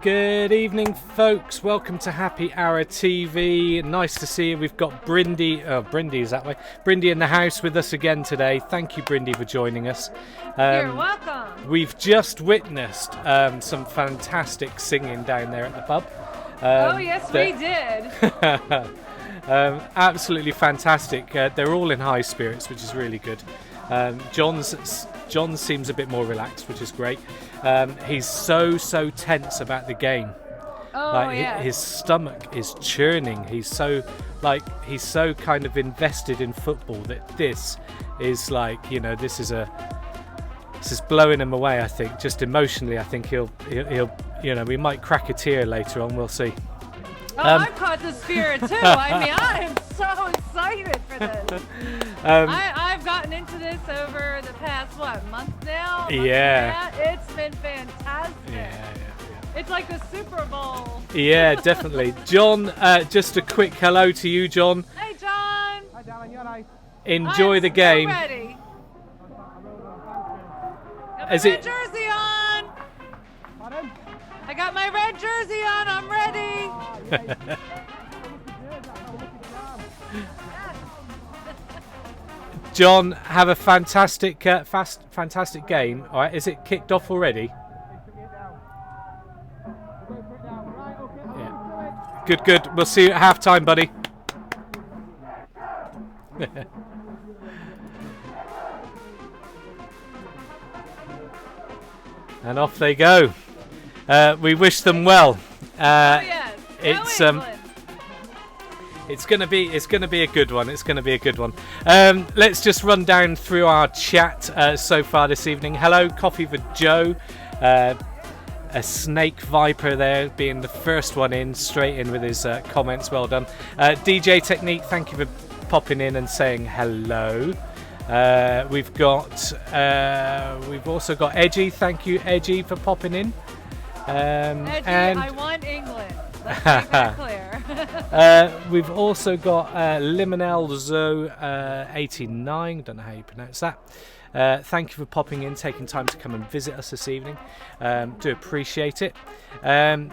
Good evening, folks. Welcome to Happy Hour TV. Nice to see you. We've got Brindy. Oh, Brindy is that way. Brindy in the house with us again today. Thank you, Brindy, for joining us. You're welcome. We've just witnessed some fantastic singing down there at the pub. Oh, yes, we did. Absolutely fantastic. They're all in high spirits, which is really good. John seems a bit more relaxed, which is great. He's so tense about the game. Oh, yeah. His stomach is churning. He's so kind of invested in football that this is this is blowing him away. I think just emotionally, I think he'll we might crack a tear later on. We'll see. Oh, I've caught the spirit too. I mean, I am so excited for this. I've gotten into this over the past, month now? Yeah. It's been fantastic. Yeah. It's like the Super Bowl. Yeah, definitely. John, just a quick hello to you, John. Hey, John. Hi, darling, you're right. Enjoy the game. I'm ready. Got my Is red it- jersey on. Pardon? I got my red jersey on. I'm ready. John, have a fantastic game. All right, is it kicked off already? Yeah. Good. We'll see you at half-time, buddy. And off they go. We wish them well. Yes. It's gonna be a good one. Let's just run down through our chat so far this evening. Hello, Coffee for Joe. A snake viper there, being the first one in, straight in with his comments. Well done. DJ Technique, thank you for popping in and saying hello. We've also got Edgy. Thank you, Edgy, for popping in. Edgy, and I want England. Let's make that clear. We've also got Limonel Zo 89. Don't know how you pronounce that. Thank you for popping in, taking time to come and visit us this evening. Do appreciate it. We're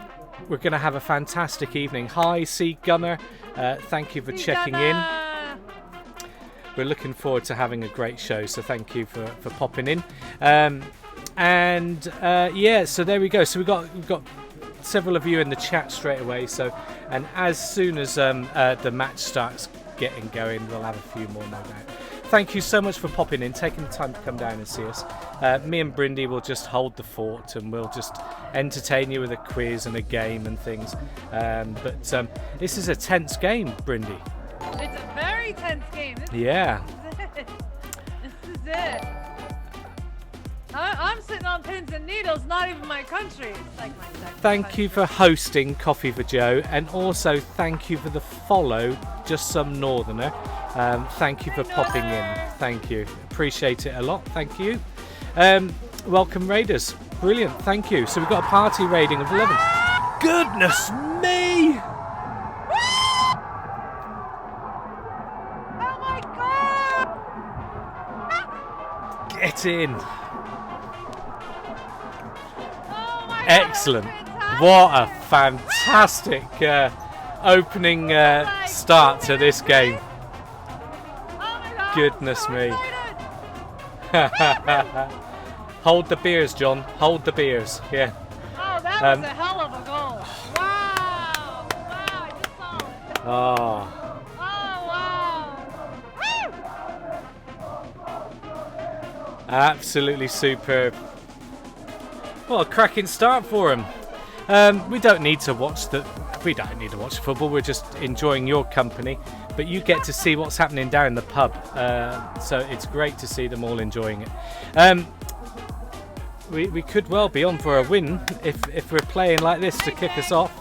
going to have a fantastic evening. Hi, C Gunner. Thank you for checking in. We're looking forward to having a great show, so thank you for popping in. So there we go. So we've got several of you in the chat straight away. So, and as soon as the match starts getting going, we'll have a few more, no doubt. Thank you so much for popping in, taking the time to come down and see us. Me and Brindy will just hold the fort, and we'll just entertain you with a quiz and a game and things. But this is a tense game, Brindy. It's a very tense game. Yeah. This is it. I'm sitting on pins and needles, not even my country. It's like my second Thank country. you for hosting Coffee for Joe, and also thank you for the follow, Just Some Northerner. Thank you for popping in. Thank you. Appreciate it a lot. Thank you. Welcome, Raiders. Brilliant. Thank you. So we've got a party rating of 11. Goodness me! Oh my God! Get in. Oh my Excellent. God, What a fantastic opening start to this game. Oh my God, Goodness I'm so me. excited. Hold the beers, John. Hold the beers. Yeah. Oh, that was a hell of a goal. Wow. Wow, I just saw it. Oh. Oh, wow. Woo! Absolutely superb. Well, a cracking start for him. We don't need to watch football. We're just enjoying your company, but you get to see what's happening down the pub. So it's great to see them all enjoying it. We could well be on for a win if we're playing like this to kick us off.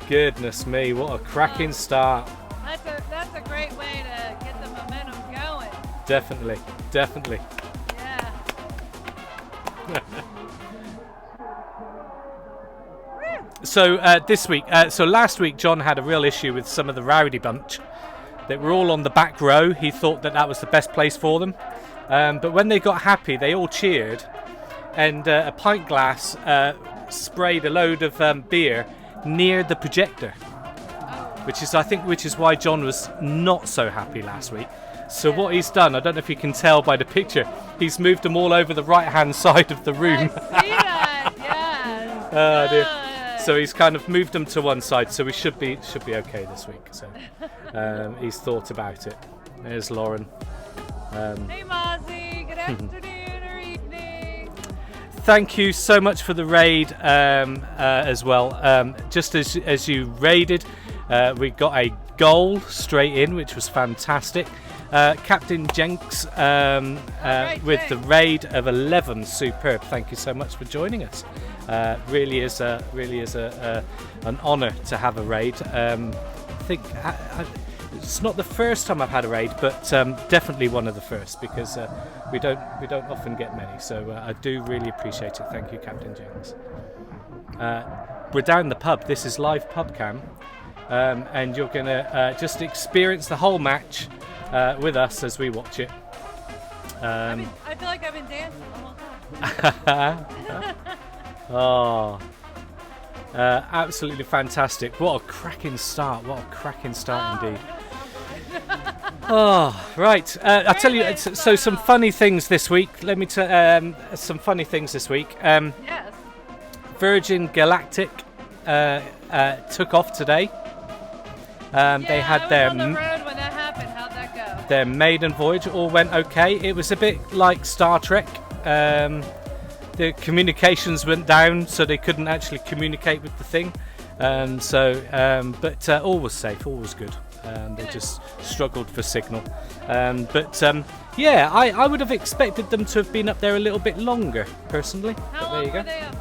Goodness me, what a cracking start. That's a great way to get the momentum going. Definitely. Yeah. So this week, last week John had a real issue with some of the rowdy bunch. They were all on the back row. He thought that was the best place for them. But when they got happy, they all cheered. and a pint glass sprayed a load of beer near the projector, which is why John was not so happy last week. So what he's done, I don't know if you can tell by the picture, he's moved them all over the right-hand side of the room. I see that. Yes. Dear. So he's kind of moved them to one side, so we should be okay this week. So he's thought about it. There's Lauren. Hey, Mozzie. Good afternoon or evening. Thank you so much for the raid as well. Just as you raided, we got a goal straight in, which was fantastic. Captain Jenks with the raid of 11, superb. Thank you so much for joining us. Really is an honour to have a raid. I think it's not the first time I've had a raid, but definitely one of the first, because we don't often get many. So I do really appreciate it. Thank you, Captain Jenks. We're down the pub. This is live pub cam, and you're gonna just experience the whole match with us as we watch it. I feel like I've been dancing the whole time. Absolutely fantastic. What a cracking start. Indeed. Right. I'll tell you, so some funny things this week. Let me tell some funny things this week. Yes. Virgin Galactic took off today. They had their... on the road when that happened. How'd that go? Their maiden voyage all went okay. It was a bit like Star Trek. The communications went down, so they couldn't actually communicate with the thing. But all was safe, all was good. They just struggled for signal. I would have expected them to have been up there a little bit longer, personally. How long were they up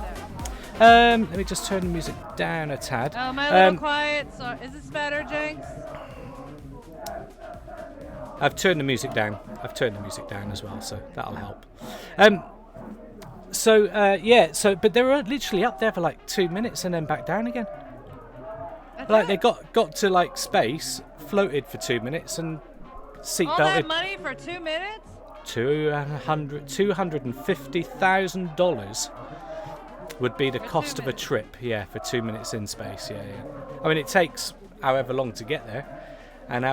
there? Let me just turn the music down a tad. Oh, am I a little quiet? So, is this better, Jenks? I've turned the music down. As well, so that'll help. But they were literally up there for like 2 minutes and then back down again. Like they got to like space, floated for 2 minutes, and seatbelted. All that money for 2 minutes? $250,000 would be the cost of a trip, for 2 minutes in space, I mean, it takes however long to get there, and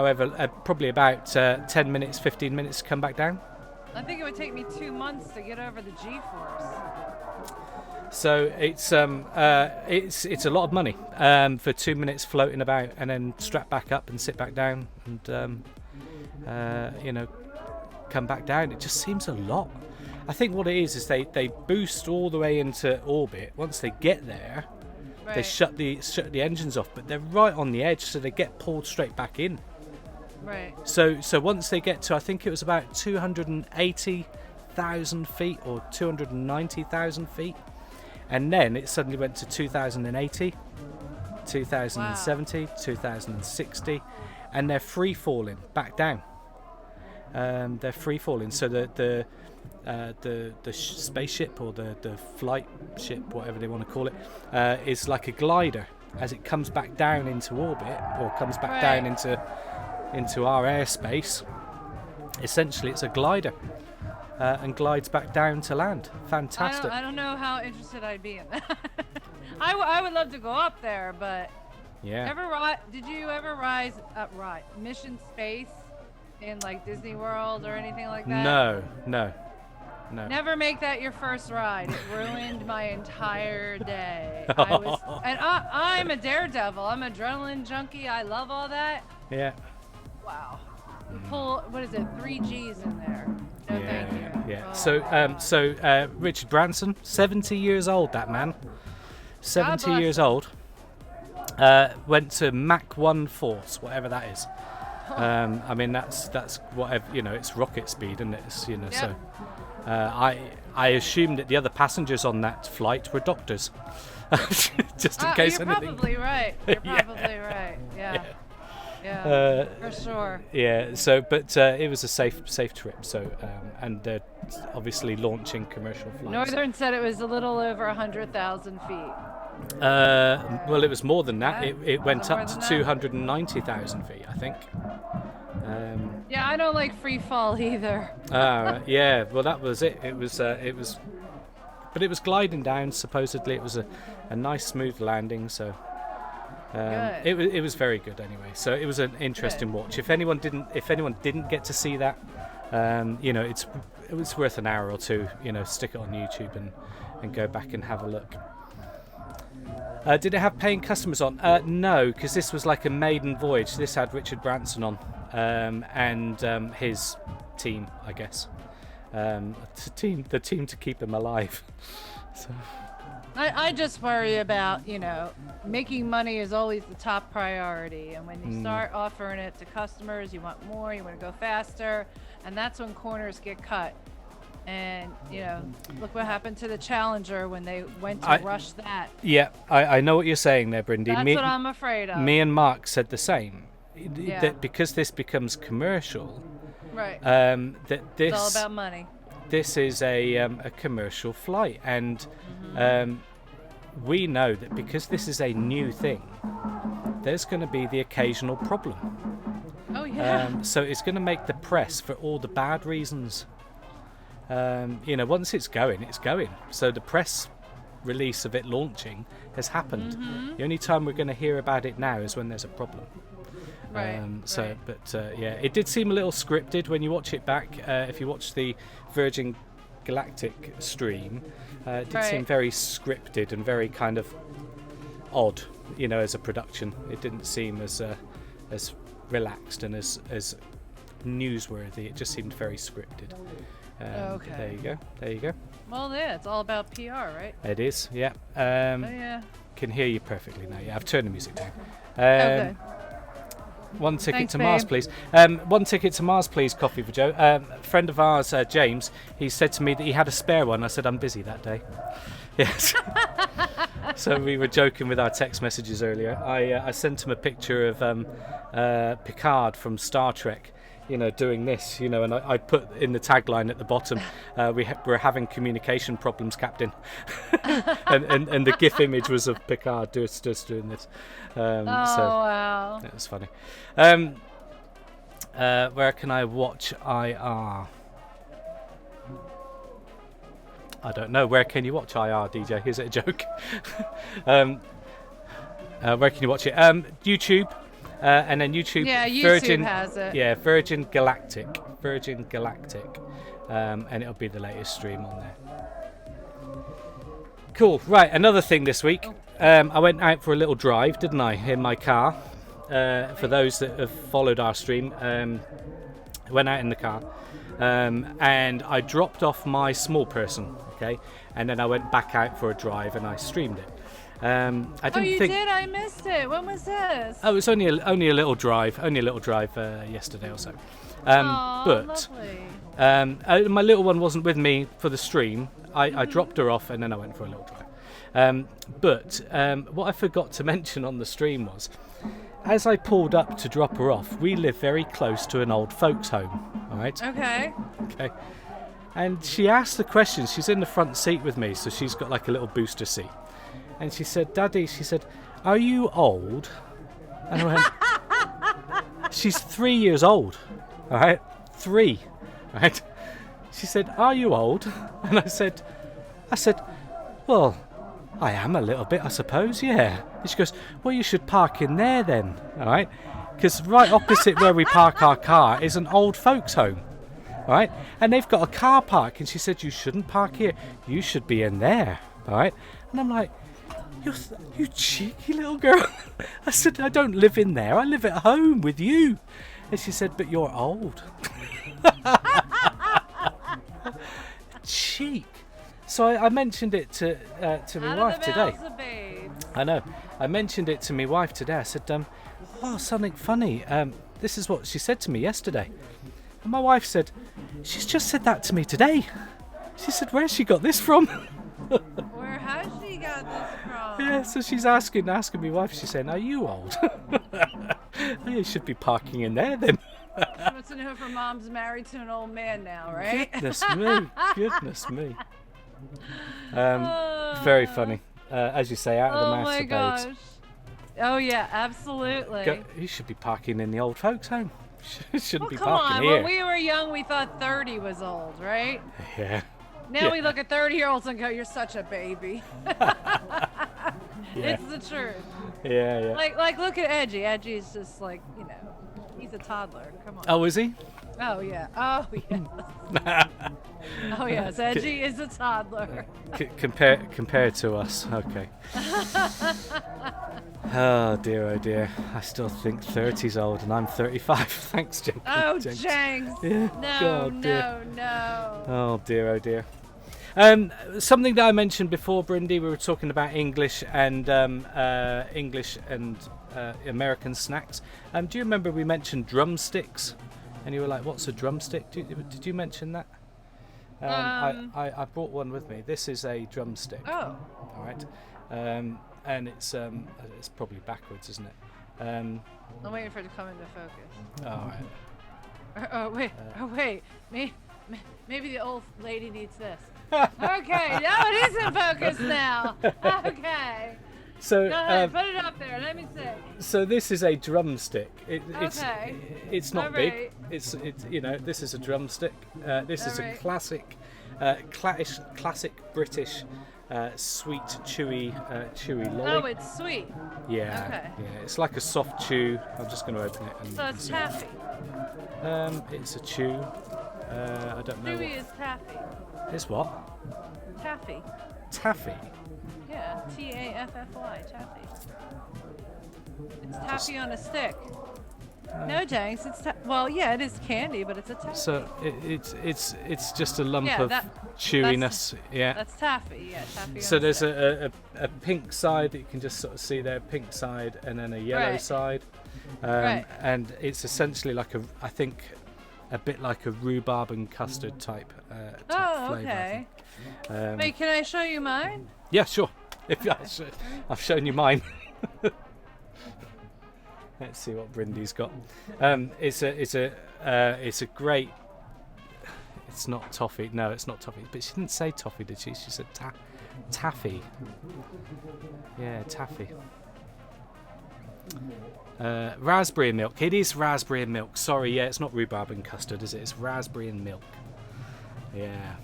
probably about 10 minutes, 15 minutes to come back down. I think it would take me 2 months to get over the G-force. So it's a lot of money for 2 minutes floating about and then strap back up and sit back down and come back down. It just seems a lot. I think what it is they boost all the way into orbit. Once they get there, they shut the engines off, but they're right on the edge, so they get pulled straight back in. Right. So once they get to, I think it was about 280,000 feet or 290,000 feet, and then it suddenly went to 2,080, 2,070, 2,060, and they're free falling back down. They're free falling. So the spaceship or the flight ship, whatever they want to call it, is like a glider as it comes back down into orbit or comes back down into our airspace. Essentially, it's a glider and glides back down to land. Fantastic. I don't know how interested I'd be in that. I would love to go up there, but did you ever ride Mission Space in like Disney World or anything like that? No. Never make that your first ride. It ruined my entire day. I'm a daredevil. I'm an adrenaline junkie. I love all that. Yeah. Wow. Pull, what is it, 3 G's in there. No, thank you. Yeah. Oh. So Richard Branson, 70 years old, that man. 70 years old. Went to Mach 1 force, whatever that is. I mean, that's whatever, it's rocket speed, and it's, Yep. so. I assumed that the other passengers on that flight were doctors, just in case you're anything. Probably right. You're probably right. Yeah, for sure. Yeah. So, but it was a safe trip. So, and they're obviously launching commercial flights. Northern said it was a little over 100,000 feet. Well, it was more than that. Yeah, It went up to that? 290,000 feet, I think. Yeah, I don't like free fall either. Yeah. Well, that was it. It was but it was gliding down. Supposedly, it was a nice smooth landing. So it was very good anyway. So it was an interesting watch. If anyone didn't get to see that, it was worth an hour or two. Stick it on YouTube and go back and have a look. Did it have paying customers on? No, because this was like a maiden voyage. This had Richard Branson on and his team, I guess. The team to keep him alive. So. I just worry about, making money is always the top priority. And when you start offering it to customers, you want more, you want to go faster. And that's when corners get cut. And, look what happened to the Challenger when they went to rush that. Yeah, I know what you're saying there, Brindy. That's what I'm afraid of. Me and Mark said the same. Yeah. That because this becomes commercial, right? That this it's all about money. This is a commercial flight, and we know that because this is a new thing, there's going to be the occasional problem. Oh yeah. So it's going to make the press for all the bad reasons. Once it's going. So the press release of it launching has happened. The only time we're going to hear about it now is when there's a problem. Right. It did seem a little scripted when you watch it back. If you watch the Virgin Galactic stream, it did seem very scripted and very kind of odd, as a production. It didn't seem as relaxed and as newsworthy. It just seemed very scripted. Okay. There you go. Well, yeah, it's all about PR, right? It is, yeah. Yeah. Can hear you perfectly now. Yeah, I've turned the music down. Okay. One ticket Thanks, to Mars, babe. please. One ticket to Mars, please. Coffee for Joe. A friend of ours, James, he said to me that he had a spare one. I said, I'm busy that day. Yes. So we were joking with our text messages earlier. I sent him a picture of Picard from Star Trek, doing this, and I put in the tagline at the bottom, we're having communication problems, Captain. and the GIF image was of Picard just doing this. Wow. It was funny. Where can I watch IR? I don't know. Where can you watch IR, DJ? Is it a joke? Where can you watch it? YouTube. And then YouTube, yeah, YouTube Virgin has it. Yeah, Virgin Galactic, and it'll be the latest stream on there. Cool. Right, another thing this week. I went out for a little drive, didn't I, in my car? For those that have followed our stream, went out in the car, and I dropped off my small person, okay, and then I went back out for a drive and I streamed it. I didn't think. Did? I missed it. When was this? Oh, it was only a little drive. Yesterday or so. But my little one wasn't with me for the stream. I dropped her off and then I went for a little drive. But what I forgot to mention on the stream was, as I pulled up to drop her off, we live very close to an old folks' home. All right. Okay. And she asked the question. She's in the front seat with me, so she's got like a little booster seat. And she said, Daddy, are you old? And I went, she's 3 years old, all right? 3, right? She said, are you old? And I said, well, I am a little bit, I suppose, yeah. And she goes, well, you should park in there then, all right? Because right opposite where we park our car is an old folks' home, all right? And they've got a car park. And she said, you shouldn't park here. You should be in there, all right? And I'm like, you cheeky little girl. I said, I don't live in there. I live at home with you. And she said, but you're old. Cheek. So I mentioned it to my wife today. I know. I mentioned it to my wife today. I said, something funny. This is what she said to me yesterday. And my wife said, she's just said that to me today. She said, where's she got this from? Where has she got this from? Yeah, so she's asking my wife, she's saying, are you old? You should be parking in there then. She wants to know if her mom's married to an old man now, right? Goodness me. Very funny. As you say, out of the master babes. Oh my gosh. Oh yeah, absolutely. You should be parking in the old folks' home. Shouldn't be come parking on. here. When we were young, we thought 30 was old, right? Yeah. Now we look at 30-year-olds and go, "You're such a baby." Yeah. It's the truth. Yeah. Like look at Edgy. Edgy's just like, he's a toddler. Come on. Oh, is he? Oh yeah. Oh yes. Oh yes. Edgy is a toddler. Compared to us. Okay. Oh dear. I still think 30's old, and I'm 35. Thanks, Jenks. Oh, Jenks. Yeah. No. Oh dear. Something that I mentioned before, Brindy, we were talking about English and American snacks. Do you remember we mentioned drumsticks? And you were like, "What's a drumstick?" Did you mention that? I brought one with me. This is a drumstick. Oh. All right. And it's probably backwards, isn't it? I'm waiting for it to come into focus. All right. Oh wait. Maybe the old lady needs this. Okay, now it is in focus now. Okay. So go ahead, put it up there. Let me see. So this is a drumstick. It's not big. Right. It's this is a drumstick. This is a classic British sweet chewy lolly. Oh, it's sweet. Yeah. Okay. Yeah, it's like a soft chew. I'm just going to open it. So it's taffy. It's a chew. I don't know. Chewy is taffy. It's what? Taffy. Taffy. Yeah, Taffy. Taffy. It's taffy on a stick. No, Jenks. Well, yeah, it is candy, but it's a taffy. So it's just a lump of chewiness. That's taffy. Yeah, taffy. So on there's a pink side that you can just sort of see there, pink side, and then a yellow side. Right. And it's essentially like I think a bit like a rhubarb and custard type flavour. Okay. Wait, can I show you mine? Yeah, sure. I've shown you mine. Let's see what Brindy's got. It's a great. It's not toffee. No, it's not toffee. But she didn't say toffee, did she? She said taffy. Yeah, taffy. Raspberry milk. It is raspberry and milk. Sorry, yeah, it's not rhubarb and custard, is it? It's raspberry and milk. Yeah,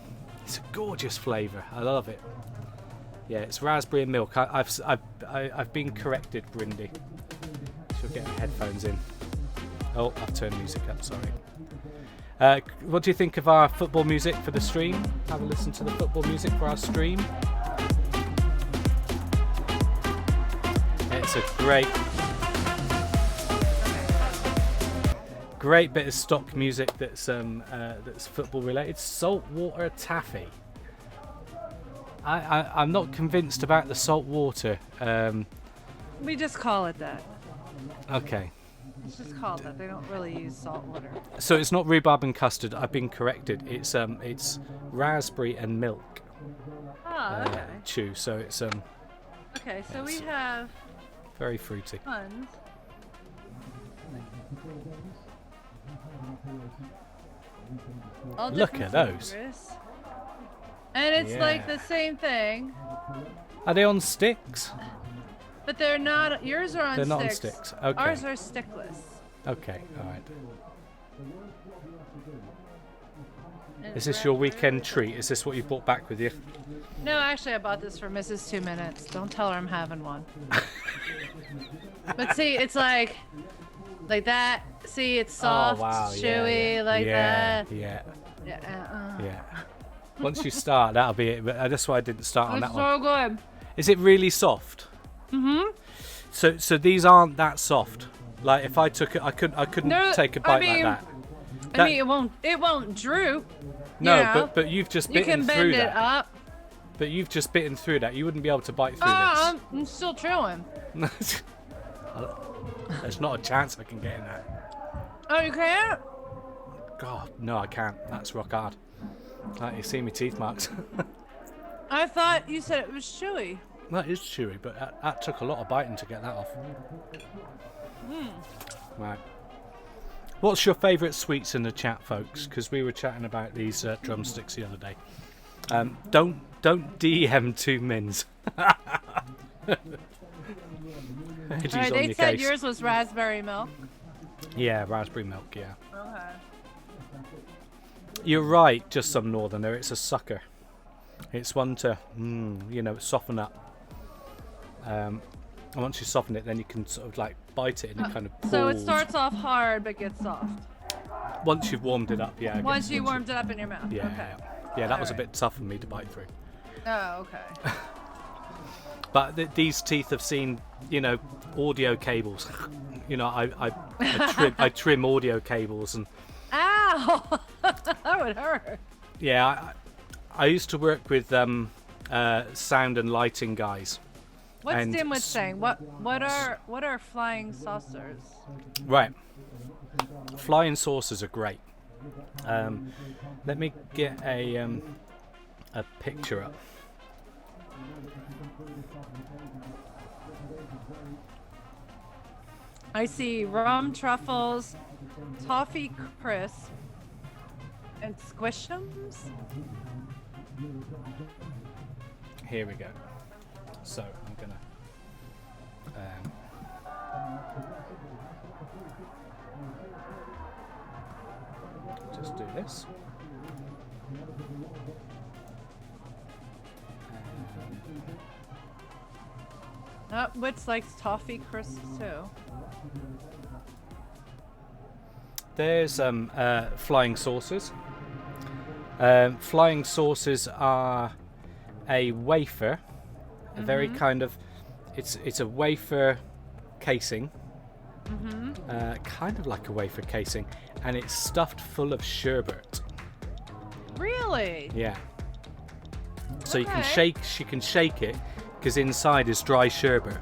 it's a gorgeous flavour. I love it. Yeah, it's raspberry and milk. I've been corrected, Brindy. She'll get her headphones in. Oh, I've turned music up. Sorry. What do you think of our football music for the stream? Have a listen to the football music for our stream. It's a great bit of stock music that's football related. Saltwater taffy. I'm not convinced about the salt water. We just call it that. Okay. It's just called that. They don't really use salt water. So it's not rhubarb and custard. I've been corrected. It's raspberry and milk. Oh, okay. Chew. So it's Okay, so we have very fruity. tons. Look at those. Flavors. And it's like the same thing. Are they on sticks? But they're not. Yours are on They're sticks. not on sticks. Okay. Ours are stickless. Okay. All right. And Is this your weekend treat? Is this what you brought back with you? No, actually, I bought this for Mrs. 2 Minutes. Don't tell her I'm having one. But see, it's like that. See, it's soft, chewy, like that. Yeah. Yeah. Once you start, that'll be it. But that's why I didn't start on that one. It's so good. Is it really soft? Mhm. So these aren't that soft. Like if I took it, I couldn't take a bite like that. I mean, it won't droop. No, but you've just bitten through that. You can bend it up. But you've just bitten through that. You wouldn't be able to bite through this. I'm still chewing. There's not a chance I can get in that. Oh, you can't? God, no, I can't. That's rock hard. Like you see my teeth marks. I thought you said it was chewy. That is chewy, but that took a lot of biting to get that off. Right. What's your favourite sweets in the chat, folks? Because we were chatting about these drumsticks the other day. Don't DM 2 mins. Alright, they said yours was raspberry milk. Yeah, raspberry milk, yeah. Okay. You're right, just some northerner, it's a sucker. It's one to, soften up. And once you soften it, then you can sort of like bite it and it kind of pulls. So it starts off hard but gets soft. Once you've warmed it up, yeah. Once you warmed it up in your mouth. Yeah. Okay. Yeah, that was a bit tough for me to bite through. Oh, okay. But these teeth have seen, audio cables. I trim audio cables and. Ow! That would hurt. Yeah, I used to work with sound and lighting guys. What's Dimwit saying? What are flying saucers? Right. Flying saucers are great. Let me get a picture up. I see rum truffles, toffee crisp, and squishums. Here we go. So I'm gonna. Just do this. Witz likes toffee crisps too. There's flying saucers. Flying saucers are a wafer, a very kind of, it's a wafer casing, kind of like a wafer casing, and it's stuffed full of sherbet. Really? Yeah. So you can shake it because inside is dry sherbet,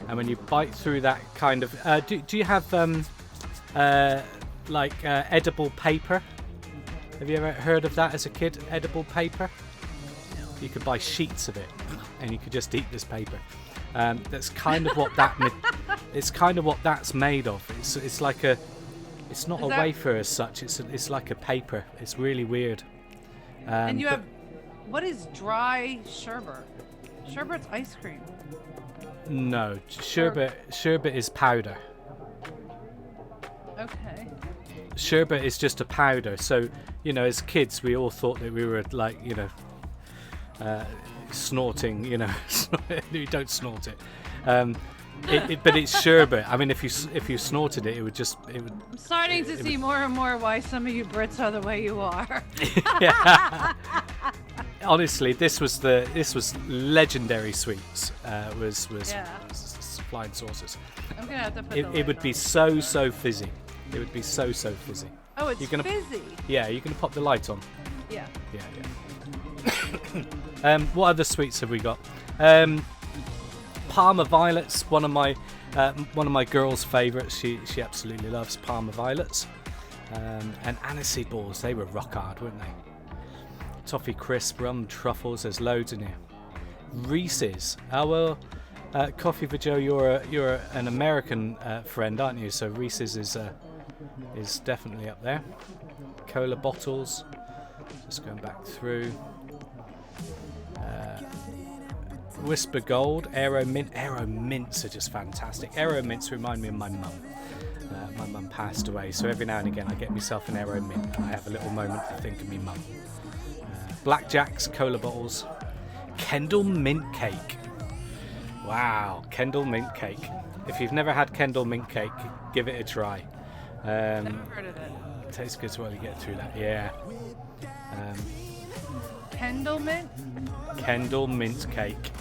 and when you bite through that kind of, do you have edible paper? Have you ever heard of that as a kid? Edible paper? You could buy sheets of it, and you could just eat this paper. That's kind of what it's kind of what that's made of. It's like a, it's not a wafer as such. It's like a paper. It's really weird. And you have, what is dry sherbet? Sherbet's ice cream. No, sherbet is powder. Okay. Sherbet is just a powder. So, as kids, we all thought that we were like, snorting. You don't snort it. But it's sherbet. I mean, if you snorted it, it would. I'm starting to see more and more why some of you Brits are the way you are. Yeah. Honestly, this was legendary sweets. Was flying saucers. I'm gonna have to put it would be so fizzy. It would be so fizzy. Oh, it's fizzy. Yeah, you're gonna pop the light on. Yeah. Yeah. What other sweets have we got? Parma violets. One of my girls' favourites. She absolutely loves Parma violets. And aniseed balls. They were rock hard, weren't they? Toffee crisp, rum truffles. There's loads in here. Reese's. Oh well. Coffee for Joe. You're an American friend, aren't you? So Reese's is definitely up there. Cola bottles. Just going back through. Whisper Gold, Aero Mint. Aero Mints are just fantastic. Aero Mints remind me of my mum. My mum passed away, so every now and again I get myself an Aero Mint and I have a little moment to think of me mum. Blackjacks, cola bottles. Kendall Mint Cake. Wow, Kendall Mint Cake. If you've never had Kendall Mint Cake, give it a try. Never heard of it. Tastes good while you get through that, yeah. Kendall Mint? Kendall Mint Cake.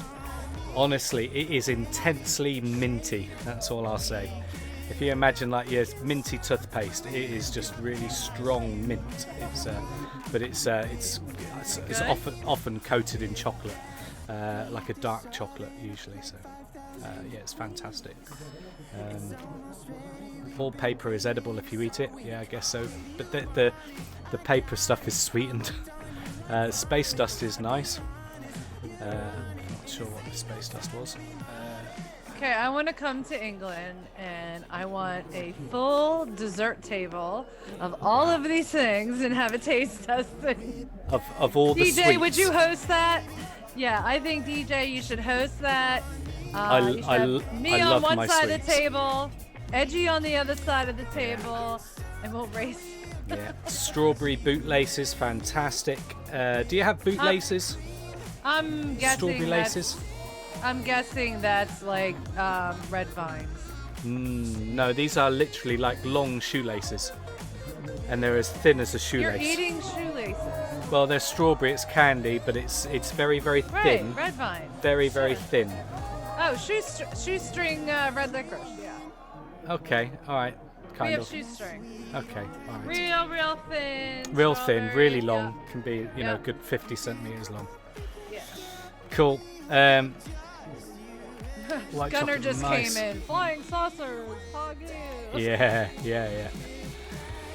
Honestly, it is intensely minty. That's all I'll say. If you imagine like your minty toothpaste, it is just really strong mint. It's often coated in chocolate, like a dark chocolate usually. So it's fantastic. Wallpaper is edible if you eat it. Yeah, I guess so. But the paper stuff is sweetened. Space dust is nice. Not sure what the space dust was. Okay, I want to come to England and I want a full dessert table of all of these things and have a taste testing. Of all the sweets. DJ, would you host that? Yeah, I think DJ, you should host that. You should have me on one side of the table, Edgy on the other side of the table, and we'll race Yeah, strawberry bootlaces, fantastic. Do you have bootlaces? I'm guessing Strawberry laces? I'm guessing that's like red vines. No, these are literally like long shoelaces. And they're as thin as a shoelace. You're eating shoelaces. Well, they're strawberry, it's candy, but it's very, very thin. Right, red vine. Very, very thin. Oh, shoestring red licorice, yeah. Okay, alright. We have shoestring. Okay, alright. Real thin. Real thin, really long. Yeah. Can be, you know, good 50 centimeters long. Yeah. Cool. Gunner just came in. Flying saucers. Yeah.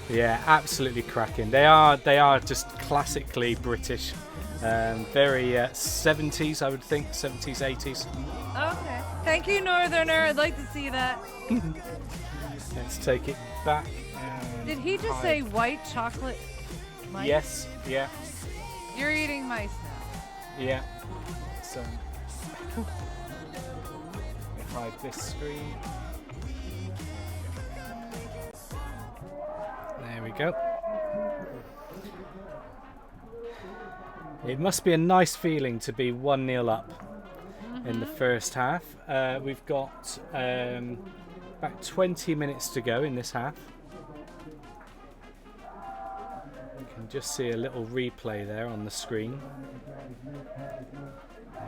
Yeah, absolutely cracking. They are just classically British. Very 70s, I would think. 70s, 80s. Okay. Thank you, Northerner. I'd like to see that. Let's take it back. Did he just say white chocolate mice? Yes, yeah. You're eating mice now. Yeah. So, hide this screen. There we go. It must be a nice feeling to be 1-0 up in the first half. We've got about 20 minutes to go in this half. You can just see a little replay there on the screen.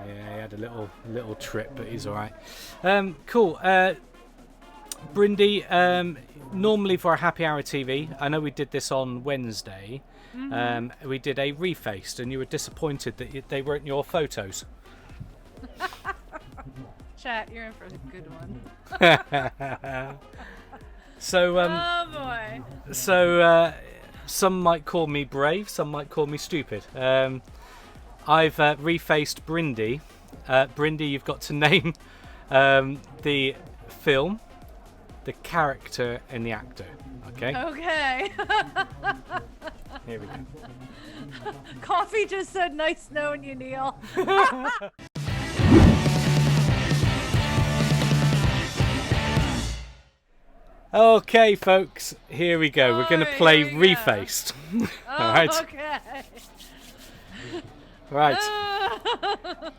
Yeah, he had a little trip, but he's all right. Cool. Brindy, normally for a happy hour TV, I know we did this on Wednesday. We did a refaced, and you were disappointed that they weren't your photos. Chat, you're in for a good one. So, oh boy. So, some might call me brave, some might call me stupid. I've refaced Brindy. Brindy, you've got to name the film, the character, and the actor. Okay? Okay. Here we go. Coffee just said, nice knowing you, Neil. Okay, folks, here we go. We're going to play Refaced. All right. Okay. Right.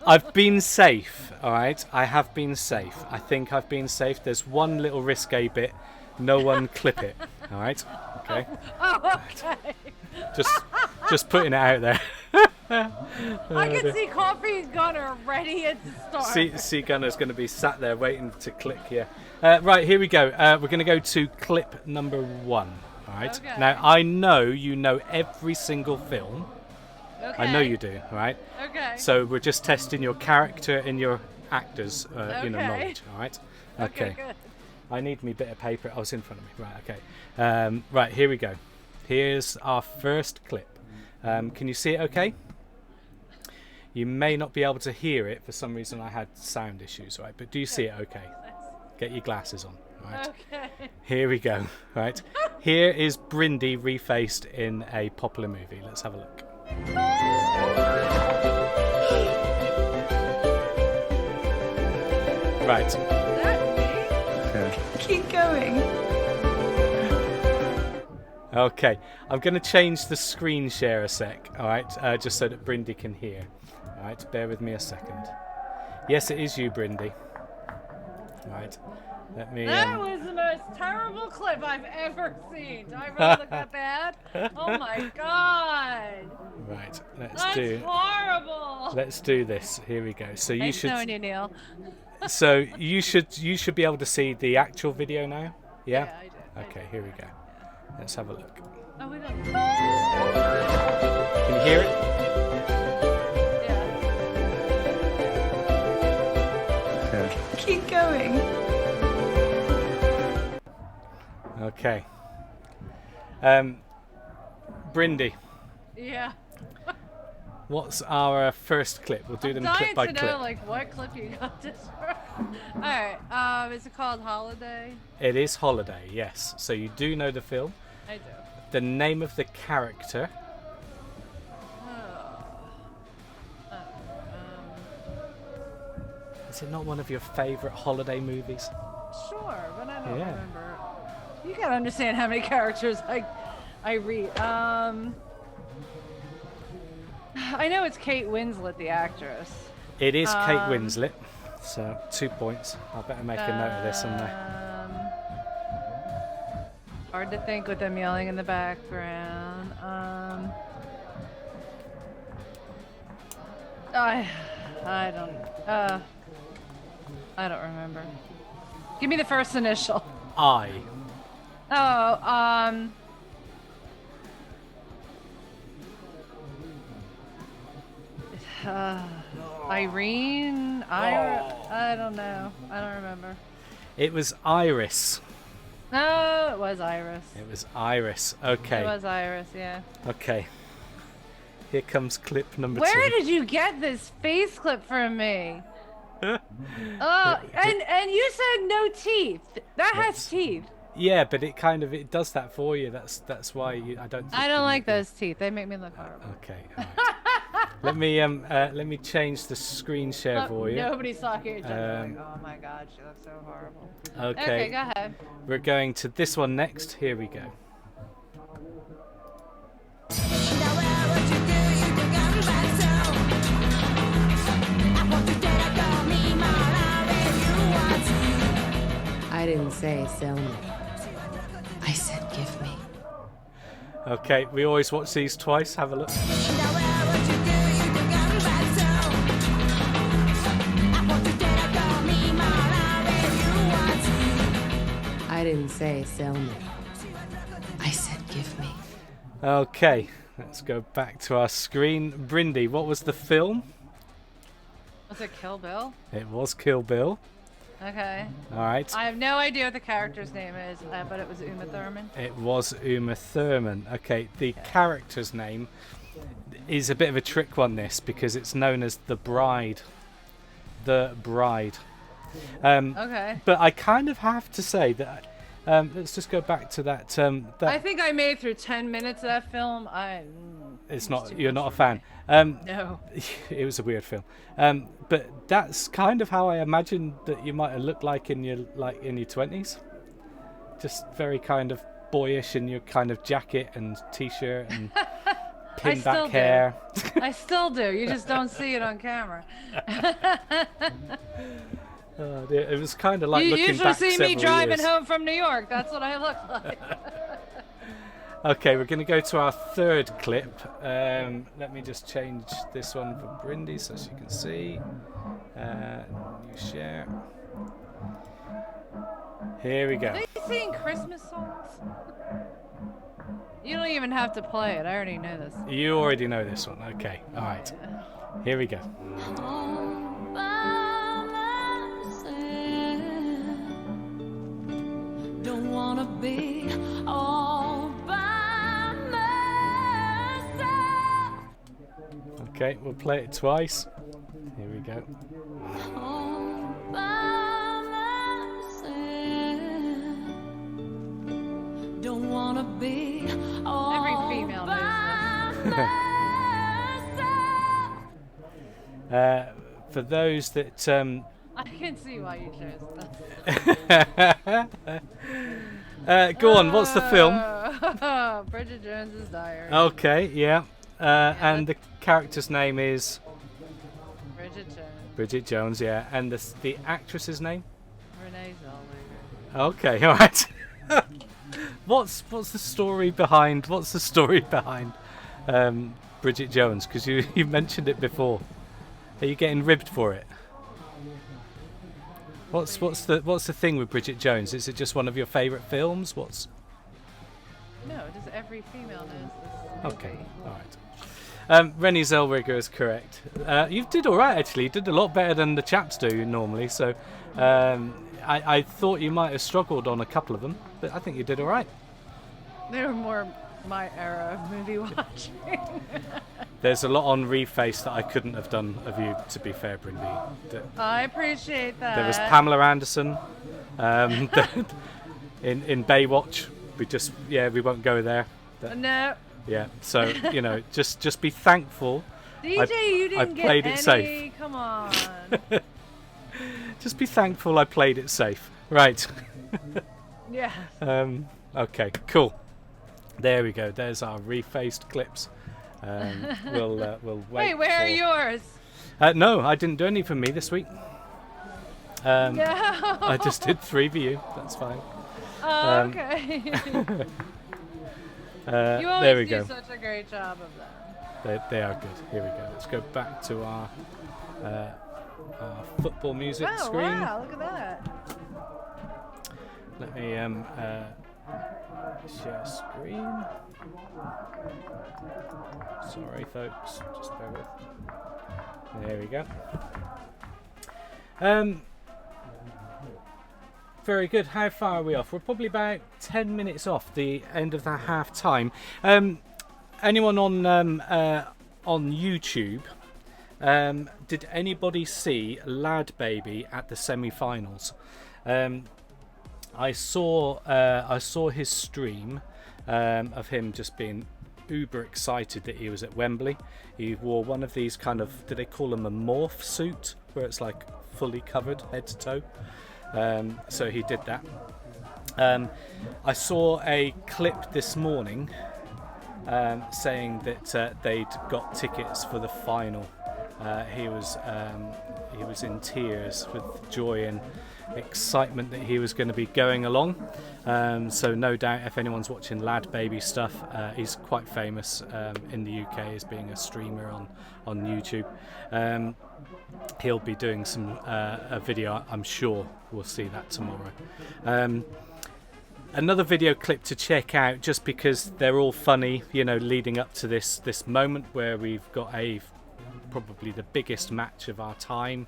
I've been safe. All right. I have been safe. I think I've been safe. There's one little risque bit. No one clip it. All right. Okay. Oh, okay. Just putting it out there. I can see Coffee Gunner ready at the start. See Gunner's going to be sat there waiting to click here. Right, here we go. We're going to go to clip number 1. All right. Okay. Now, I know you know every single film. Okay. I know you do, all right? Okay. So we're just testing your character and your actors' knowledge, all right? Okay, good. I need me bit of paper. Oh, it's in front of me. Right, okay. Right, here we go. Here's our first clip. Can you see it okay? You may not be able to hear it. For some reason, I had sound issues, right? But do you see it okay? Get your glasses on, right? Okay. Here we go, right? Here is Brindy refaced in a popular movie. Let's have a look. Right. Keep going. Okay, I'm going to change the screen share a sec, alright, just so that Brindy can hear. Alright, bear with me a second. Yes, it is you, Brindy. Alright, let me... That was the most terrible clip I've ever seen. Do I really look that bad? Oh my god! Right, That's horrible! Let's do this. Here we go. So you Thanks should... knowing you, Neil. So you should be able to see the actual video now? Yeah? Yeah, I do. Okay, here we go. Let's have a look. Oh, we don't. Can you hear it? Yeah. Keep going. Okay. Brindy, Yeah. what's our first clip? We'll do them clip by I'm dying clip. to know, like, what clip you got this from. Alright, is it called Holiday? It is Holiday, yes. So you do know the film. I do. The name of the character. Is it not one of your favourite holiday movies? Sure, but I don't Yeah. remember. You gotta understand how many characters Irene. I know it's Kate Winslet, the actress. It is Kate Winslet, so 2 points. I better make a note of this on there. Hard to think with them yelling in the background. I don't remember. Give me the first initial. I. Oh, Irene? I don't know. I don't remember. It was Iris. No, it was Iris. It was Iris. Okay. It was Iris, yeah. Okay. Here comes clip number 2. Where did you get this face clip from me? And you said no teeth. That has teeth. Yeah, but it does that for you. That's why I don't. I don't like those teeth. They make me look horrible. Okay. All right. let me change the screen share for you. Nobody saw here. Like, oh my God, she looks so horrible. Okay. Okay, go ahead. We're going to this one next. Here we go. I didn't say sell me. I said give me. Okay, we always watch these twice. Have a look. I didn't say sell me. I said give me. Okay, let's go back to our screen. Brindy, what was the film? Was it Kill Bill? It was Kill Bill. Okay. All right. I have no idea what the character's name is, but it was Uma Thurman. It was Uma Thurman. Okay, the character's name is a bit of a trick one, this, because it's known as the Bride. The Bride. Okay. But I kind of have to say that. Let's just go back to that. I think I made it through 10 minutes of that film. It's not. You're not a fan. No. It was a weird film. But that's kind of how I imagined that you might have looked like in your 20s. Just very kind of boyish in your kind of jacket and t-shirt and pin-back hair. I still do. You just don't see it on camera. Oh, dear. It was kind of like looking usually back see me driving years. home from New York. That's what I look like. Okay, we're going to go to our third clip. Let me just change this one for Brindy so she can see. New share. Here we go. Are they singing Christmas songs? You don't even have to play it. I already know this. You already know this one. Okay, all right. Here we go. Don't wanna be all by myself. Okay, we'll play it twice. Here we go. All by myself. Don't wanna be all Every female knows myself. For those that I can see why you chose that. go on, what's the film? Bridget Jones's Diary. Okay, yeah. And the character's name is Bridget Jones. Bridget Jones, yeah. And the actress's name? Renee Zellweger. Okay, all right. What's the story behind Bridget Jones? Because you mentioned it before. Are you getting ribbed for it? What's the thing with Bridget Jones? Is it just one of your favourite films? No, just every female knows this. Okay, all right. Renee Zellweger is correct. You did all right, actually. You did a lot better than the chaps do normally. So I thought you might have struggled on a couple of them, but I think you did all right. They were more my era of movie watching. There's a lot on Reface that I couldn't have done of you, to be fair, Brindy. I appreciate that. There was Pamela Anderson in Baywatch. We won't go there. No. Yeah, so just be thankful. DJ, you didn't get played any. it safe. Come on. Just be thankful I played it safe. Right. Yeah. Okay, cool. There we go. There's our refaced clips. We'll wait. Wait, where are yours? No, I didn't do any for me this week. No. I just did 3 for you. That's fine. Oh, okay. You always there we do go. such a great job of that. They are good. Here we go. Let's go back to our football music screen. Wow, look at that. Let me share screen. Sorry, folks. Just bear with. There we go. Very good. How far are we off? We're probably about 10 minutes off the end of the half time. Anyone on YouTube? Did anybody see Lad Baby at the semi-finals? I saw his stream of him just being uber excited that he was at Wembley. He wore one of these kind of, do they call them a morph suit, where it's like fully covered head to toe. So he did that. I saw a clip this morning saying that they'd got tickets for the final. He was in tears with joy and excitement that he was going to be going along. So no doubt, if anyone's watching Lad Baby stuff, he's quite famous in the UK as being a streamer on YouTube. He'll be doing some a video, I'm sure we'll see that tomorrow. Another video clip to check out, just because they're all funny, you know, leading up to this moment where we've got probably the biggest match of our time,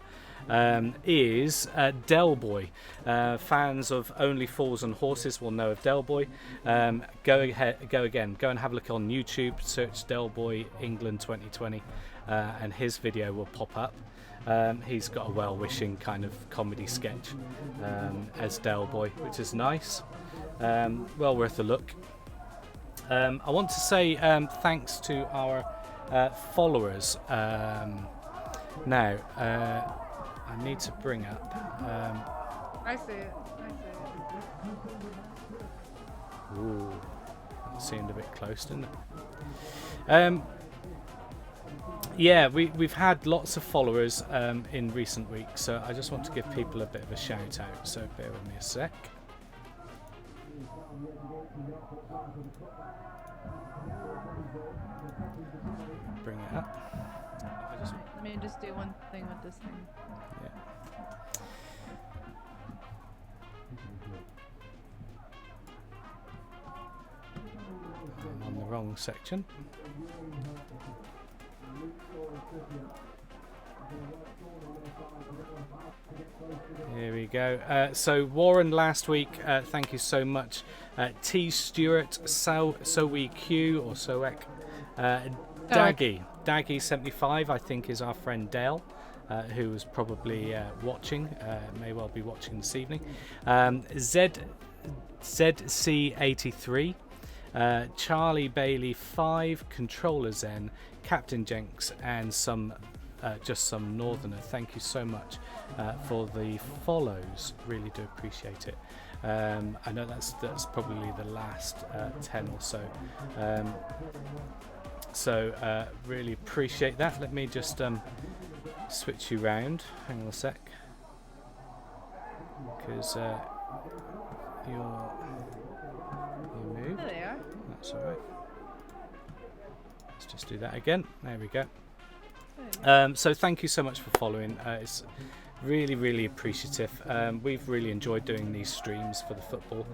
is Del Boy. Fans of Only Fools and Horses will know of Del Boy. Go and have a look on YouTube, search Del Boy England 2020, and his video will pop up. He's got a well-wishing kind of comedy sketch as Del Boy, which is nice. Well worth a look. I want to say thanks to our followers. Now, I need to bring up. I see it. Ooh, that seemed a bit close, didn't it? Yeah, we've had lots of followers in recent weeks, so I just want to give people a bit of a shout out. So bear with me a sec. Bring it up. Let me just do one thing with this thing. Yeah. I'm on the wrong section. Here we go. So Warren last week, thank you so much. T Stewart, Soe Q or Soek, Daggy 75, I think, is our friend Dale, who was probably watching, may well be watching this evening. ZC83, Charlie Bailey 5, Controller Zen, Captain Jenks, and just some Northerner. Thank you so much for the follows. Really do appreciate it. I know that's probably the last 10 or so. So really appreciate that. Let me just switch you round. Hang on a sec, because you moved. There they are. That's all right. Let's just do that again. There we go. So thank you so much for following. It's really appreciative. We've really enjoyed doing these streams for the football.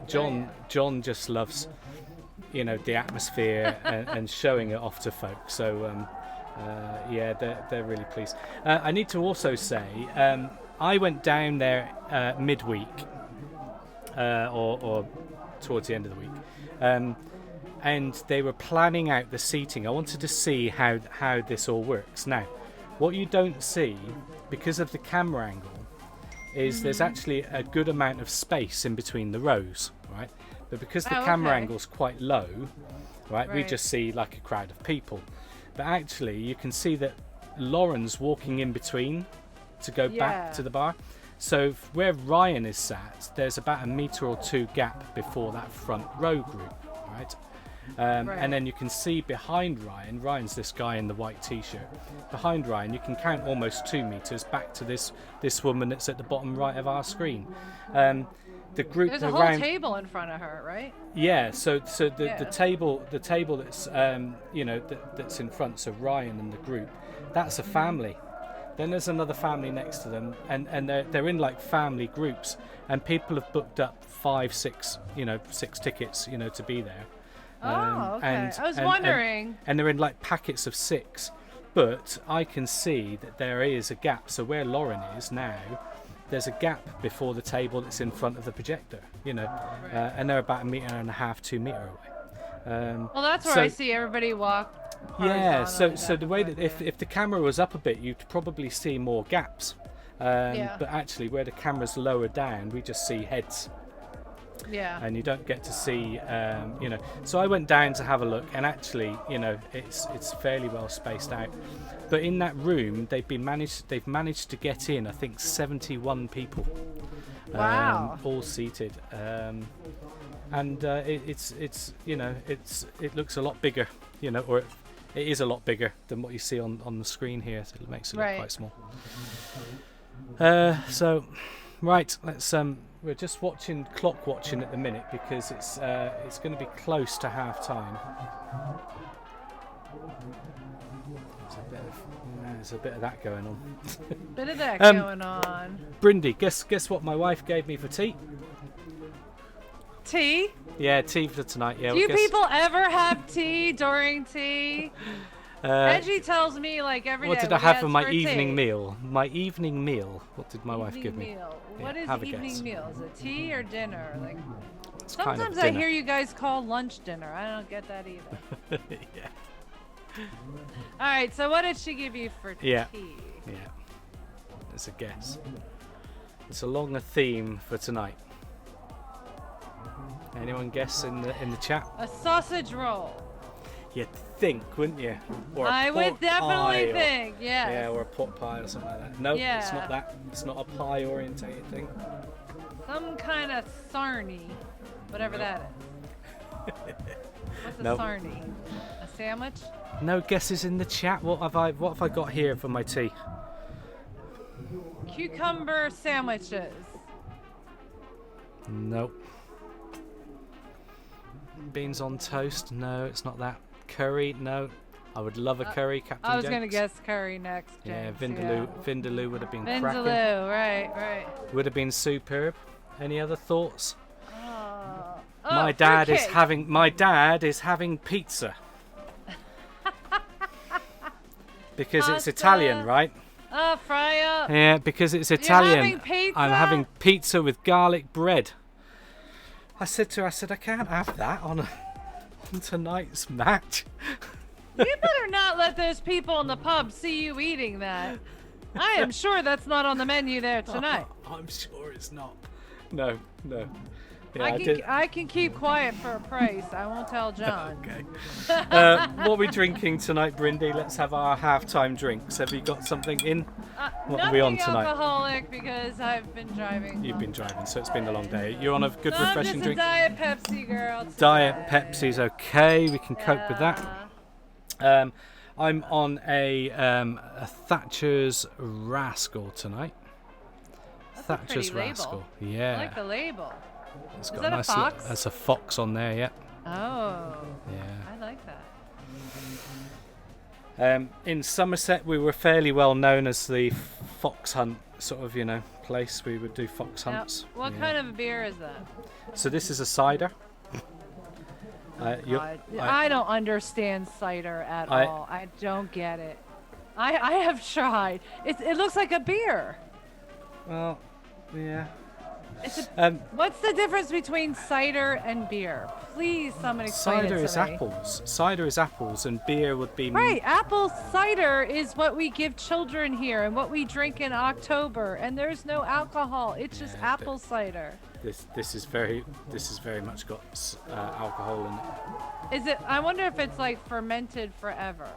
John just loves, you know, the atmosphere and showing it off to folks. So yeah, they're really pleased. I need to also say, I went down there midweek or towards the end of the week, and they were planning out the seating. I wanted to see how this all works. Now, what you don't see, because of the camera angle, is there's actually a good amount of space in between the rows, right? But because the camera angle's quite low, right, we just see like a crowd of people. But actually, you can see that Lauren's walking in between to go back to the bar. So where Ryan is sat, there's about a metre or two gap before that front row group. right? And then you can see behind Ryan. Ryan's this guy in the white t-shirt. Behind Ryan, you can count almost 2 meters back to this woman that's at the bottom right of our screen. The group There's around, a whole table in front of her, right? Yeah. So the table that's that's in front. So Ryan and the group, that's a family. Then there's another family next to them, and they're in like family groups, and people have booked up 5, 6 tickets, to be there. Oh, okay. I was wondering. And they're in like packets of 6, but I can see that there is a gap. So where Lauren is now, there's a gap before the table that's in front of the projector, and they're about 1.5 meters, 2 meters away. Well, that's where I see everybody walk. Yeah, so the way that if the camera was up a bit, you'd probably see more gaps. But actually, where the camera's lower down, we just see heads. Yeah. And you don't get to see, So I went down to have a look, and actually, it's fairly well spaced out. But in that room, they've managed to get in, I think, 71 people. Wow. All seated. And it looks a lot bigger, or it is a lot bigger than what you see on the screen here. So it makes it look quite small. So, right, let's. We're just clock watching at the minute because it's going to be close to half time. There's a bit of that going on. Bit of that going on. Brindy, guess what my wife gave me for tea? Tea? Yeah, tea for tonight. Yeah. Do you people ever have tea during tea? Angie tells me like every day. What did I have for my evening meal? My evening meal. What did my wife give me? What is evening meal? Is it tea or dinner? Like sometimes kind of I hear you guys call lunch dinner. I don't get that either. Yeah. All right. So what did she give you for tea? Yeah. It's a guess. It's along a theme for tonight. Anyone guess in the chat? A sausage roll. You'd think, wouldn't you? Or I would definitely think, yes. Yeah, or a pot pie or something like that. No, it's not that. It's not a pie-orientated thing. Some kind of sarnie, whatever that is. What's a sarnie? A sandwich? No guesses in the chat. What have I got here for my tea? Cucumber sandwiches. Nope. Beans on toast? No, it's not that. Curry? No. I would love a curry, Captain I was Jenks. going to guess curry next, Jenks. Yeah, Vindaloo would have been cracking. Vindaloo, right. Would have been superb. Any other thoughts? My dad is having pizza. Because it's Italian, right? Fry up. Yeah, because it's Italian. You're having pizza? I'm having pizza with garlic bread. I said to her, I can't have that on tonight's match. You better not let those people in the pub see you eating that. I am sure that's not on the menu there tonight. I'm sure it's not. No. Yeah, I can keep quiet for a price. I won't tell John. Okay. What are we drinking tonight, Brindy? Let's have our halftime drinks. Have you got something in? What are we on tonight? Alcoholic because I've been driving. You've been driving, so it's been a long day. You're on a good, refreshing drink? I'm just a Diet Pepsi girl today. Diet Pepsi's okay. We can cope with that. I'm on a Thatcher's Rascal tonight. That's Thatcher's a pretty Rascal. Label. Yeah. I like the label. It's Is got that a nice a fox? There's a fox on there, yeah. Oh. Yeah. I like that. In Somerset, we were fairly well known as the fox hunt sort of, place. We would do fox hunts. Now, what kind of beer is that? So this is a cider. I don't understand cider at all. I don't get it. I have tried. It looks like a beer. Well, yeah. What's the difference between cider and beer? Please, someone explain it to me. Cider is apples, and beer would be... Right, apple cider is what we give children here and what we drink in October, and there's no alcohol. It's just apple cider. This is very much got alcohol in it. Is it? I wonder if it's like fermented forever.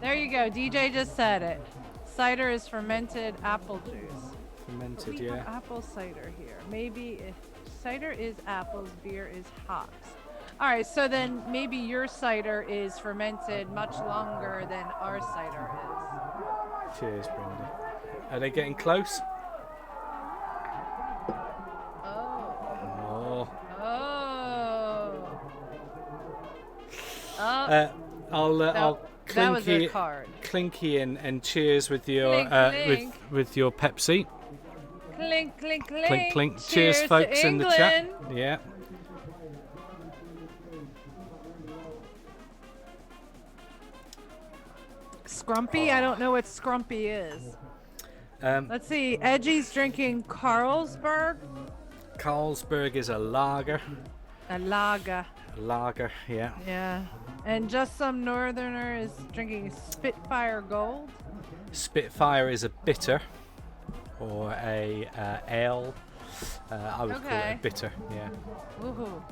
There you go. DJ just said it. Cider is fermented apple juice. Fermented, we have apple cider here. Maybe if cider is apples, beer is hops. All right, so then maybe your cider is fermented much longer than our cider is. Cheers, Brendan. Are they getting close? Oh. Oh. Oh. I'll that was a card. clinky and cheers with your Clink. with your Pepsi. Clink, clink, clink. Clink, clink. Cheers, folks to in the chat. England. Yeah. Scrumpy? I don't know what Scrumpy is. Let's see. Edgy's drinking Carlsberg. Carlsberg is a lager. A lager. A lager, yeah. Yeah. And Just Some Northerner is drinking Spitfire Gold. Spitfire is a bitter or a ale. I would call it a bitter, yeah. Woohoo.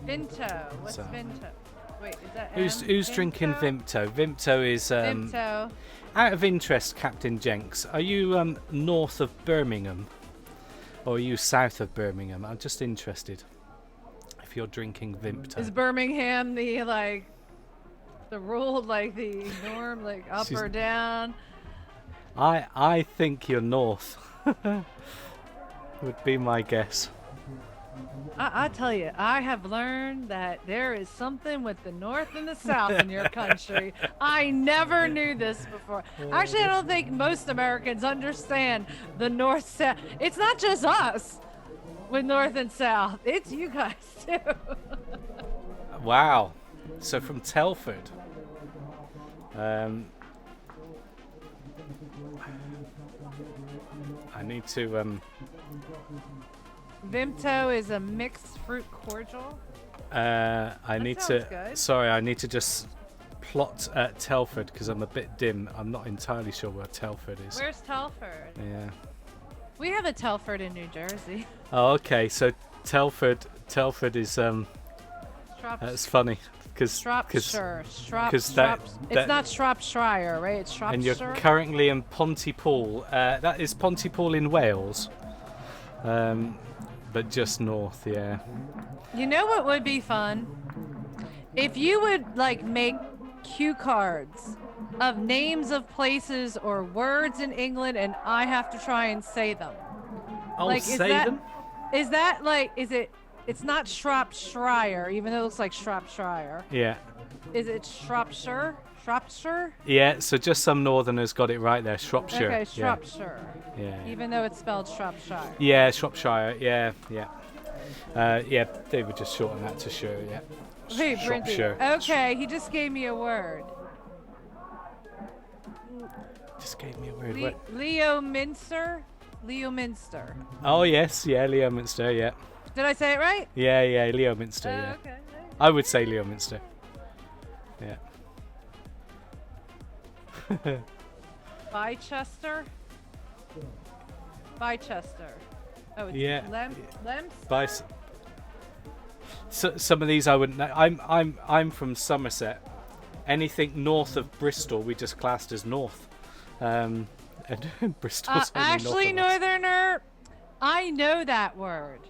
Vimto. What's Vimto? Wait, is that Who's drinking Vimto? Vimto is Vimto. Out of interest, Captain Jenks, are you north of Birmingham or are you south of Birmingham? I'm just interested if you're drinking Vimto. Is Birmingham the rule, like the norm, like up or down? I think you're north. Would be my guess. I tell you, I have learned that there is something with the North and the South in your country. I never knew this before. Actually, I don't think most Americans understand the North-South. It's not just us with North and South. It's you guys, too. Wow. So from Telford. I need to... Vimto is a mixed fruit cordial. I need to... Good. Sorry, I need to just plot Telford because I'm a bit dim. I'm not entirely sure where Telford is. Where's Telford? Yeah. We have a Telford in New Jersey. Oh, okay. So Telford is... that's funny. Shropshire. Because that, it's not Shropshire, right? It's Shropshire. And you're currently in Pontypool. That is Pontypool in Wales. But just north, yeah. You know what would be fun? If you would make cue cards of names of places or words in England and I have to try and say them. I'll say them? Is that it's not Shropshire, even though it looks like Shropshire. Yeah. Is it Shropshire? Shropshire? Yeah, so just some northerners got it right there. Shropshire. Okay, Shropshire. Yeah. Even though it's spelled Shropshire. Yeah, Shropshire. Yeah. Yeah, they would just shorten that to shire, yeah. Hey, Shropshire. Okay, he just gave me a word. Just gave me a word. Leo Minster? Leo Minster. Oh, yes. Yeah, Leo Minster, yeah. Did I say it right? Yeah, Leo Minster, yeah. Okay. I would say Leo Minster. Yeah. Bicester? Oh, it's yeah. Lemster? So, some of these I wouldn't know. I'm from Somerset. Anything north of Bristol we just classed as north. And Bristol's only actually, north of us. Northerner, I know that word.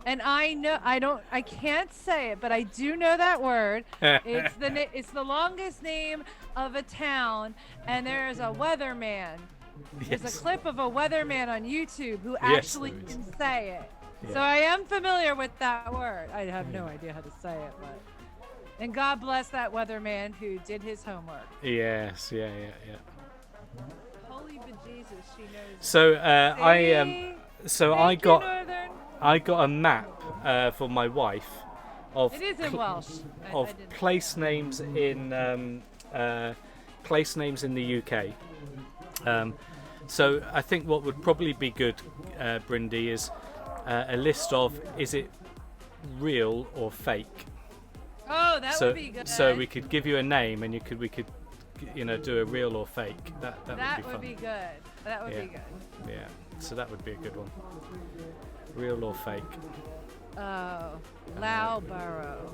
And I can't say it, but I do know that word. It's the longest name of a town, and there's a weatherman. Yes. There's a clip of a weatherman on YouTube who actually can say it. Yeah. So I am familiar with that word. I have no idea how to say it, but. And God bless that weatherman who did his homework. Yes, yeah. Holy bejesus, she knows. So Northern. I got a map for my wife of It is in Welsh. place names in the UK. So I think what would probably be good, Brindy, is a list of is it real or fake. Oh, that would be good. So we could give you a name, and we could do a real or fake. That would be fun. That would be good. That would be good. Yeah. So that would be a good one. Real or fake? Oh, Loughborough.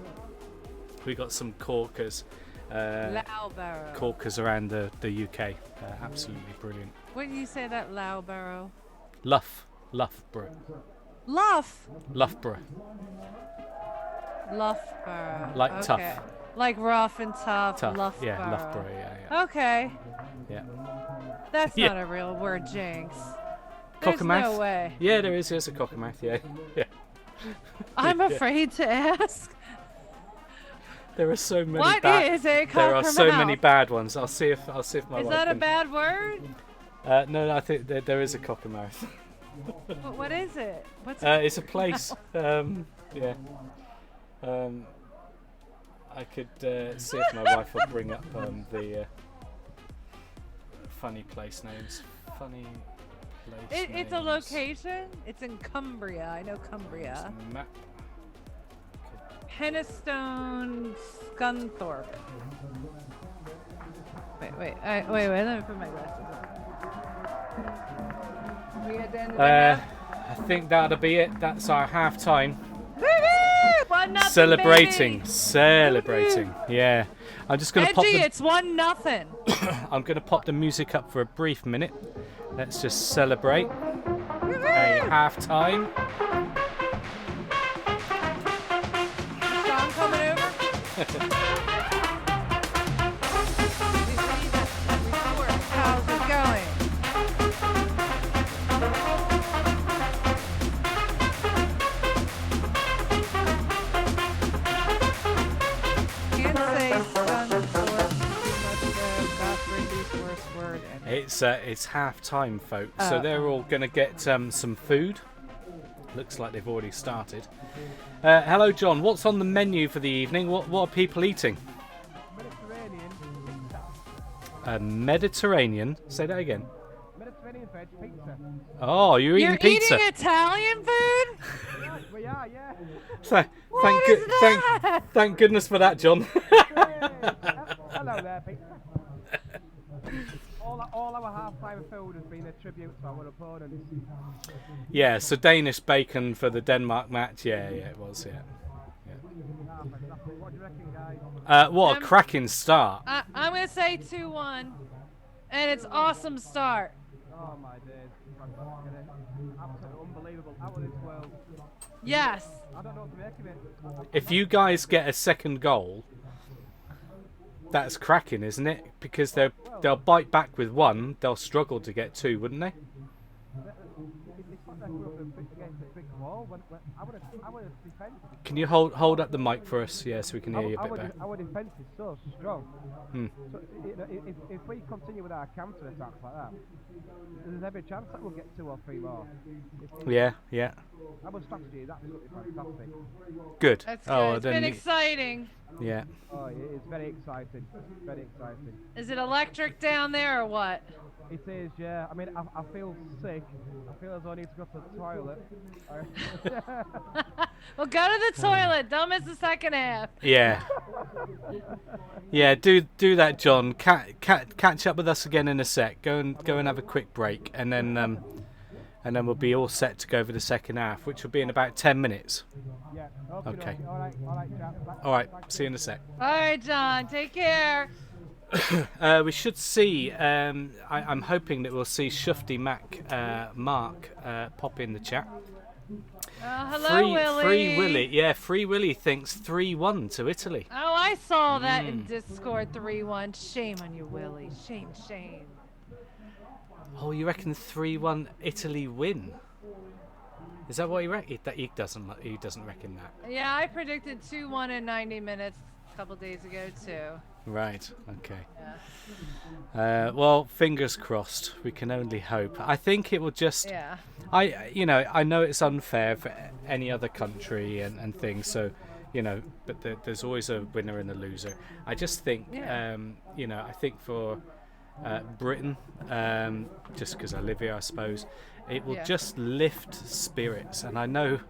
We got some corkers. Loughborough. Corkers around the UK. Absolutely brilliant. Wouldn't you say that Loughborough? Loughborough. Loughborough. Loughborough. Like okay. tough. Like rough and tough. Tough. Loughborough. Yeah, Loughborough. Yeah. Okay. Yeah. That's Yeah. not a real word, Jinx. There's Cockermouth? no way. Yeah, there is. There's a cockermouth. Yeah. Yeah. I'm afraid to ask. There are so many. What is a There are so many cockermouth? bad ones. I'll see if my Is wife that a can- bad word? No, I think there is a cockermouth. What is it? What's It's a place. Yeah. I could see if my wife will bring up the funny place names. Funny place It's a names. location? It's in Cumbria. I know Cumbria. Map. Hennistone Scunthorpe. Wait, let me put my glasses on. We at the end of the half? I think that'll be it. That's our half time. Woo-hoo! 1-0, Celebrating. baby! Celebrating. Yeah. I'm just going to pop Edgy, the, it's 1-0. I'm going to pop the music up for a brief minute. Let's just celebrate a half time. Sean coming over? How's it going? Can't say Scunthorpe too much. Worst word. It's half time, folks. So they're all going to get some food. Looks like they've already started. Hello, John. What's on the menu for the evening? What are people eating? Mediterranean pizza. Mediterranean. Say that again. Mediterranean veg pizza. Oh, you're eating You're pizza. eating Italian food? Yeah, we are, yeah. So, What is that? thank goodness for that, John. Hello there, pizza. All our half-time food has been a tribute to our opponents. Yeah, so Danish bacon for the Denmark match. Yeah, it was. Yeah. What do you reckon, guys? What a cracking start. I'm going to say 2-1. And it's awesome start. Oh my days. Absolutely unbelievable. Out of this world. Yes. I don't know what to make of it. If you guys get a second goal, that's cracking, isn't it? Because they'll bite back with one, they'll struggle to get two, wouldn't they? It's not like we're up against a brick wall. Our defence. Can you hold up the mic for us, yeah, so we can hear you a bit better? Our defence is so strong. Hmm. So, if we continue with our counter attacks like that, there's every chance that we'll get 2 or 3 more. Yeah. Our strategy is absolutely fantastic. Good. That's good. Oh, It's then been exciting. yeah. Oh, it's very exciting. Very exciting. Is it electric down there or what? It is, yeah. I mean, I feel sick. I feel as though I need to go to the toilet. Well, go to the toilet. Don't miss the second half. Yeah. Yeah, do that, John. Catch up with us again in a sec. Go and have a quick break, and then we'll be all set to go for the second half, which will be in about 10 minutes. Yeah. Okay. All right, chaps. All right. See you in a sec. All right, John. Take care. We should see. I'm hoping that we'll see Shufty Mark pop in the chat. Hello, Willie. Free Willie. Yeah, Free Willie thinks 3-1 to Italy. Oh, I saw that in Discord 3-1. Shame on you, Willie. Shame. Oh, you reckon 3-1 Italy win? Is that what he reckon? He doesn't reckon that. Yeah, I predicted 2-1 in 90 minutes a couple days ago too. Right. Okay. Yeah. Well, fingers crossed. We can only hope. I think it will just. Yeah. I know it's unfair for any other country and things. So, but there's always a winner and a loser. I just think, Yeah. I think for Britain, just because I live here, I suppose, it will just lift spirits. And I know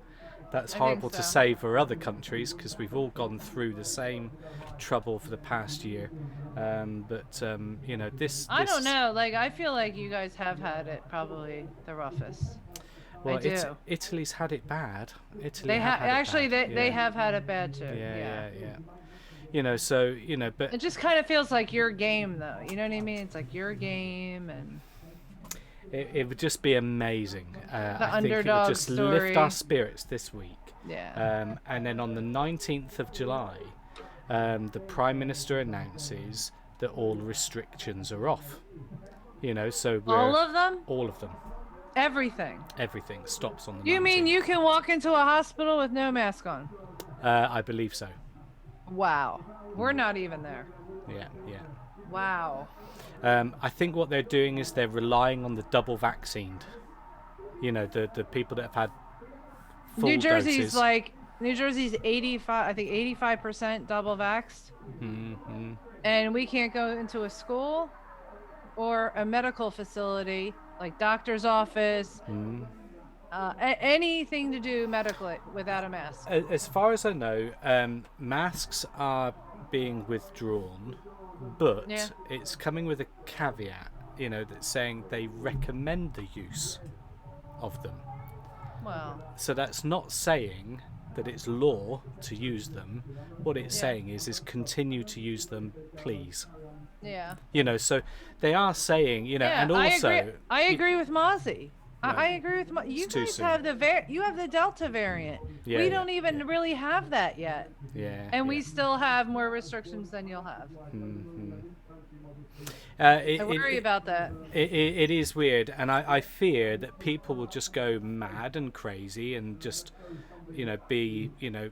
that's horrible to say for other countries because we've all gone through the same trouble for the past year. But this. I don't know. Like, I feel like you guys have had it probably the roughest. Well, I do. Italy's had it bad. They have had it bad too. Yeah. But It just kind of feels like your game, though. You know what I mean? It's like your game, and it would just be amazing. I think it would underdog just story. lift our spirits this week. Yeah. And then on the 19th of July, the Prime Minister announces that all restrictions are off. You know, so All of them? all of them. Everything. Everything stops on the 19th. You mean you can walk into a hospital with no mask on? I believe so. Wow. We're not even there. Yeah, yeah. Wow. I think what they're doing is they're relying on the double vaccinated. You know, the people that have had full New Jersey's doses. New Jersey's 85, I think 85% double vaxxed. Mm-hmm. And we can't go into a school or a medical facility like doctor's office, anything to do medically without a mask. As far as I know, masks are being withdrawn, but it's coming with a caveat, you know, that's saying they recommend the use of them. Well, so that's not saying that it's law to use them. What it's saying is continue to use them, please. Yeah. You know, so they are saying, you know, and also I agree with Mozzie. I agree with you too guys soon. have you have the Delta variant. Yeah, we yeah, don't even really have that yet. Yeah. And we still have more restrictions than you'll have. I worry about that. It is weird, and I fear that people will just go mad and crazy and just, you know, be, you know,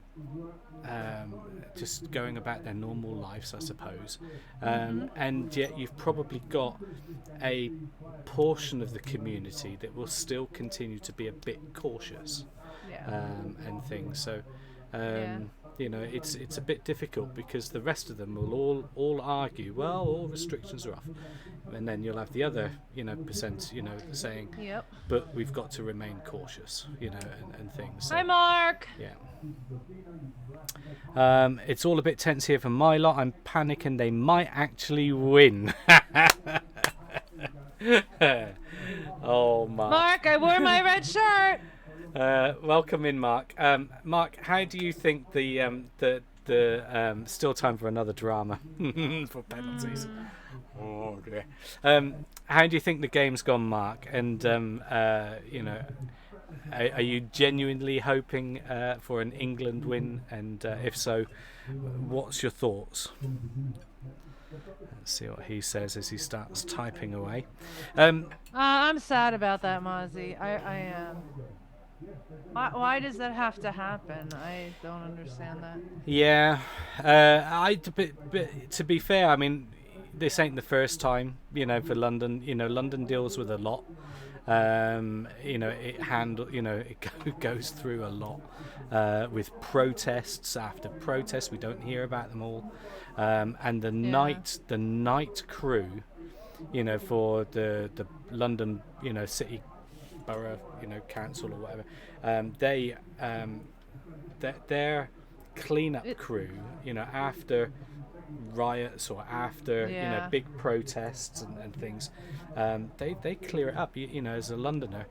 just going about their normal lives, I suppose. And yet you've probably got a portion of the community that will still continue to be a bit cautious and things. So, you know, it's a bit difficult because the rest of them will all argue, well, all restrictions are off. And then you'll have the other, you know, percent, you know, saying, but we've got to remain cautious, you know, and things. So, hi, Mark. Yeah. It's all a bit tense here for my lot. I'm panicking they might actually win. Oh, Mark. Mark, I wore my red shirt. Welcome in, Mark. Mark, how do you think the still time for another drama for penalties? Oh dear. How do you think the game's gone, Mark? And you know, are you genuinely hoping for an England win? And if so, what's your thoughts? Let's see what he says as he starts typing away. I'm sad about that, Mozzie. I am. Why does that have to happen? I don't understand that. Yeah, but to be fair, I mean, this ain't the first time, you know, for London. You know, London deals with a lot. You know, it goes through a lot with protests after protests. We don't hear about them all. And the night crew, you know, for the London, you know, city borough, you know, council or whatever, their cleanup crew, you know, after riots or after you know, big protests and things, they clear it up. You know, as a Londoner,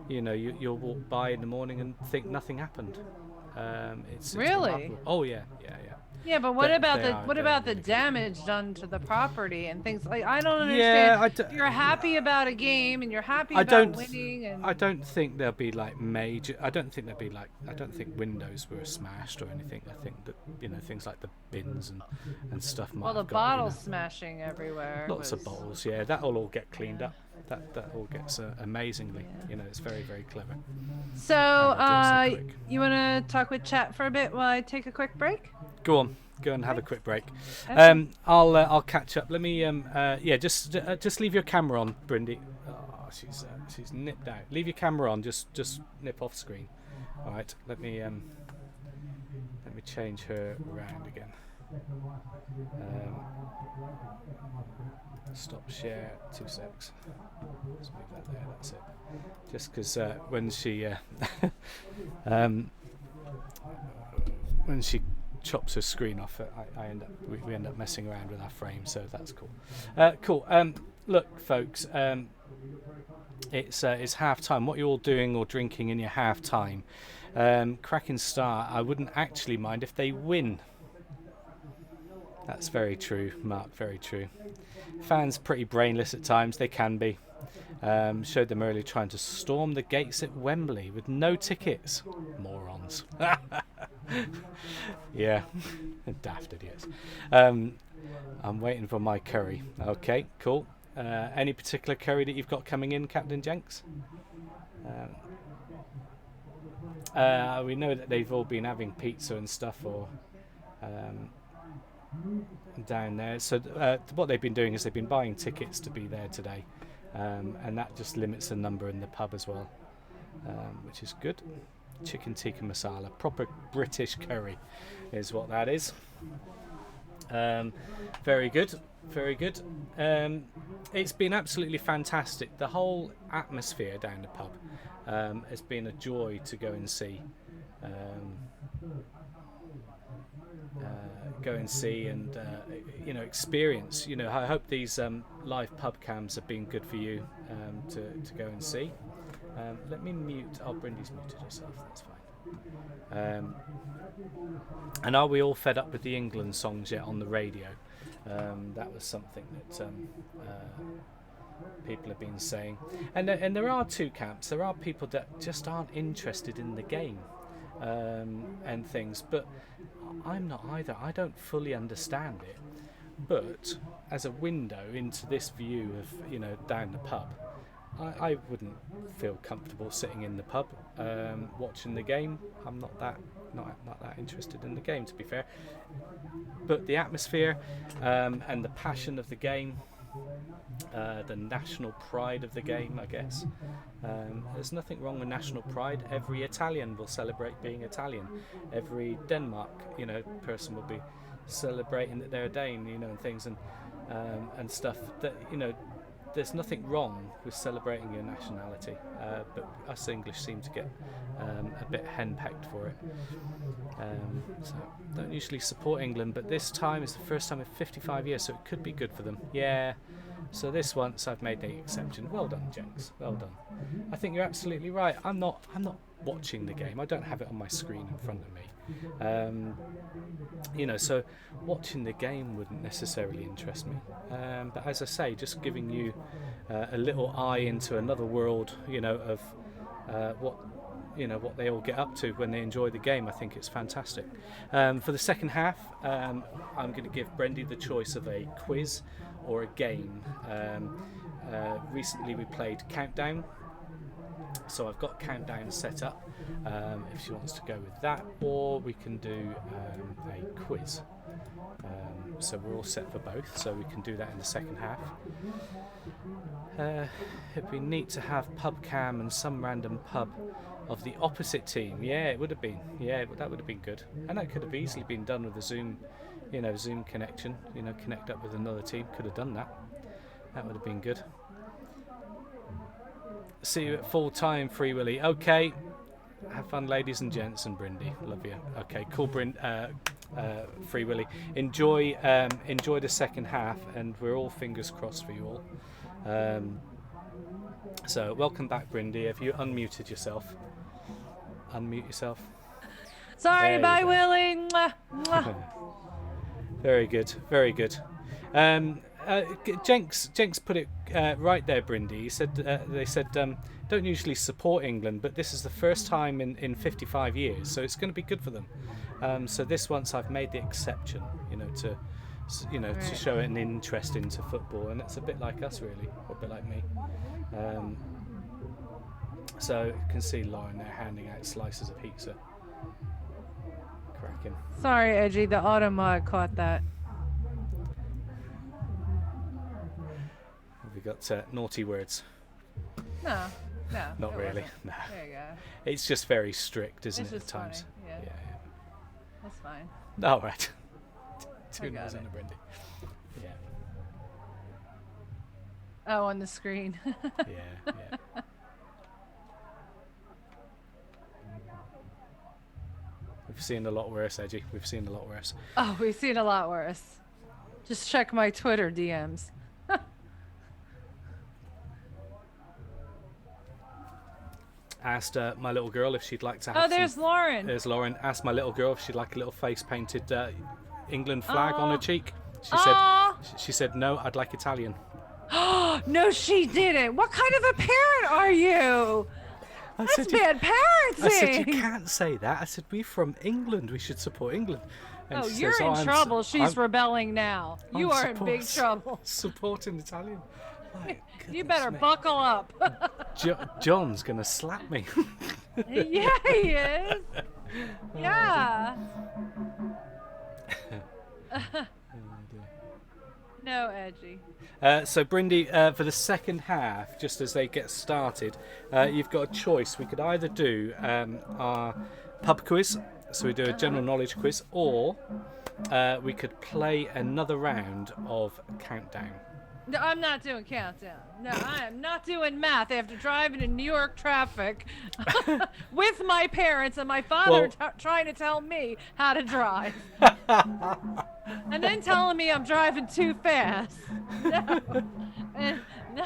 you know, you'll walk by in the morning and think nothing happened. It's really remarkable. Oh yeah. Yeah, but what about the damage done to the property and things like? I don't understand. You're happy about a game and you're happy about winning. And I don't think there'll be like major. I don't think windows were smashed or anything. I think that, you know, things like the bins and stuff might. Well, the have got, bottles you know, smashing everywhere. Lots of bottles. Yeah, that'll all get cleaned up. That all gets amazingly. You know, it's very, very clever. So, you want to talk with chat for a bit while I take a quick break? Go on, go and have a quick break. I'll catch up. Let me just leave your camera on, Brindy. Oh, she's nipped out. Leave your camera on. Just nip off screen. All right. Let me change her around again. Stop share. 2 secs. Let's move that there. That's it. Just because when she chops her screen off, we end up messing around with our frame, so that's cool. Cool. Look, folks, it's half time. What you're all doing or drinking in your half time? Cracking start. I wouldn't actually mind if they win. That's very true, Mark. Very true. Fans pretty brainless at times. They can be. Showed them earlier trying to storm the gates at Wembley with no tickets. Morons. Yeah, daft idiots. I'm waiting for my curry. Okay, cool. Any particular curry that you've got coming in, Captain Jenks? We know that they've all been having pizza and stuff, or down there. So what they've been doing is they've been buying tickets to be there today, and that just limits the number in the pub as well, which is good. Chicken tikka masala, proper British curry is what that is. Very good, very good. It's been absolutely fantastic. The whole atmosphere down the pub has been a joy to go and see. And experience. I hope these live pub cams have been good for you to go and see. Let me mute. Brindy's muted herself. That's fine. And are we all fed up with the England songs yet on the radio? That was something that people have been saying. And there are two camps. There are people that just aren't interested in the game and things. But I'm not either. I don't fully understand it. But as a window into this view of, down the pub, I wouldn't feel comfortable sitting in the pub watching the game. I'm not that interested in the game, to be fair. But the atmosphere and the passion of the game, the national pride of the game, I guess. There's nothing wrong with national pride. Every Italian will celebrate being Italian. Every Denmark, person will be celebrating that they're Dane, and things and stuff. That there's nothing wrong with celebrating your nationality, but us English seem to get a bit henpecked for it. So don't usually support England, but this time is the first time in 55 years, so it could be good for them. Yeah. So this once I've made the exception. Well done, Jenks. Well done. I think you're absolutely right. I'm not watching the game. I don't have it on my screen in front of me. So watching the game wouldn't necessarily interest me. But as I say, just giving you a little eye into another world, of what they all get up to when they enjoy the game. I think it's fantastic. For the second half, I'm going to give Brendy the choice of a quiz or a game. Recently we played Countdown, so I've got Countdown set up if she wants to go with that, or we can do a quiz. So we're all set for both, so we can do that in the second half. It'd be neat to have pub cam and some random pub of the opposite team. Yeah, it would have been. Yeah, that would have been good, and that could have easily been done with a Zoom connection. Connect up with another team. Could have done that. That would have been good. See you at full time, Free Willy. Okay. Have fun, ladies and gents, and Brindy. Love you. Okay, cool, Free Willy. Enjoy the second half, and we're all fingers crossed for you all. So welcome back, Brindy. Have you unmuted yourself? Unmute yourself. Sorry, bye, Willy. Mwah, mwah. Very good, very good. Jenks put it right there, Brindy. He said they said don't usually support England, but this is the first time in 55 years, so it's going to be good for them. So this once I've made the exception, to show an interest into football, and it's a bit like us, really, or a bit like me. So you can see Lauren there handing out slices of pizza. Cracking. Sorry, Edgy, the auto mod caught that. Have we got naughty words? No. Not really. No. There you go. It's just very strict, isn't It's it, at just times? funny. Yeah. That's fine. All right. I 2 got nils it. on the Brindy. Yeah. Oh, on the screen. Yeah. We've seen a lot worse, Edgy. We've seen a lot worse. Oh, we've seen a lot worse. Just check my Twitter DMs. Asked my little girl if she'd like to have. Oh, there's Lauren. There's Lauren. Asked my little girl if she'd like a little face painted England flag on her cheek. She said no, I'd like Italian. No, she didn't. What kind of a parent are you? That's bad parenting. I said, you can't say that. I said, we're from England. We should support England. And she you're says, in trouble. She's rebelling now. You are in big trouble. Supporting Italian. Like, you better buckle up. John's going to slap me. Yeah, he is. Yeah. No, edgy. So, Brindy, for the second half, just as they get started, you've got a choice. We could either do our pub quiz, so we do a general knowledge quiz, or we could play another round of countdown. No, I'm not doing countdown. No, I am not doing math after driving in New York traffic with my parents and my father trying to tell me how to drive. And then telling me I'm driving too fast. No,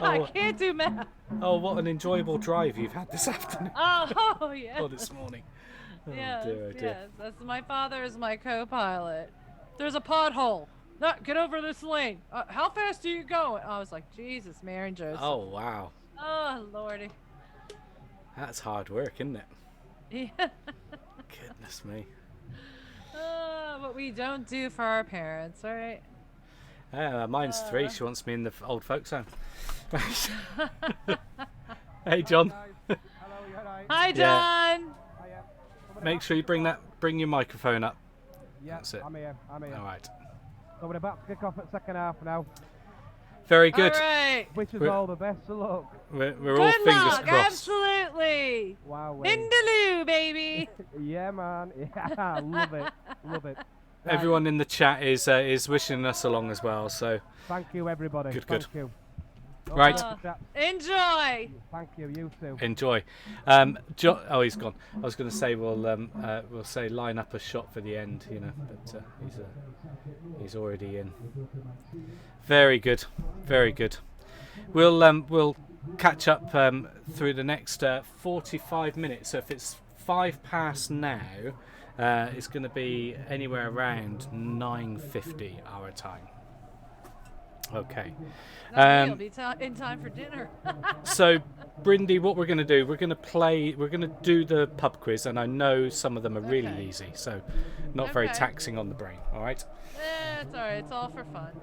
I can't do math. Oh, what an enjoyable drive you've had this afternoon. Oh, yeah. Or this morning. Oh, yes, dear, oh dear. yes. That's my father is my co-pilot. There's a pothole. No, get over this lane. How fast are you going? I was like, Jesus, Mary and Joseph. Oh, wow. Oh, Lordy. That's hard work, isn't it? Yeah. Goodness me. What we don't do for our parents, right? Mine's 3. She wants me in the old folks home. Hey, John. Hello, you alright? Hi, John. Make sure you bring your microphone up. Yeah, That's it. I'm here. All right. So we're about to kick off at second half now. Very good. All right. Wish us all the best of luck. We're all Good fingers luck, crossed. absolutely. Wow. Vindaloo, baby. Yeah, man. Yeah, love it. Love it. Right. Everyone in the chat is wishing us along as well. So Thank you, everybody. Good, Thank good. you. Right. Enjoy. Thank you. You too. enjoy. Oh, he's gone. I was going to say we'll say line up a shot for the end, but he's already in. Very good, very good. We'll catch up through the next 45 minutes. So if it's 5 past now, it's going to be anywhere around 9:50 our time. Okay. You'll be in time for dinner. So, Brindy, what we're going to do, we're going to do the pub quiz, and I know some of them are really easy, so not very taxing on the brain, all right? It's all right. It's all for fun.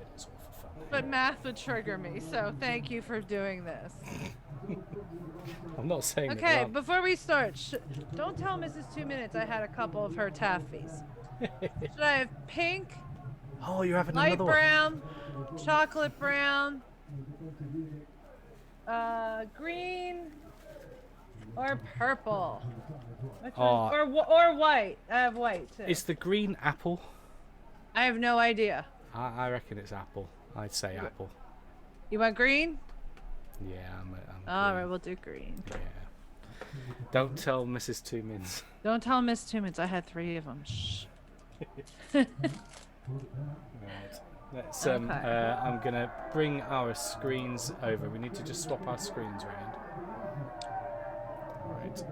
It is all for fun. But math would trigger me, so thank you for doing this. I'm not saying it Okay, wrong. before we start, don't tell Mrs. 2 Minutes I had a couple of her taffies. Should I have pink, Oh, you're having light another one. brown, chocolate brown, green, or purple? Which one? Or white. I have white too. Is the green apple? I have no idea. I reckon it's apple. I'd say apple. You want green? Yeah, I'm All green. right, we'll do green. Yeah. Don't tell Mrs. Two Mins. Don't tell Miss 2 Minutes I had 3 of them. Shh. Right. Let's. Okay. I'm gonna bring our screens over. We need to just swap our screens around. Right.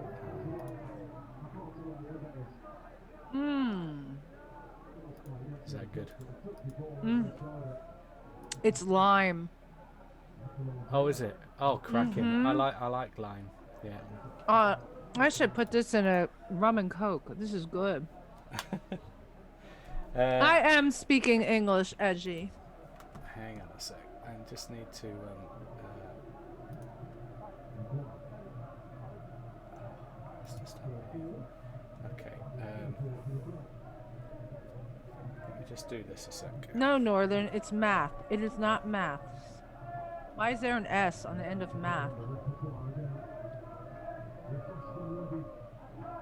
Is that good? It's lime. Oh, is it? Oh, cracking! I like lime. Yeah. I should put this in a rum and coke. This is good. I am speaking English, edgy. Hang on a sec. I just need to. Let's just have it. Okay. Let me just do this a sec. No, Northern, it's math. It is not maths. Why is there an S on the end of math?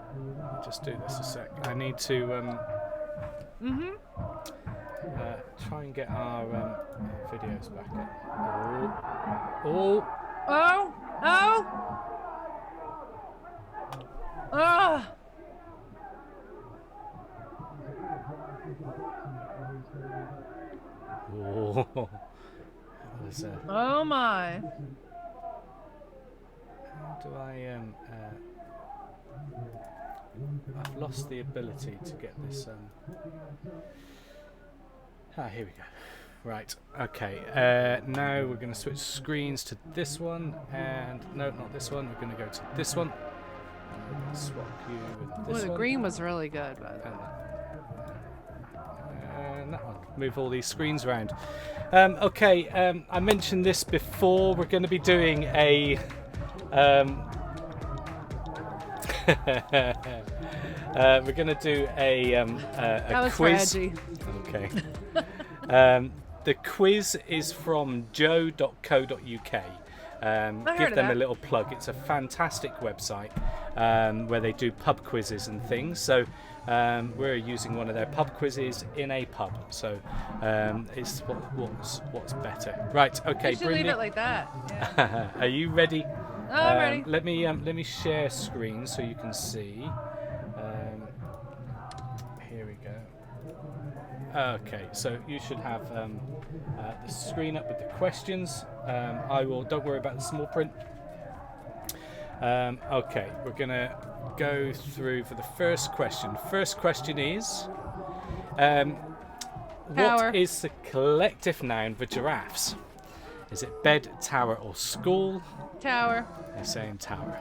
Let me just do this a sec. I need to. Try and get our videos back up. Oh! Oh! Oh! Oh! Oh! That was, Oh my! how do I I've lost the ability to get this. Here we go. Right. Okay. Now we're going to switch screens to this one, and no, not this one. We're going to go to this one. And we're going to swap you with this Well, the one. green was really good, but And that one. Move all these screens around. Okay. I mentioned this before. We're going to be doing a. We're going to do a that was quiz. for Edgy. Okay. The quiz is from joe.co.uk. Give them a little plug. It's a fantastic website where they do pub quizzes and things. So we're using one of their pub quizzes in a pub. So it's what's better. Right. Okay. You should leave it like that. Yeah. Are you ready? Oh, I'm ready. Let me share screen so you can see. Here we go. Okay, so you should have the screen up with the questions. I will. Don't worry about the small print. Okay, we're gonna go through for the first question. First question is, what is the collective noun for giraffes? Is it bed, tower, or school? Tower. They're saying tower.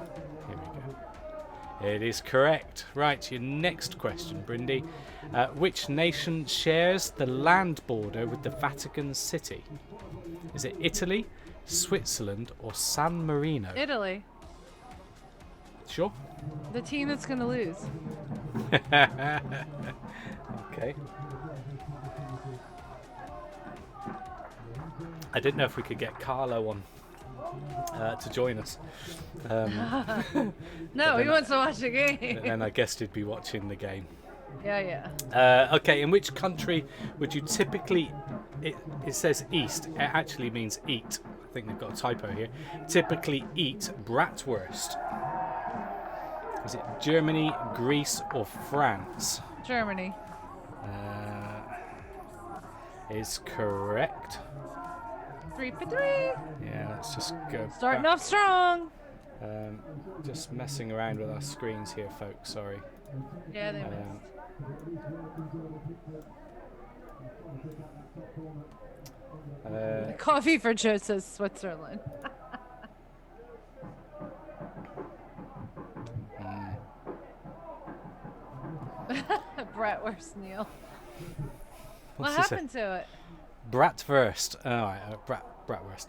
Here we go. It is correct. Right, your next question, Brindy. Which nation shares the land border with the Vatican City? Is it Italy, Switzerland, or San Marino? Italy. Sure? The team that's going to lose. Okay. I didn't know if we could get Carlo on to join us. No, he wants to watch the game. And I guessed he'd be watching the game. Yeah. Okay, in which country would you typically... It says east. It actually means eat. I think they've got a typo here. Typically eat bratwurst. Is it Germany, Greece, or France? Germany. Is correct. 3 for 3. Yeah, let's just go Starting back. off strong. Just messing around with our screens here, folks. Sorry. Yeah, they missed. Coffee for Joe says Switzerland. Bratwurst, Neil. What happened to it? Bratwurst. Oh, right, bratwurst.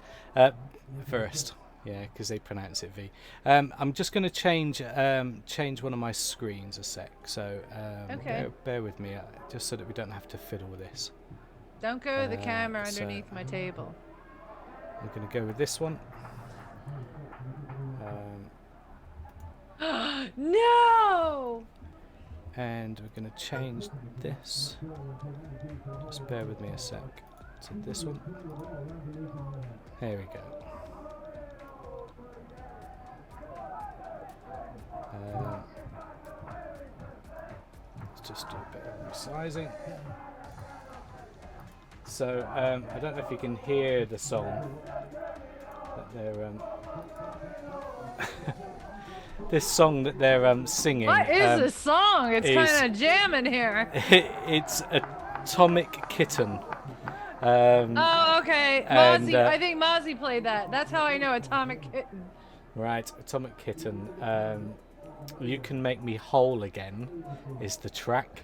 First. Yeah, because they pronounce it V. I'm just going to change one of my screens a sec. So okay. bear with me, just so that we don't have to fiddle with this. Don't go with the camera underneath my table. I'm going to go with this one. No! And we're going to change this. Just bear with me a sec. To this one. There we go. Let's just do a bit of resizing. So I don't know if you can hear the song that they're this song that they're singing. What is this song? It's kind of jamming here. It's Atomic Kitten. Oh, okay. And, Mozzie, I think Mozzie played that. That's how I know Atomic Kitten. Right, Atomic Kitten. You Can Make Me Whole Again is the track.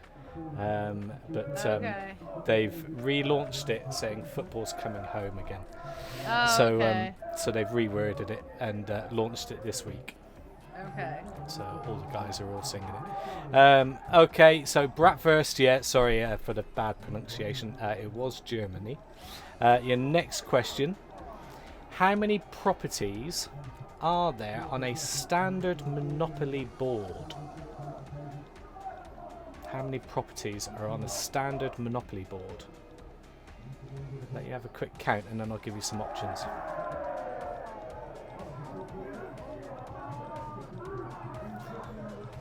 But they've relaunched it saying football's coming home again. Oh, so okay. So they've reworded it and launched it this week. Okay. So all the guys are all singing it. Okay, so bratwurst, yeah, sorry for the bad pronunciation. It was Germany. Your next question. How many properties are there on a standard Monopoly board? How many properties are on a standard Monopoly board? Let you have a quick count and then I'll give you some options.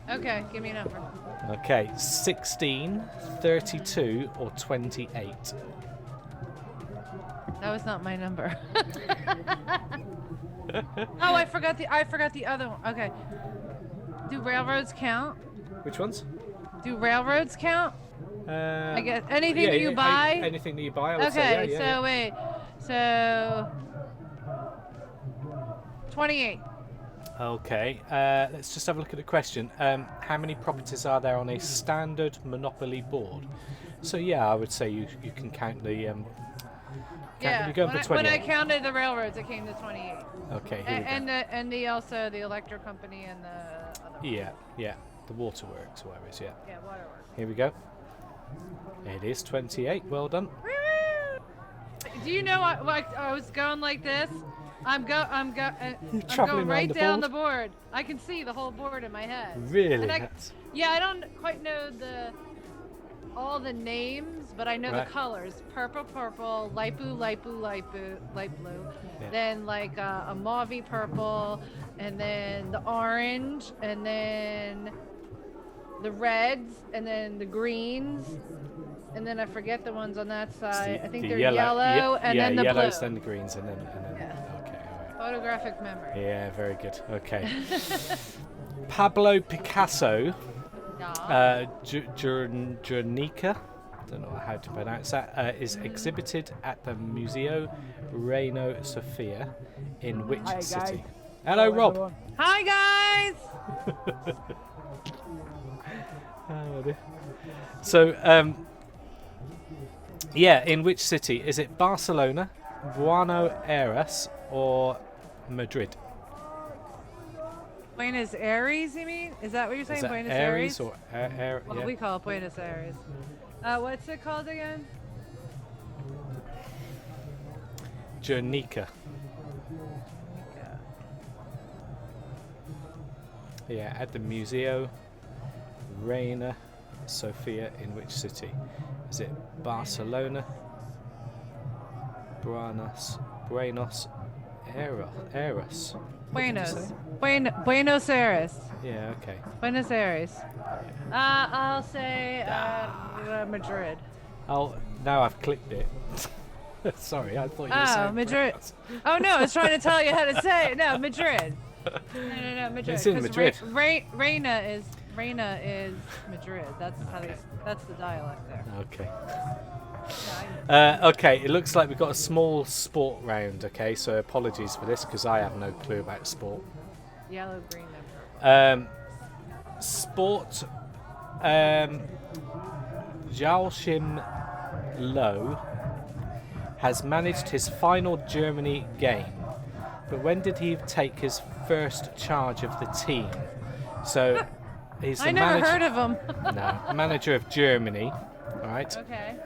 Okay, give me a number. Okay, 16, 32 or 28? That was not my number. Oh, I forgot the other one. Okay. Do railroads count? Which ones? Do railroads count? I guess anything that you buy. Anything that you buy. I would say, Okay, yeah, so wait, so 28. Okay, let's just have a look at the question. How many properties are there on a standard Monopoly board? So yeah, I would say you can count the. You're going for 28. When I counted the railroads, it came to 28. Okay, here we go. And the also the electric company and the other one. Yeah, the waterworks, whatever it is. Yeah. Yeah, waterworks. Here we go. It is 28. Well done. Do you know I was going like this? I'm going right down the board. I can see the whole board in my head. Really? I don't quite know all the names, but I know the colors: purple, light blue, light blue. Yeah. Then like a mauvey purple, and then the orange, and then the reds, and then the greens, and then I forget the ones on that side. I think they're yellow, and then the yellows, blue. then the greens, and then Yeah. okay, all right. Photographic memory. Yeah, very good. Okay. Pablo Picasso, Guernica, I don't know how to pronounce that, is exhibited at the Museo Reina Sofia in which city? Hello, Rob. Everyone. Hi guys. Oh, dear. So, in which city? Is it Barcelona, Buenos Aires, or Madrid? Buenos Aires, you mean? Is that what you're saying? Is that Buenos Aires Aires? or Well, we call it Buenos Aires. What's it called again? Guernica. Yeah, at the Museo Reina Sofia in which city? Is it Barcelona, Buenos Aires? Buenos Aires. Yeah, okay. Buenos Aires. I'll say Madrid. Oh, now I've clicked it. Sorry, I thought you were saying Madrid. France. Oh no, I was trying to tell you how to say it. No, Madrid. No, Madrid. It's in Madrid. Reina is Madrid. That's the dialect there. Okay. Yeah, Okay, it looks like we've got a small sport round, okay, so apologies for this because I have no clue about sport. yellow, green, and purple. Sport, Joachim Low has managed his final Germany game, but when did he take his first charge of the team? So he's the I never heard of him. No, manager of Germany, all right? Okay.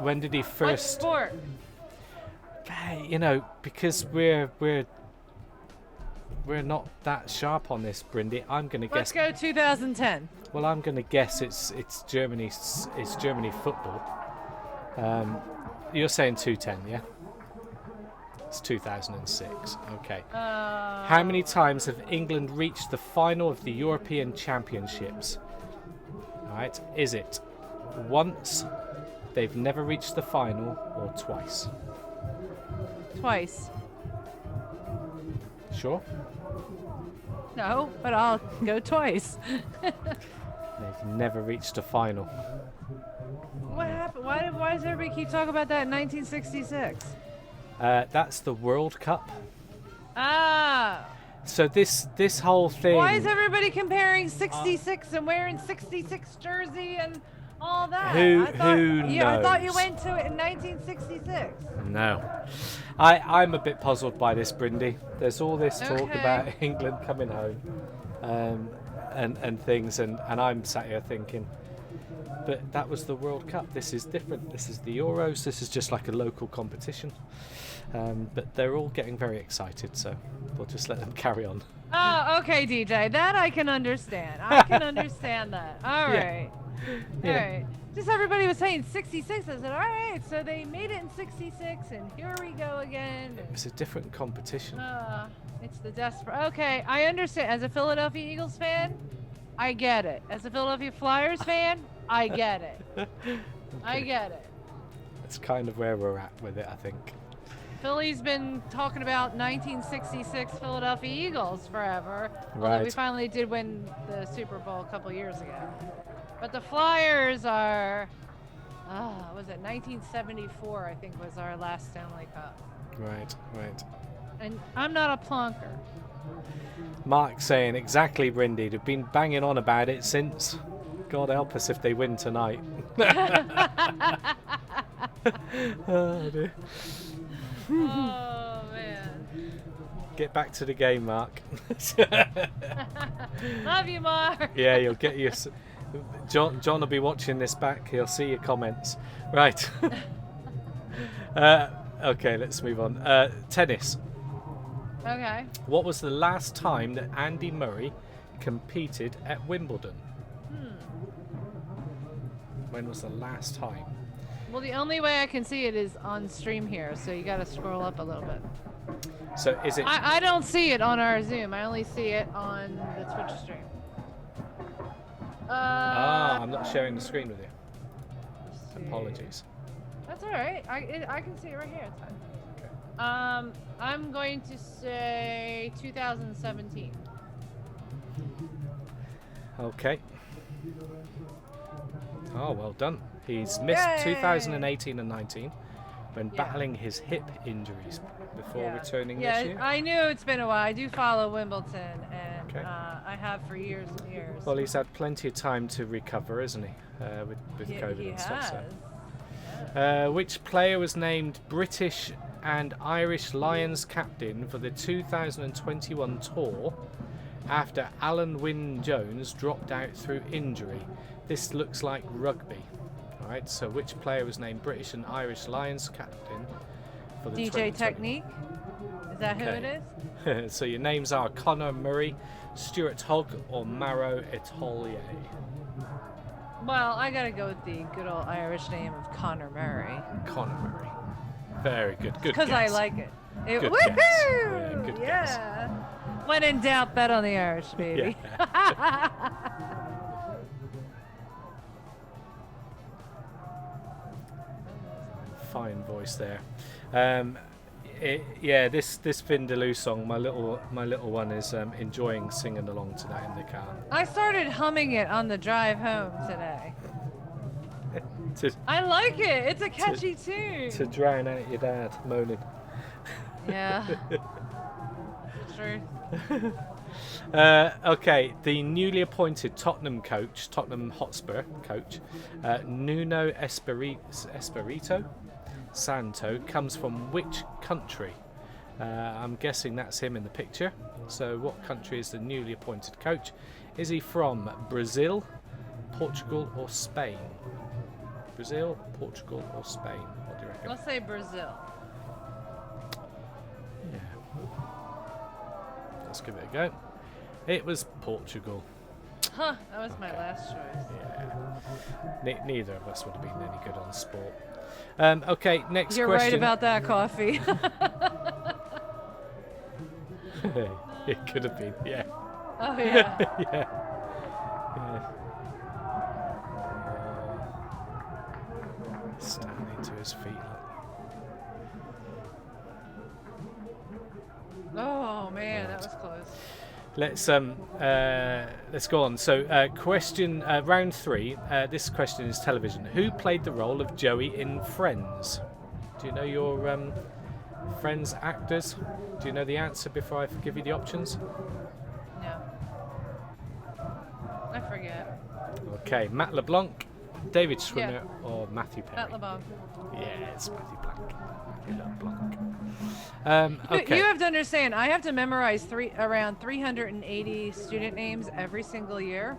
When did he What first? sport? You know, because we're not that sharp on this, Brindy. I'm going to Let's guess. go 2010. Well, I'm going to guess it's Germany football. You're saying 210, yeah? It's 2006. Okay. How many times have England reached the final of the European Championships? All right. Is it once, they've never reached the final, or twice? Twice. Sure. No, but I'll go twice. They've never reached a final. What happened? Why does everybody keep talking about that in 1966? That's the World Cup. Ah. So this whole thing. Why is everybody comparing 66 and wearing 66 jersey and all that? Who I thought you knows? went to it in 1966. No. I'm a bit puzzled by this, Brindy. There's all this talk Okay. about England coming home and things, and I'm sat here thinking, but that was the World Cup. This is different. This is the Euros. This is just like a local competition. But they're all getting very excited, so we'll just let them carry on. Oh, okay, DJ. That I can understand. I can understand that. All right. Yeah. All right. Just everybody was saying 66. I said, all right, so they made it in 66, and here we go again. It was a different competition. It's the desperate. Okay, I understand. As a Philadelphia Eagles fan, I get it. As a Philadelphia Flyers fan, I get it. I get it. That's kind of where we're at with it, I think. Philly's been talking about 1966 Philadelphia Eagles forever. Although we Right. finally did win the Super Bowl a couple years ago. But the Flyers are, was it 1974? I think was our last Stanley Cup. Right. And I'm not a plonker. Mark saying exactly, Brindy. They've been banging on about it since. God help us if they win tonight. Oh, dear. Oh man. Get back to the game, Mark. Love you, Mark. Yeah, you'll get your. John will be watching this back. He'll see your comments. Right. Okay, let's move on. Tennis. Okay. What was the last time that Andy Murray competed at Wimbledon? When was the last time? Well, the only way I can see it is on stream here, so you got to scroll up a little bit. So is it? I don't see it on our Zoom. I only see it on the Twitch stream. I'm not sharing the screen with you. Let's see. Apologies. That's all right. I can see it right here. It's fine. Okay. I'm going to say 2017. Okay. Oh, well done. He's missed Yay! 2018 and 19 when battling his hip injuries before returning this year. I knew it's been a while. I do follow Wimbledon, and I have for years and years. Well, he's had plenty of time to recover, hasn't he? With COVID he and stuff. has. So. Which player was named British and Irish Lions captain for the 2021 tour after Alan Wynne-Jones dropped out through injury? This looks like rugby. All right, so which player was named British and Irish Lions captain for the DJ Technique? Is that who it is? So your names are Conor Murray, Stuart Hogg, or Maro Etolier. Well, I gotta go with the good old Irish name of Conor Murray. Conor Murray. Very good. Good Because I guess. like it. Good Woohoo! guess. Yeah, good guess. When in doubt, bet on the Irish, baby. Yeah. Fine voice there. This Vindaloo song, my little one is enjoying singing along to that in the car. I started humming it on the drive home today. to I like it. It's a catchy tune. to drown out your dad moaning. Yeah. True. Okay, the newly appointed Tottenham Hotspur coach, Nuno Espirito Santo, comes from which country? I'm guessing that's him in the picture. So what country is the newly appointed coach? Is he from Brazil, Portugal, or Spain? Brazil, Portugal, or Spain? What do you reckon? Let's say Brazil. Yeah. Let's give it a go. It was Portugal. Huh, that was my last choice. Yeah. Neither of us would have been any good on sport. Okay, next You're question. right about that, Coffee. It could have been, yeah. Oh, yeah. Yeah. Standing to his feet. Oh, man, that was close. Let's go on. So, question round 3. This question is television. Who played the role of Joey in Friends? Do you know your Friends actors? Do you know the answer before I give you the options? No. I forget. Okay, Matt LeBlanc, David Schwimmer, or Matthew Perry? Matt LeBlanc. Yeah, it's Matthew LeBlanc. Okay. You have to understand, I have to memorize around 380 student names every single year,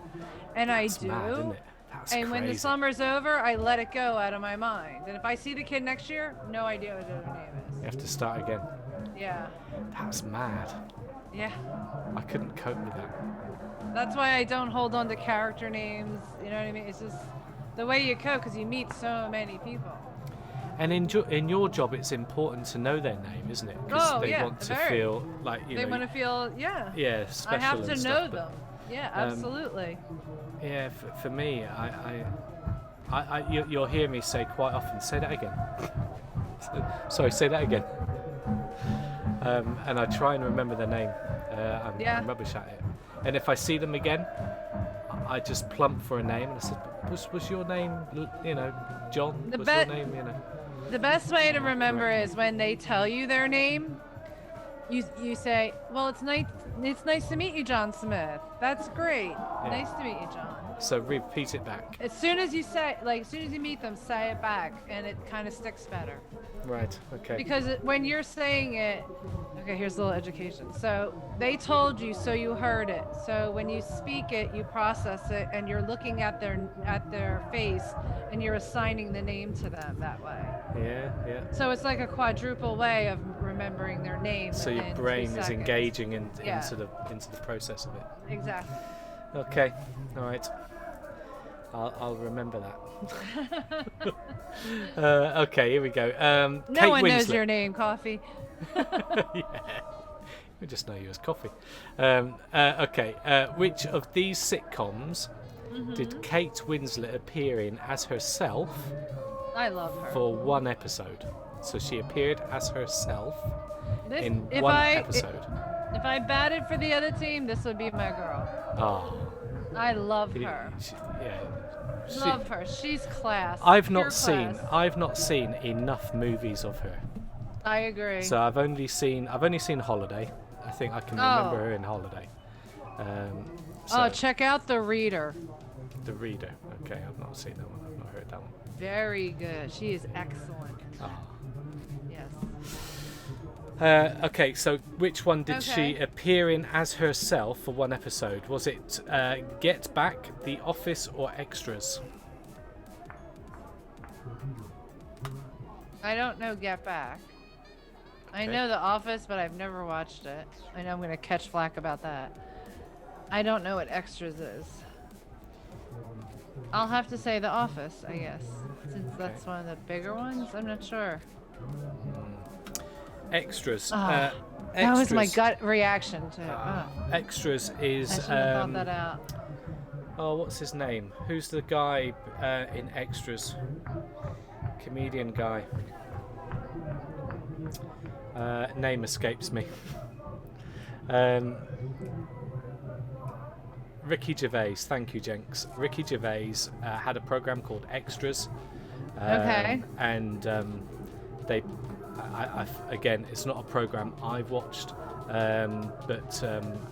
and That's do. mad, isn't it? That's and when the crazy. summer's over, I let it go out of my mind. And if I see the kid next year, no idea what their name You is. have to start again. Yeah. That's mad. Yeah. I couldn't cope with that. That's why I don't hold on to character names. You know what I mean? It's just the way you cope, because you meet so many people. And in your job, it's important to know their name, isn't it? Because they want to feel like They want to feel, yeah, special. I have to and know stuff, them. Yeah, absolutely. Yeah, for me, you'll hear me say quite often. Say that again. Sorry, say that again. And I try and remember their name. I'm rubbish at it. And if I see them again, I just plumped for a name, and I said, "Was your name, John? The Was your name, The best way to remember is when they tell you their name. You say, "Well, it's nice to meet you, John Smith. That's great. Yeah. Nice to meet you, John." So repeat it back. As soon as you meet them, say it back, and it kind of sticks better. Right. Okay. Because when you're saying it, okay, here's a little education. So they told you, so you heard it. So when you speak it, you process it, and you're looking at their face, and you're assigning the name to them that way. Yeah. So it's like a quadruple way of remembering their name. So your within brain 3 is seconds. engaging into the process of it. Exactly. Okay. All right. I'll remember that. Okay, here we go. No Kate one knows Winslet. your name, Coffee. Yeah. We just know you as Coffee. Okay. Which of these sitcoms did Kate Winslet appear in as herself I love her. for one episode? So she appeared as herself in if one episode. If I batted for the other team, this would be my girl. Oh. I love her. Love her. She's class. I've Pure not seen class. enough movies of her. I agree. So I've only seen Holiday. I think I can remember her in Holiday. Check out The Reader. The Reader. Okay, I've not seen that one. I've not heard that one. Very good. She is excellent. Oh. Yes. Okay, so which one did she Okay. appear in as herself for one episode? Was it Get Back, The Office, or Extras? I don't know Get Back. I Okay. know The Office, but I've never watched it. I know I'm going to catch flack about that. I don't know what Extras is. I'll have to say The Office, I guess. Since that's one of the bigger ones, I'm not sure. Extras. That was my gut reaction to it. Extras is. I should have thought that out. Oh, what's his name? Who's the guy in Extras? Comedian guy. Name escapes me. Ricky Gervais. Thank you, Jenks. Ricky Gervais had a program called Extras. Okay. And they. Again, it's not a program I've watched, but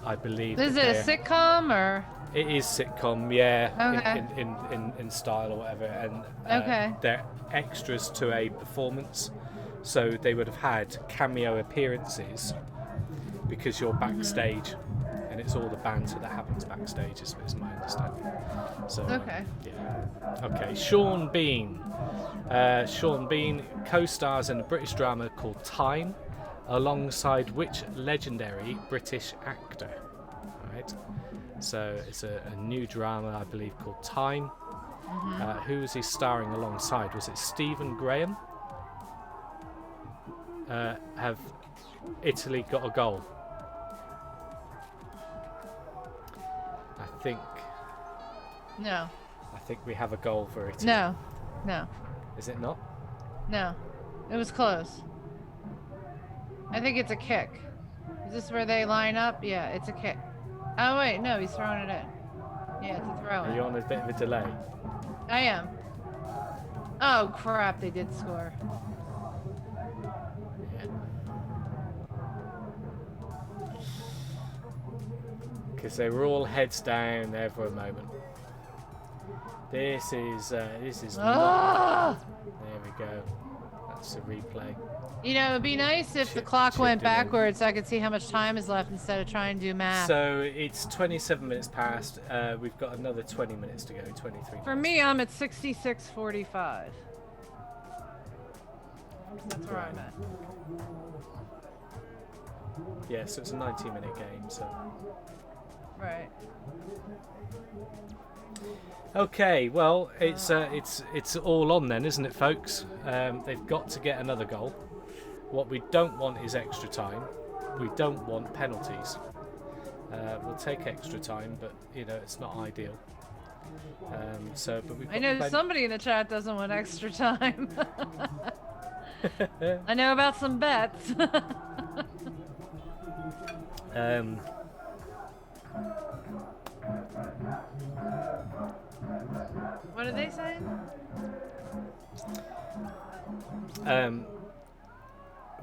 I believe. Is it a sitcom or? It is sitcom, yeah, Okay. in style or whatever, and Okay. they're extras to a performance, so they would have had cameo appearances because you're backstage, and it's all the banter that happens backstage, is my understanding. So Okay. yeah, okay. Sean Bean. Sean Bean co-stars in a British drama called Time, alongside which legendary British actor? Right. So it's a new drama, I believe, called Time. Who was he starring alongside? Was it Stephen Graham? Have Italy got a goal? I think No. we have a goal for Italy. No. Is it not? No. It was close. I think it's a kick. Is this where they line up? Yeah, it's a kick. Oh wait, no, he's throwing it in. Yeah, it's a throw Are in. you on a bit of a delay? I am. Oh crap, they did score. Because they were all heads down there for a moment. This is not. There we go. That's a replay. You know, it'd be nice if the clock went backwards so I could see how much time is left instead of trying to do math. So it's 27 minutes past. We've got another 20 minutes to go. 23. For me, I'm at 66:45. That's where I'm at. Yeah, so it's a 90-minute game. So. Right. Okay, well, it's all on then, isn't it, folks? They've got to get another goal. What we don't want is extra time. We don't want penalties. We'll take extra time, but it's not ideal. But we've got I know somebody in the chat doesn't want extra time. I know about some bets. What are they saying?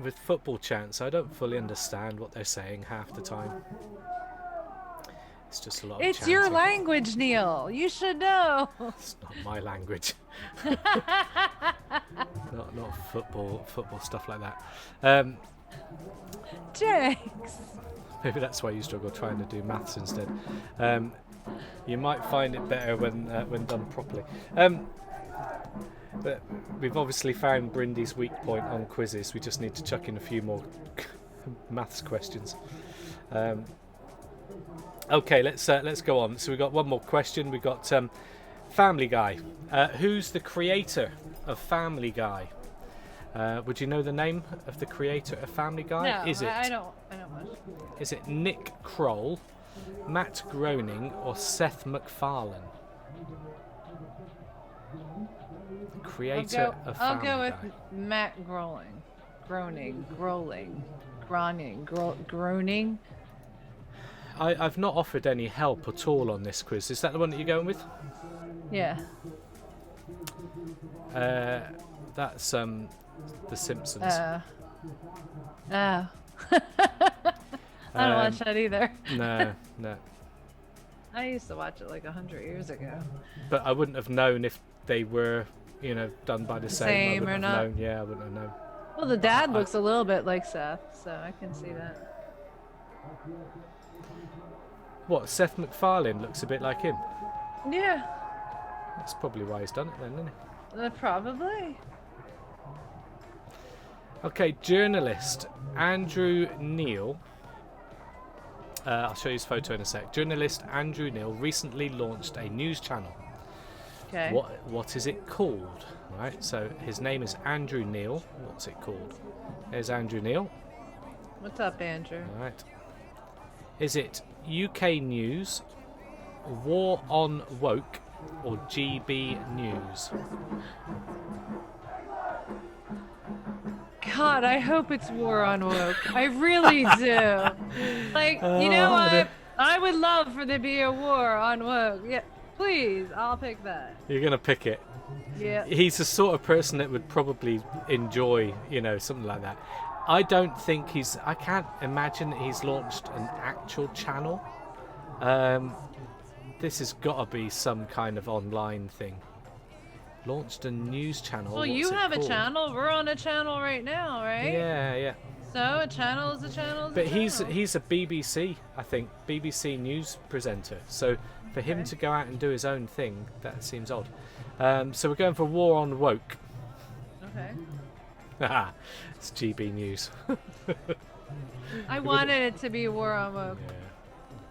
With football chants, I don't fully understand what they're saying half the time. It's just a lot of It's chanting. your language, Neil. You should know. It's not my language. not football stuff like that. Jinx. Maybe that's why you struggle trying to do maths instead. You might find it better when done properly. But we've obviously found Brindy's weak point on quizzes. We just need to chuck in a few more maths questions. Okay, let's go on. So we've got one more question. We've got Family Guy. Who's the creator of Family Guy? Would you know the name of the creator of Family Guy? No, Is it? I don't much. Is it Nick Kroll, Matt Groening, or Seth MacFarlane? Creator of Family I'll go with Guy. Matt Groening. Groening. I've not offered any help at all on this quiz. Is that the one that you're going with? Yeah. That's the Simpsons. I don't watch that either. No. I used to watch it like 100 years ago. But I wouldn't have known if they were, done by the same. Same or not. Known. Yeah, I wouldn't have known. Well, the dad looks a little bit like Seth, so I can see that. What, Seth MacFarlane looks a bit like him? Yeah, That's probably why he's done it then, isn't it? probably. Okay, journalist Andrew Neil. I'll show you his photo in a sec. Journalist Andrew Neil recently launched a news channel. Okay. What is it called? Right, so his name is Andrew Neil. What's it called? There's Andrew Neil. What's up, Andrew? All right. Is it UK News, War on Woke, or GB News? God, I hope it's War on Woke. I really do. Like, you know what? I would love for there to be a war on Woke. Yeah, please, I'll pick that. You're gonna pick it. Yeah. He's the sort of person that would probably enjoy, something like that. I can't imagine that he's launched an actual channel. This has got to be some kind of online thing. Launched a news channel. Well, you have a channel. We're on a channel right now, right? Yeah. So a channel is a channel. But he's a BBC, I think, BBC news presenter. So for him to go out and do his own thing, that seems odd. So we're going for War on Woke. Okay. It's GB News. I wanted it to be War on Woke.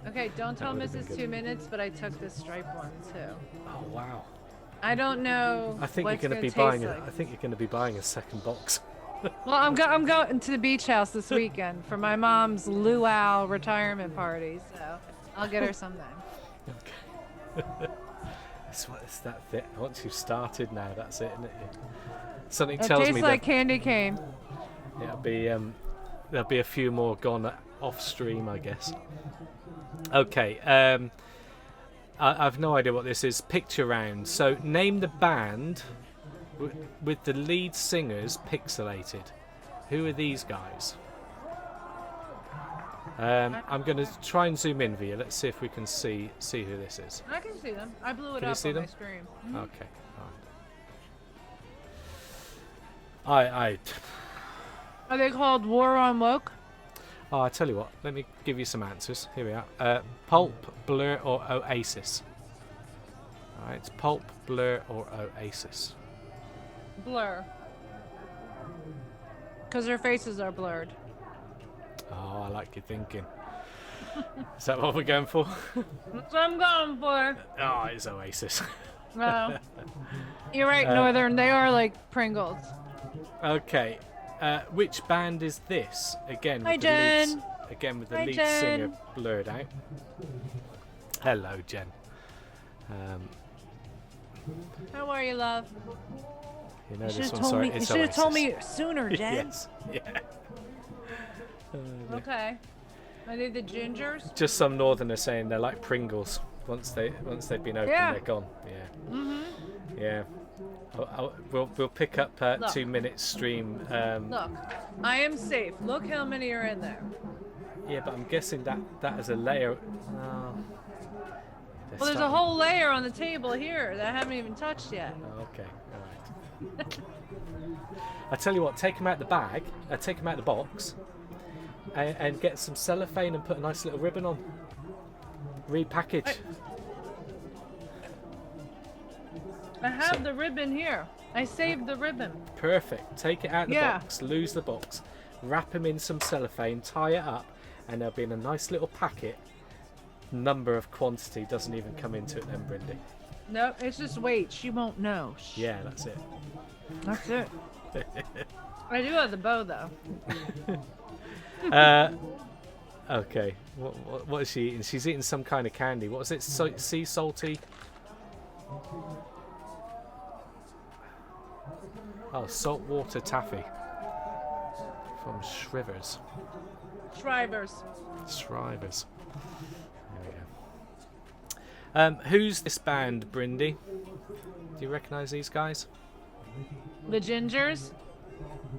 Yeah. Okay, don't tell would've been Mrs. good. 2 Minutes, but I took this stripe one too. Oh wow. I don't know. I think what you're going to it's be gonna buying. taste like. I think you're going to be buying a second box. Well, I'm going to the beach house this weekend for my mom's luau retirement party, so I'll get her sometime. It's that bit. Once you've started, now that's it, isn't it? Something It tells tastes me like that candy cane. it'll be there'll be a few more gone off stream, I guess. Okay. I've no idea what this is. Picture round. So name the band with the lead singers pixelated. Who are these guys? I'm going to try and zoom in for you. Let's see if we can see who this is. I can see them. I blew it Can you up see on them? my screen. Okay. All right. Are they called War on Woke? I tell you what. Let me give you some answers. Here we are. Pulp, Blur, or Oasis. All right. It's Pulp, Blur, or Oasis. Blur. Because their faces are blurred. Oh, I like your thinking. Is that what we're going for? That's what I'm going for. Oh, it's Oasis. No. You're right, Northern. They are like Pringles. Okay. Which band is this? Again, Hi, with Jen. the Hi, lead Jen. singer blurred out. Hello, Jen. How are you, love? You know You this should one. have told Sorry, me. You it's should have told Oasis. me sooner, Jen. Yes. Yeah. Okay. Are they the gingers? Just some northerners saying they're like Pringles. Once they've been opened, Yeah. they're gone. Yeah. Yeah. We'll pick up 2 minutes stream. Look, I am safe. Look how many are in there. Yeah, but I'm guessing that is a layer. Well, there's a whole layer on the table here that I haven't even touched yet. Oh, okay, all right. I tell you what, take them out the bag, take them out the box, and get some cellophane and put a nice little ribbon on. Repackage. I have the ribbon here. I saved the ribbon. Perfect. Take it out the box, lose the box, wrap them in some cellophane, tie it up, and they'll be in a nice little packet. Number of quantity doesn't even come into it then, Brindy. No, it's just weight. She won't know. Yeah, that's it. That's it. I do have the bow though. Okay. What is she eating? She's eating some kind of candy. What is it? Sea salty? Oh, saltwater taffy from Shrivers. Shrivers. There we go. Who's this band, Brindy? Do you recognise these guys? The Gingers.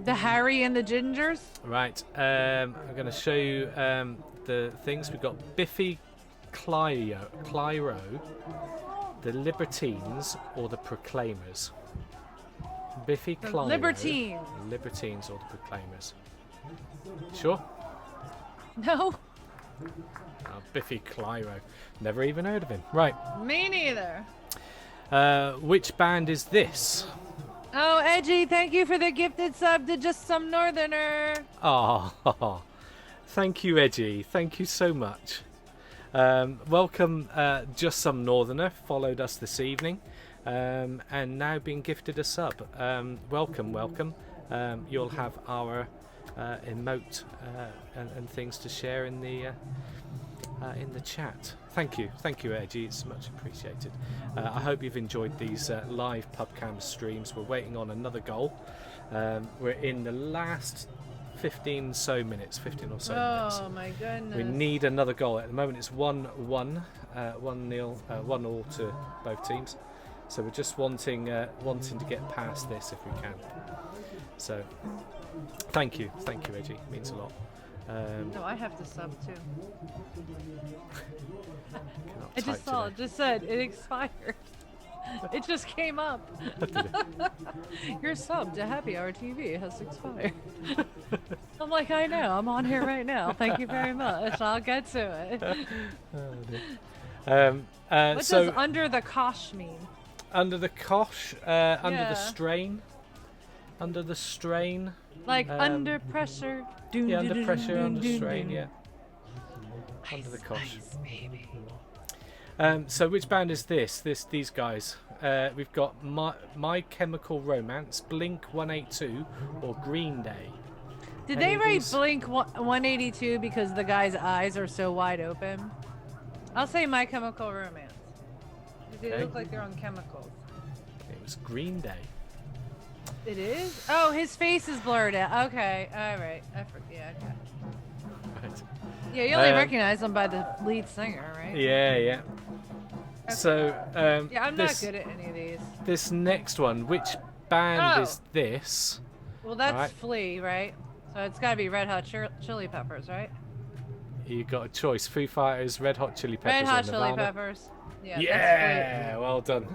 The Harry and the Gingers. Right. I'm going to show you the things. We've got Biffy Clyro, the Libertines, or the Proclaimers. Biffy Clyro. Libertines or the Proclaimers. Sure? No. Oh, Biffy Clyro. Never even heard of him. Right. Me neither. Which band is this? Oh, Edgy, thank you for the gifted sub to Just Some Northerner. Oh, thank you, Edgy. Thank you so much. Welcome, Just Some Northerner. Followed us this evening. And now being gifted a sub. Welcome. You'll have our emote and things to share in the chat. Thank you, Edgy. It's much appreciated. I hope you've enjoyed these live pubcam streams. We're waiting on another goal. We're in the last 15 or so minutes. Oh my goodness! We need another goal. At the moment, it's 1-1, 1-0, 1-all to both teams. So we're just wanting to get past this if we can. So, thank you, Edgy. It means a lot. No, I have to sub too. Cannot I just type saw today. it. Just said it expired. It just came up. Your sub to Happy Hour TV has expired. I'm like, I know. I'm on here right now. Thank you very much. I'll get to it. What does under the kosh mean? Under the kosh, under the strain. Under the strain. Like under pressure. Yeah, under pressure, under strain, yeah. Under the kosh. So which band is this? These guys. We've got My Chemical Romance, Blink 182, or Green Day. Did they write Blink 182 because the guy's eyes are so wide open? I'll say My Chemical Romance. They look like they're on chemicals. It was Green Day. It is? Oh, his face is blurred out. Okay, alright. I forget. Yeah, okay. Right. Yeah, you only recognize them by the lead singer, right? Yeah. Okay. So, yeah, I'm not good at any of these. This next one, which band is this? Well, that's Flea, right? So it's got to be Red Hot Chili Peppers, right? You got a choice: Foo Fighters, Red Hot Chili Peppers, Red Hot or Chili Nirvana. Peppers. Yeah. Yeah, well done.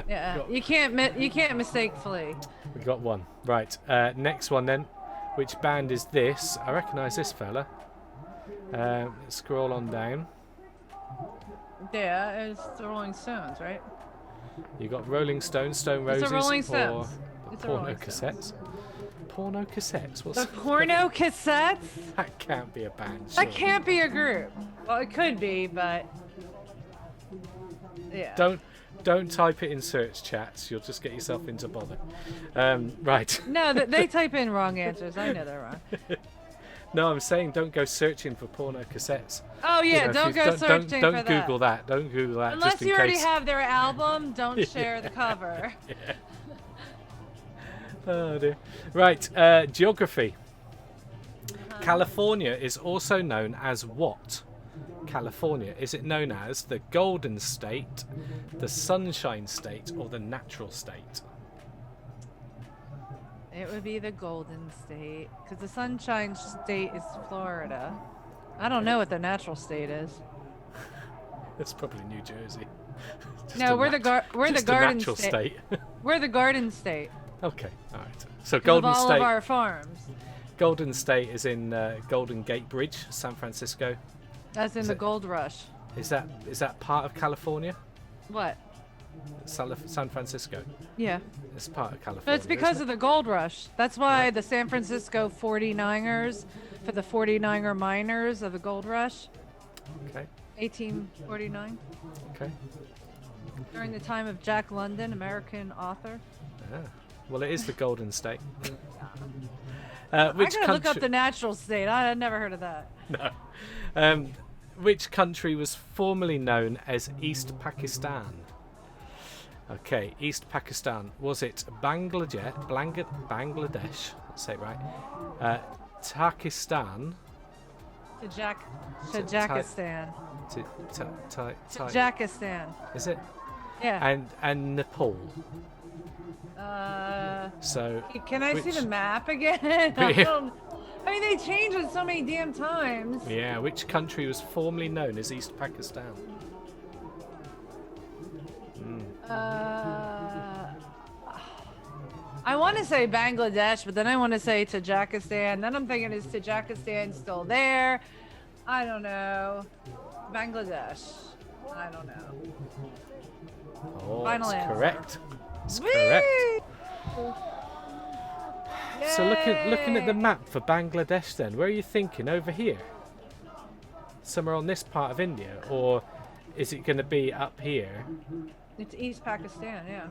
Yeah, you can't mistake Flea. We got one. Right. Next one then. Which band is this? I recognise this fella. Let's scroll on down. Yeah, it's the Rolling Stones, right? You got Rolling Stones, Stone Roses, it's the Rolling or Stones. porno cassettes. Porno cassettes. What's the porno cassettes? That can't be a band. That can't be a group. Well, it could be, but yeah. Don't type it in search chats. You'll just get yourself into bother. Right. No, they type in wrong answers. I know they're wrong. No, I'm saying don't go searching for porno cassettes. Oh yeah, don't go searching for that. Don't Google that. Don't Google that. Unless just in you already case. have their album, don't share the cover. Yeah. Oh dear. Right. Geography. California is also known as what? California? Is it known as the Golden State, the Sunshine State, or the Natural State? It would be the Golden State, because the Sunshine State is Florida. I don't know what the natural state is. It's probably New Jersey. No, we're the Garden State. We're the Garden State. Okay, all right. So Golden all State. Of our farms. Golden State is in Golden Gate Bridge, San Francisco. That's in the Gold Rush. Is that part of California? What? San Francisco. Yeah. It's part of California. But it's because of the Gold Rush. That's why the San Francisco 49ers, for the 49er miners of the Gold Rush. Okay. 1849. Okay. During the time of Jack London, American author. Ah. Well, it is the Golden State. I gotta look up the natural state. I had never heard of that. No. Which country was formerly known as East Pakistan? Okay, East Pakistan. Was it Bangladesh? Let's say it right. Tajikistan. Tajikistan. Tajikistan. Is it? Yeah. And Nepal. So. Can I see the map again? I mean, they changed it so many damn times. Yeah. Which country was formerly known as East Pakistan? I want to say Bangladesh, but then I want to say Tajikistan. Then I'm thinking, is Tajikistan still there? I don't know. Bangladesh. I don't know. Oh, Final it's answer. correct. It's Whee! correct. So Yay! looking at the map for Bangladesh, then, where are you thinking? Over here? Somewhere on this part of India, or is it going to be up here? It's East Pakistan, yeah.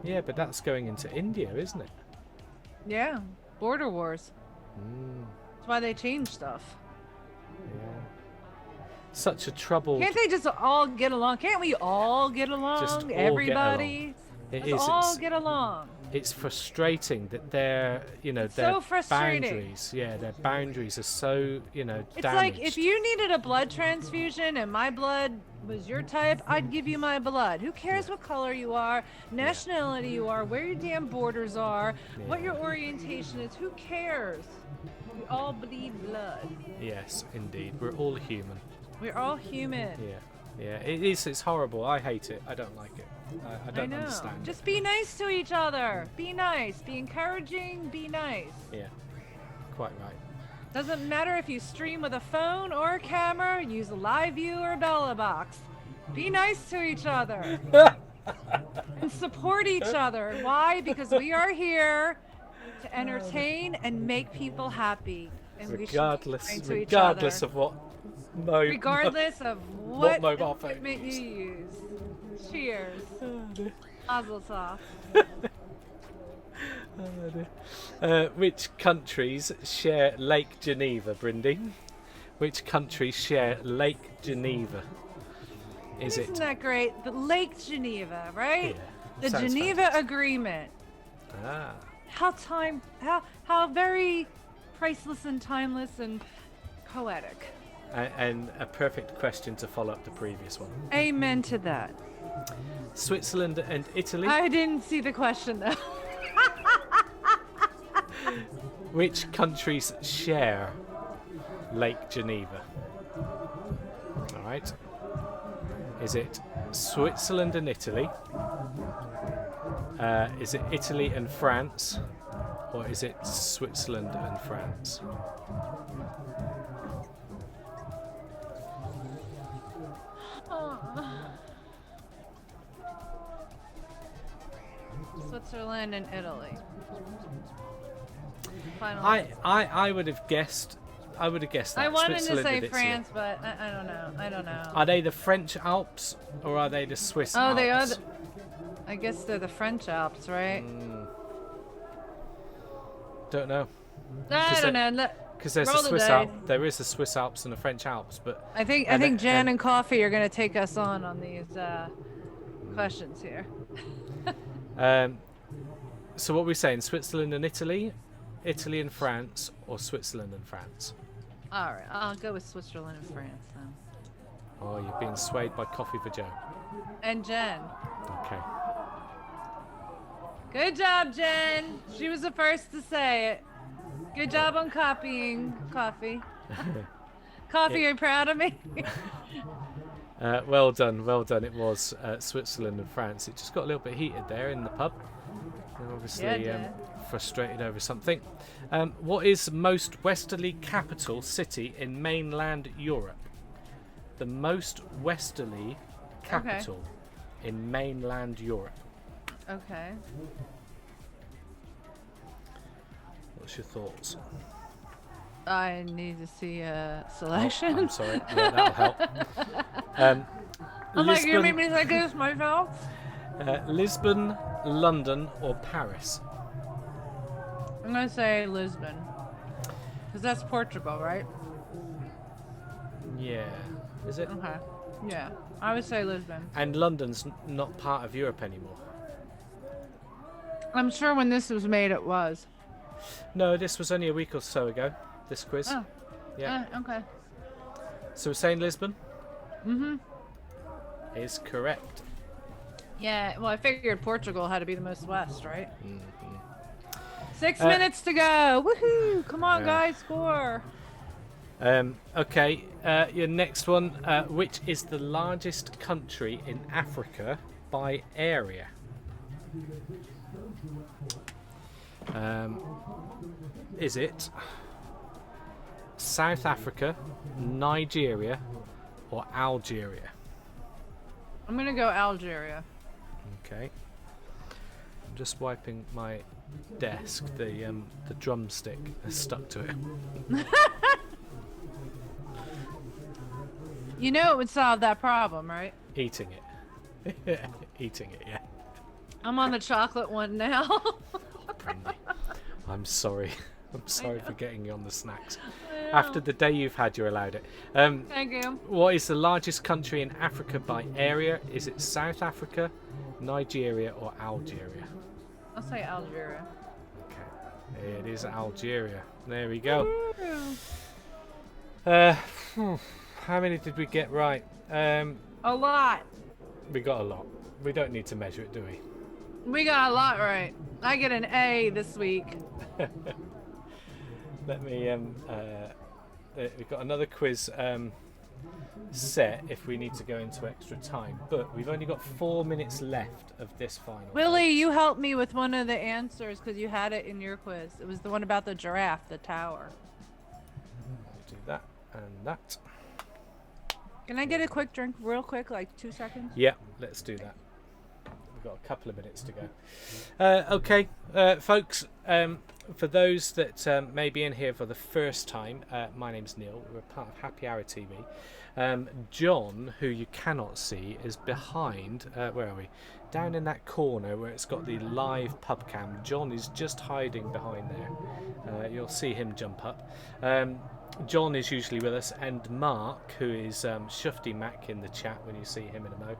Yeah, but that's going into India, isn't it? Yeah, border wars. That's why they change stuff. Yeah. Such a trouble. Can't they just all get along? Can't we all get along? Just all Everybody? Get along. Let's all get along. It's frustrating that their, their so frustrating. boundaries, their boundaries are so, damaged. It's like if you needed a blood transfusion and my blood was your type, I'd give you my blood. Who cares what color you are, nationality you are, where your damn borders are, what your orientation is? Who cares? We all bleed blood. Yes, indeed. We're all human. We're all human. Yeah. It is. It's horrible. I hate it. I don't like it. I don't understand it. Just be nice to each other. Be nice. Be encouraging. Be nice. Yeah, quite right. Doesn't matter if you stream with a phone or a camera, use a live view or a Bella box. Be nice to each other. And support each other. Why? Because we are here to entertain and make people happy. And regardless of what what mobile phone equipment you use. Cheers. Mazel tov. Which countries share Lake Geneva, Brindy? Which countries share Lake Geneva? Isn't that great? The Lake Geneva, right? Yeah, the Geneva Agreement. Ah. How very priceless and timeless and poetic. And a perfect question to follow up the previous one. Amen to that. Switzerland and Italy. I didn't see the question though. Which countries share Lake Geneva? All right. Is it Switzerland and Italy? Is it Italy and France? Or is it Switzerland and France? Switzerland and Italy. Final I would have guessed. I would have guessed that. I wanted to Switzerland say and France, but I don't know. I don't know. Are they the French Alps or are they the Swiss Alps? Oh, they are. I guess they're the French Alps, right? Don't know. I don't know. Because there's a Swiss Alps. There is the Swiss Alps and the French Alps, but I think Jan and Coffee are going to take us on these questions here. So what are we saying? Switzerland and Italy, Italy and France, or Switzerland and France? All right, I'll go with Switzerland and France then. Oh, you're being swayed by Coffee for Joe. And Jen. Okay. Good job, Jen. She was the first to say it. Good job on copying Coffee. Coffee, are you proud of me? Well done, well done. It was Switzerland and France. It just got a little bit heated there in the pub. They're obviously frustrated over something. What is the most westerly capital city in mainland Europe? The most westerly capital in mainland Europe. Okay. What's your thoughts? I need to see a selection. Oh, I'm sorry. Yeah, that'll help. I'm like, you made me think of this myself. Lisbon, London, or Paris? I'm gonna say Lisbon, because that's Portugal, right? Yeah. Is it? Okay. Yeah, I would say Lisbon. And London's not part of Europe anymore. I'm sure when this was made, it was. No, this was only a week or so ago. This quiz. Oh. Yeah. Okay. So we're saying Lisbon? Mm-hmm. Is correct. Yeah, well, I figured Portugal had to be the most west, right? Mm-hmm. 6 minutes to go. Woohoo! Come on, guys, score. Okay, your next one. Which is the largest country in Africa by area? Is it South Africa, Nigeria, or Algeria? I'm gonna go Algeria. Okay. I'm just wiping my desk. The drumstick is stuck to it. You know it would solve that problem, right? Eating it. Eating it, yeah. I'm on the chocolate one now. Brindy. I'm sorry. I'm sorry for getting you on the snacks. After the day you've had, you're allowed it. Thank you. What is the largest country in Africa by area? Is it South Africa, Nigeria, or Algeria? I'll say Algeria. Okay. It is Algeria. There we go. How many did we get right? A lot. We got a lot. We don't need to measure it, do we? We got a lot right. I get an A this week. Let me we've got another quiz set if we need to go into extra time, but we've only got 4 minutes left of this final. Willie, you helped me with one of the answers because you had it in your quiz. It was the one about the giraffe, the tower. Do that and that. Can I get a quick drink real quick, like 2 seconds? Yeah, let's do that. We've got a couple of minutes to go. Okay, folks, for those that may be in here for the first time, my name's Neil. We're part of Happy Hour TV. John, who you cannot see, is behind, where are we? Down in that corner where it's got the live pub cam. John is just hiding behind there. You'll see him jump up. John is usually with us, and Mark, who is Shufty Mac in the chat when you see him in a mo.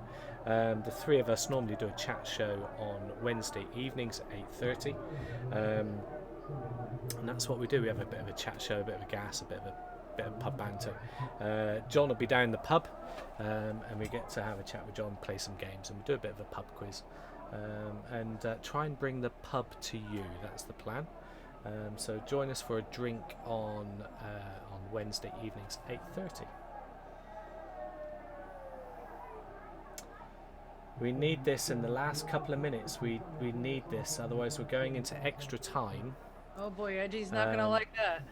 The three of us normally do a chat show on Wednesday evenings at 8:30, and that's what we do. We have a bit of a chat show, a bit of a gas, a bit of pub banter. John will be down the pub, and we get to have a chat with John, play some games, and we do a bit of a pub quiz, and try and bring the pub to you. That's the plan. So join us for a drink on Wednesday evenings, 8:30. We need this in the last couple of minutes. We need this, otherwise we're going into extra time. Oh boy, Edgy's not gonna like that.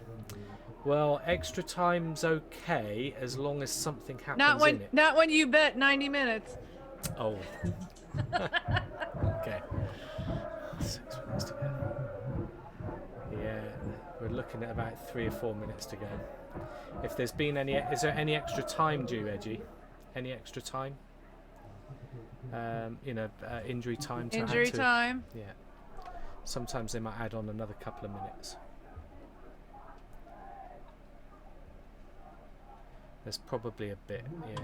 Well, extra time's okay as long as something happens in it. Not when you bet 90 minutes. Oh. Okay. 6 minutes to go. Yeah, we're looking at about 3 or 4 minutes to go. If there's been any, is there any extra time due, Edgy? Any extra time? Injury time. Injury time. Yeah. Sometimes they might add on another couple of minutes. There's probably a bit, yeah.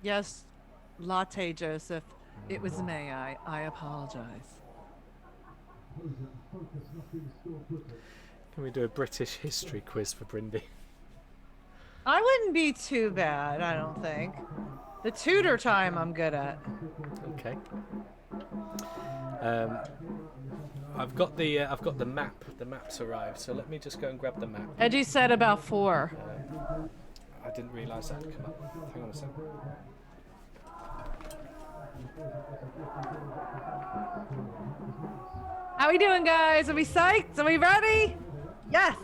Yes, Latte Joseph. It was me. I apologize. Can we do a British history quiz for Brindy? I wouldn't be too bad, I don't think. The tutor time I'm good at. Okay. I've got the map. The map's arrived, so let me just go and grab the map. Edgy said about 4. I didn't realise that had come up. Hang on a second. How we doing, guys? Are we psyched? Are we ready? Yes.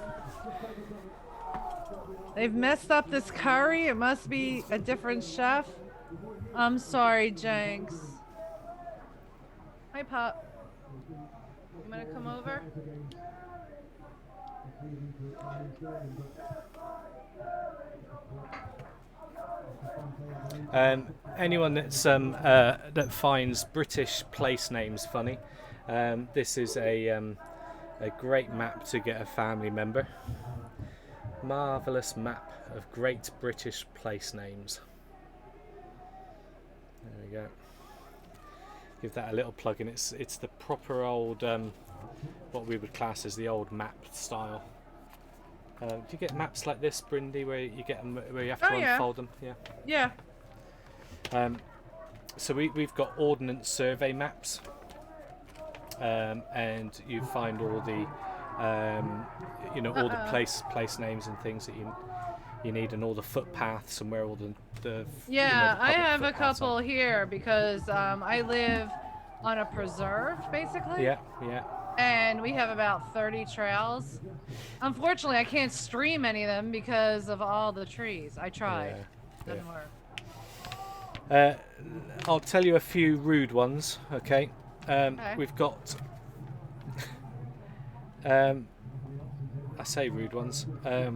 They've messed up this curry. It must be a different chef. I'm sorry, Jenks. Hi, Pop. You gonna come over? Anyone that's that finds British place names funny, this is a great map to get a family member. Marvellous map of great British place names. There we go. Give that a little plug in. It's the proper old what we would class as the old map style. Do you get maps like this, Brindy, where you get them where you have to unfold them? Yeah. Yeah. So we've got ordnance survey maps, and you find all the all the place names and things that you need, and all the footpaths and where all the yeah, the I have a footpaths couple are. here because I live on a preserve, basically. Yeah. And we have about 30 trails. Unfortunately, I can't stream any of them because of all the trees. I tried. Yeah. Doesn't work. I'll tell you a few rude ones, okay? Okay. We've got... I say rude ones. I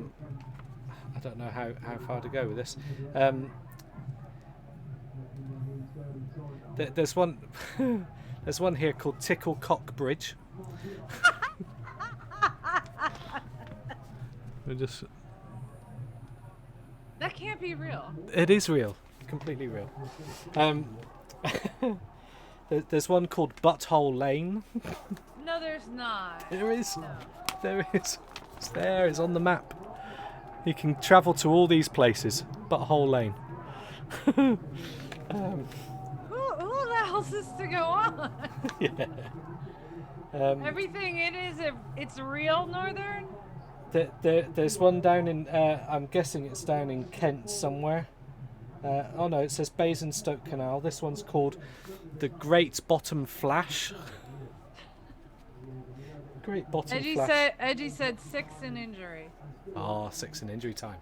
don't know how far to go with this. There's one... There's one here called Ticklecock Bridge. That can't be real. It is real. Completely real. There's one called Butthole Lane. No, there's not. There is. No. There is. It's there. It's on the map. You can travel to all these places. Butthole Lane. Who allows this to go on? Yeah. Everything it's real Northern? There's one down in, I'm guessing it's down in Kent somewhere. Oh no, it says Basingstoke Canal. This one's called the Great Bottom Flash. Great Bottom Flash. Edgy said 6 in injury. Oh, 6 in injury time.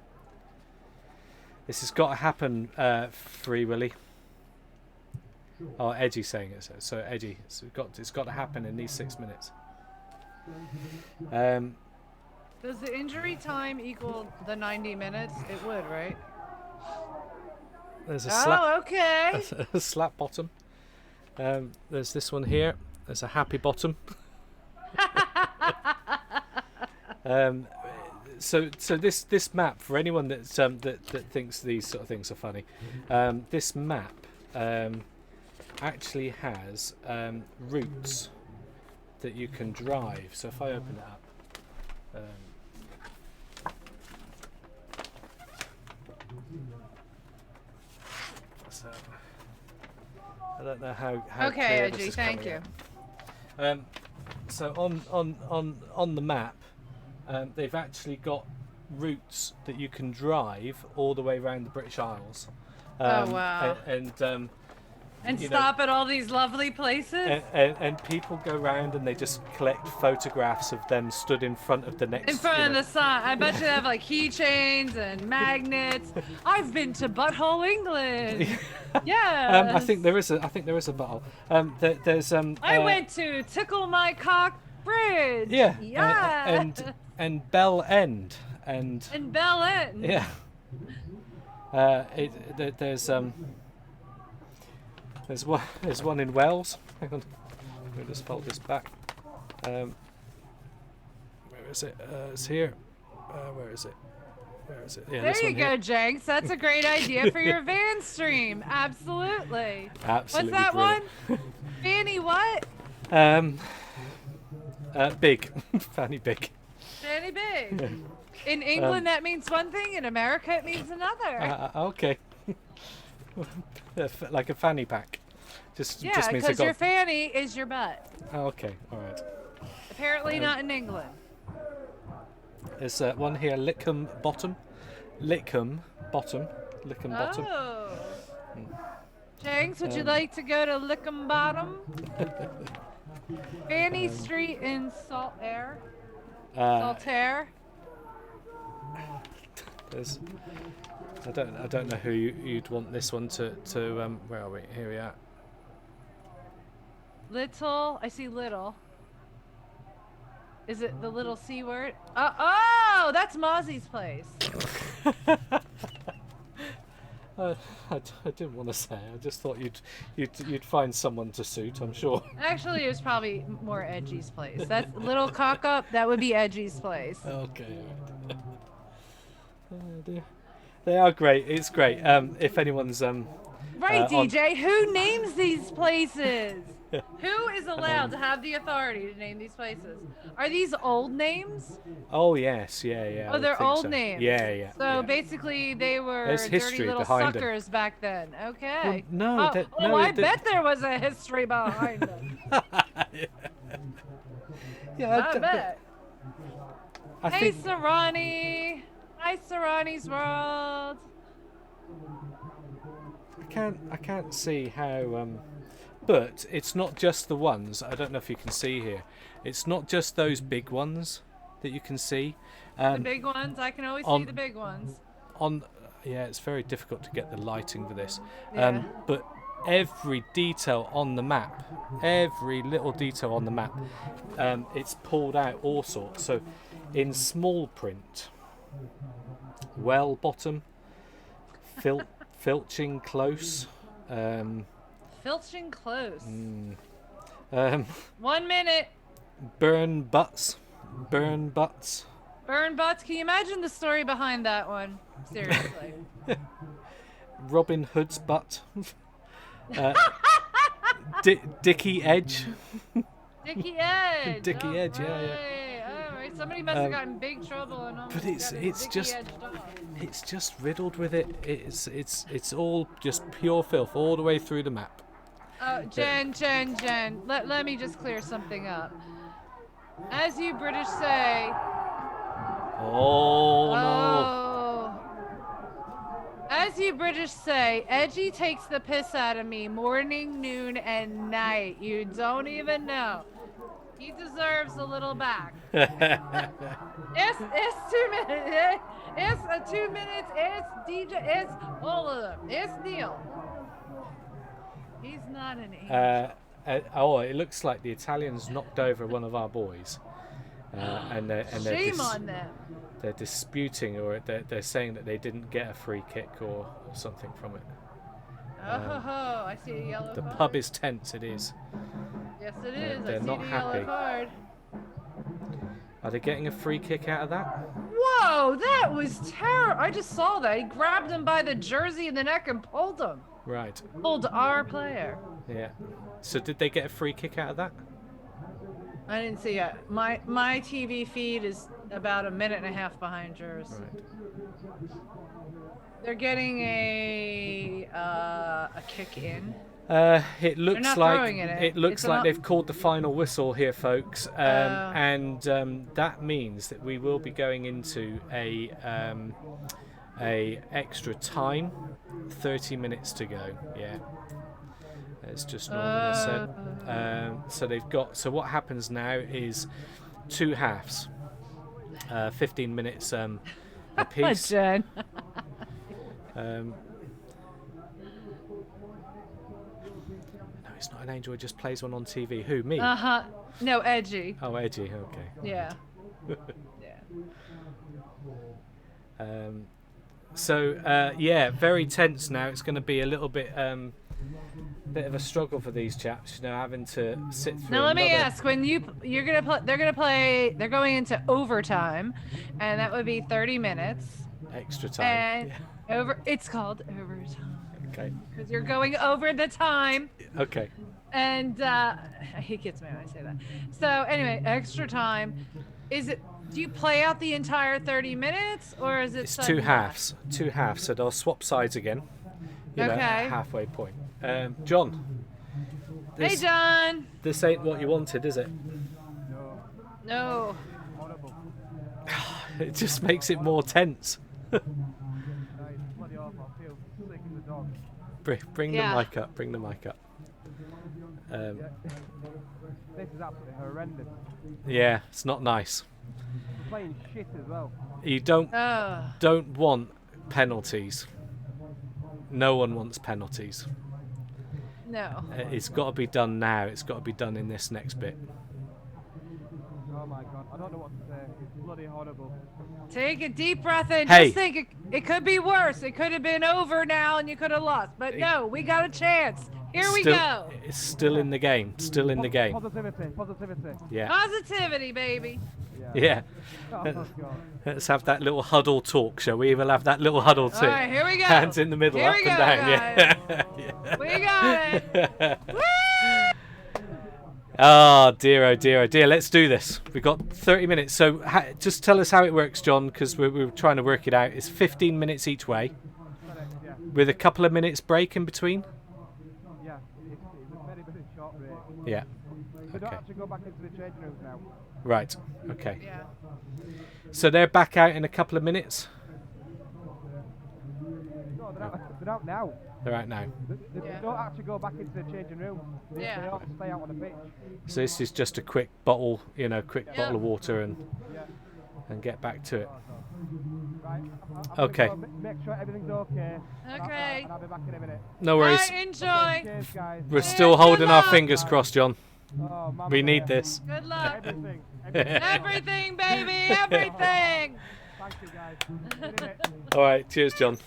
This has got to happen, Free Willy. Oh, Edgy's saying it. So Edgy, it's got to happen in these 6 minutes. Does the injury time equal the 90 minutes? It would, right? There's a slap. Okay. A slap bottom. There's this one here. There's a happy bottom. So this map, for anyone that thinks these sort of things are funny, this map actually has routes that you can drive. So if I open it up. So I don't know how okay, clear this Edgy, is thank coming you. out. So on the map, they've actually got routes that you can drive all the way around the British Isles. Oh wow! And stop at all these lovely places. And people go around and they just collect photographs of them stood in front of the next. In front of the sign. I bet you they have like keychains and magnets. I've been to Butthole, England. Yeah. I think there is a butthole. There's I went to Tickle My Cock Bridge. Yeah. Yeah. And Bell End and. And Bell End. Yeah. There's one in Wales. Hang on, let me just fold this back. Where is it? It's here. Where is it? Yeah, there this you one go, here. Jenks. That's a great idea for your van stream. Absolutely. Absolutely. What's that brilliant. one? Fanny what? Big. Fanny Big. Fanny Big. In England, that means one thing. In America, it means another. Okay. Like a fanny pack. Just means because your fanny is your butt. Oh, okay, all right. Apparently not in England. There's one here, Lickham Bottom. Lickham Bottom. Oh. James, would you like to go to Lickham Bottom? Fanny Street in Saltaire. Saltaire. I don't know who you'd want this one to where are we? Here we are. Little. I see little. Is it the little C word? Oh, that's Mozzie's place. I didn't want to say. I just thought you'd find someone to suit. I'm sure. Actually, it was probably more Edgy's place. That's little cock up. That would be Edgy's place. Okay. Oh dear. They are great. It's great. If anyone's right, DJ. Who names these places? Who is allowed to have the authority to name these places? Are these old names? Oh yes, yeah. Oh, they're old names. Yeah. So basically, they were dirty little suckers back then. Okay. Well, no. I bet there was a history behind them. Yeah, I bet. Hey, Sarani. Hi, Sarani's World. I can't see how. But it's not just the ones. I don't know if you can see here. It's not just those big ones that you can see. The big ones. I can always see the big ones. It's very difficult to get the lighting for this. Yeah. But every detail on the map, every little detail on the map, it's pulled out all sorts. So, in small print, well bottom, filching close. Filching close. 1 minute. Burn butts. Burn butts. Can you imagine the story behind that one? Seriously. Robin Hood's butt. Dicky Edge. Dicky Edge. Dicky Edge. Yeah. All right. Somebody must have gotten in big trouble and almost but it's just riddled with it. It's all just pure filth all the way through the map. Oh, Jen. Let me just clear something up. As you British say. Oh no. As you British say, Edgy takes the piss out of me morning, noon, and night. You don't even know. He deserves a little back. It's 2 minutes. It's 2 minutes. It's DJ. It's all of them. It's Neil. He's not an angel. It looks like the Italians knocked over one of our boys. Shame on them. They're disputing, or they're saying that they didn't get a free kick or something from it. I see a yellow The card. pub is tense, it is. Yes, it is. They're I see not the happy. yellow card. Are they getting a free kick out of that? Whoa, that was terrible. I just saw that. He grabbed him by the jersey in the neck and pulled him. Right. Pulled our player. Yeah. So did they get a free kick out of that? I didn't see it. My TV feed is about a minute and a half behind yours. Right. They're getting a kick in. It looks like It's they've called the final whistle here, folks, and that means that we will be going into a extra time, 30 minutes to go. Yeah, it's just normally said. So they've got. So what happens now is 2 halves, 15 minutes a piece. Jen. It's not an angel, it just plays one on TV. Who, me? No, Edgy. Oh, Edgy, okay. Yeah. Yeah. Very tense now. It's going to be a little bit of a struggle for these chaps, having to sit through. Now let me ask: when they're going into overtime, and that would be 30 minutes. Extra time. And it's called overtime. Okay. Because you're going over the time. Okay. And he gets me when I say that. So anyway, extra time. Is it Do you play out the entire 30 minutes, or is it? It's two halves. Two halves. So they'll swap sides again. You know, Okay. at halfway point. John. Hey, John. This ain't what you wanted, is it? No. Horrible. It just makes it more tense. No, it's bloody awful. I feel sick as a dog. Bring Yeah. the mic up. Bring the mic up. This is absolutely horrendous. Yeah, it's not nice. We're playing shit as well. You don't Oh. want penalties. No one wants penalties. No. It's got to be done now. It's got to be done in this next bit. Oh my god, I don't know what to say. It's bloody horrible. Take a deep breath in. Hey. Just think it could be worse. It could have been over now and you could have lost. But no, we got a chance. Here we go. It's still in the game. Still in the game. Positivity, positivity. Yeah. Positivity, baby. Yeah. Oh god. Let's have that little huddle talk, shall we? We'll have that little huddle All talk. right, here we go. Hands in the middle, Here up we and go, down. guys. Yeah. We got it. Woo! Oh dear, oh dear, oh dear. Let's do this. We've got 30 minutes. So just tell us how it works, John, because we're trying to work it out. It's 15 minutes each way, Yeah, with a couple of minutes break in between. yeah. It's a very, very short break. Yeah. We don't Okay. actually go back into the changing rooms now. Right. Okay. Yeah. So they're back out in a couple of minutes. No, they're out now. They're out now. They Yeah. don't actually go back into the changing room. They Yeah. all stay out on the pitch. So this is just a quick bottle, quick Yeah. bottle of water and Yeah. get back to it. Right. Okay. Make sure everything's okay. Okay. And I'll be back in a minute. No worries. All right, enjoy. Cheers, guys. We're Yeah, still good holding our luck. fingers crossed, John. Oh, Mama We need Mia. this. Good luck. Everything. Everything, baby. Everything. Thank you, guys. See you in a minute. All right. Cheers, John.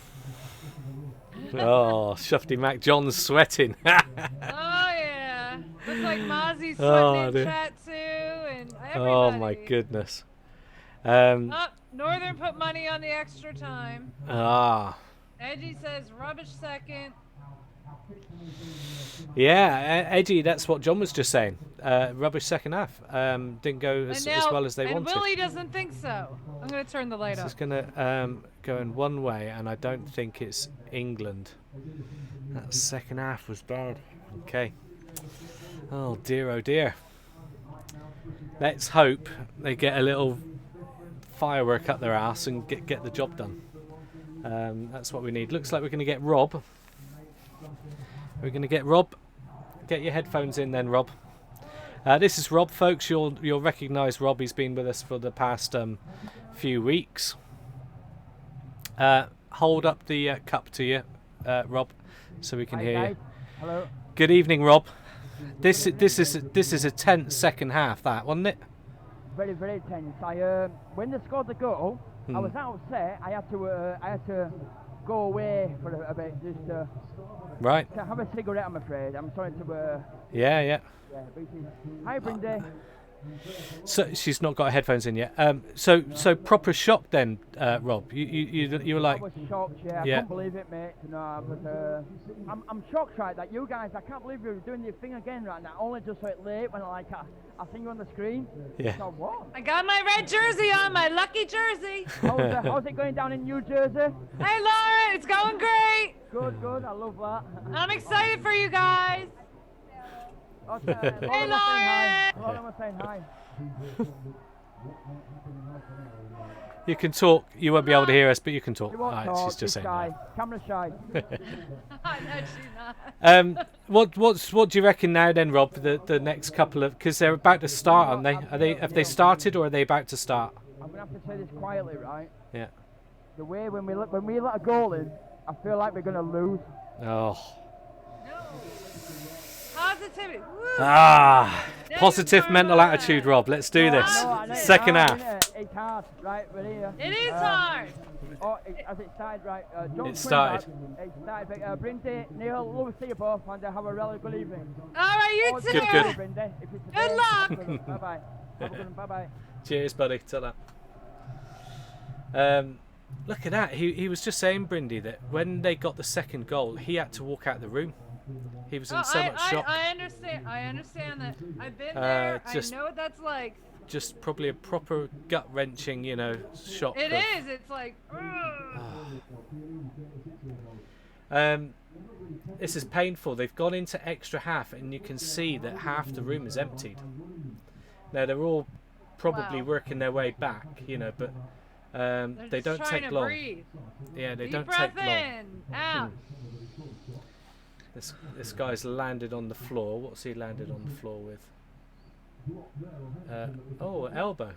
Oh, Shufty Mac John's sweating. Oh, yeah. Looks like Mozzie's Oh, sweating dear. in chat, too. And everybody. Oh, my goodness. Oh, Northern put money on the extra time. Edgy says rubbish second. Yeah, Eddie, that's what John was just saying. Rubbish second half. Didn't go as well as they and wanted. Willie doesn't think so. I'm going to turn the light This up. is going to go in one way, and I don't think it's England. That second half was bad. Okay. Oh dear, oh dear. Let's hope they get a little firework up their ass and get the job done. That's what we need. Looks like we're going to get Rob. We're going to get Rob. Get your headphones in then, Rob. This is Rob, folks. You'll recognise Rob. He's been with us for the past few weeks. Hold up the cup to you, Rob, so we can hear you. Hello. Good evening, Rob. This is a tense second half, that wasn't it? Very, very tense. When they scored the goal, I was upset. I had to go away for a bit just to have a cigarette. I'm afraid. I'm sorry to. Yeah. Yeah. Hi, Brindy. So she's not got her headphones in yet. So proper shock then, Rob. You were like. I was shocked. Yeah. I couldn't believe it, mate. No, but I'm shocked, right? That you guys. I can't believe you're doing your thing again right now. Only just so late when I see you on the screen. Yeah. So what? I got my red jersey on, my lucky jersey. How's it going down in New Jersey? Hey, Lauren, it's going great. Good. I love that. I'm excited for you guys. Okay, Hey, Lauren. Lauren was saying hi. You can talk. You won't be able to hear us, but you can talk. You won't Alright, talk. she's just saying. shy. Camera shy. No, she's not. What do you reckon now then, Rob? The next couple of, because they're about to start, aren't they? Have they started or are they about to start? I'm gonna have to say this quietly, right? Yeah. The way when we let a goal in, I feel like we're gonna lose. Oh. Positivity. Woo. Positive Never mental mind. attitude, Rob. Let's do this. No, I know it's Second hard, half. innit? It's hard, right? We're here. It is hard. Oh, has it started, right? Don't It swing started. back. It started. Brindy, Neil, love to see you both and have a really good evening. All right, you too. Good. Brindy, if it's Good luck. Bye bye. Have a good one. Bye bye. Cheers, buddy. Ta that. Look at that. He was just saying, Brindy, that when they got the second goal, he had to walk out of the room. He was in so much shock. I understand that. I've been there. just- I know what that's like. just probably a proper gut-wrenching, you know, shock. It is. It's like. This is painful. They've gone into extra half, and you can see that half the room is emptied. Now they're all probably working their way back, you know, but they don't take long. Breathe. Yeah, they Deep don't breath take long. Out. This guy's landed on the floor. What's he landed on the floor with? Oh, elbow.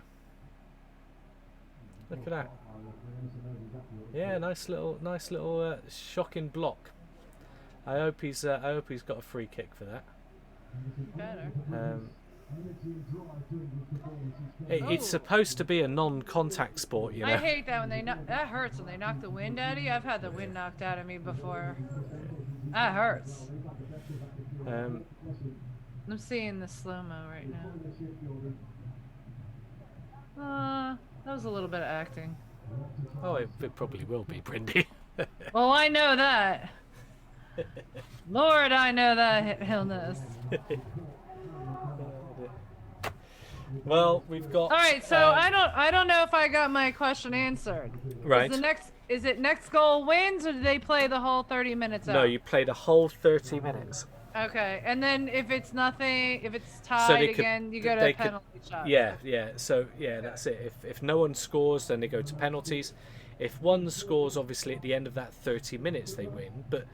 Look at that. Yeah, nice little shocking block. I hope he's got a free kick for that. Better. It's supposed to be a non-contact sport, you know. I hate that when that hurts when they knock the wind out of you. I've had the wind knocked out of me before. That hurts. I'm seeing the slow-mo right now. That was a little bit of acting. Oh, it probably will be, Brindy. Well, I know that. Lord, I know that illness. Well, we've got. All right, so I don't know if I got my question answered. Right. Is it next goal wins, or do they play the whole 30 minutes out? No, you played a whole 30 minutes. Okay, and then if it's nothing, if it's tied again, you go to a penalty shot. Yeah. So that's it. If no one scores, then they go to penalties. If one scores, obviously at the end of that 30 minutes they win, but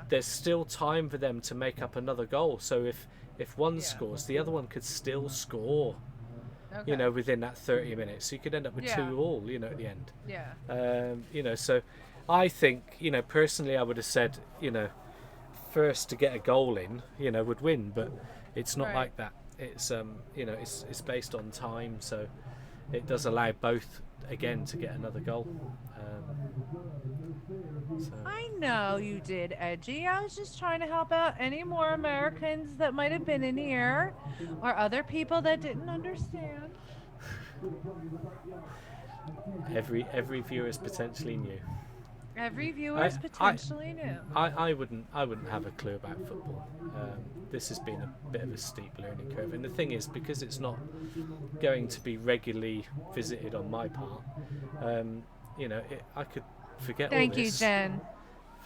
there's still time for them to make up another goal. So if one scores, the other one could still score. Okay. You know, within that 30 minutes, so you could end up with 2-2, you know, at the end. Yeah. You know, so I think, you know, personally, I would have said, you know, first to get a goal in, you know, would win, but it's not like that. It's you know, it's based on time, so it does allow both again to get another goal. So. I know you did, Edgy. I was just trying to help out any more Americans that might have been in here, or other people that didn't understand. Every viewer is potentially new. Every viewer is potentially new. I wouldn't have a clue about football. This has been a bit of a steep learning curve, and the thing is, because it's not going to be regularly visited on my part, you know, I could forget all this. Thank you, Jen.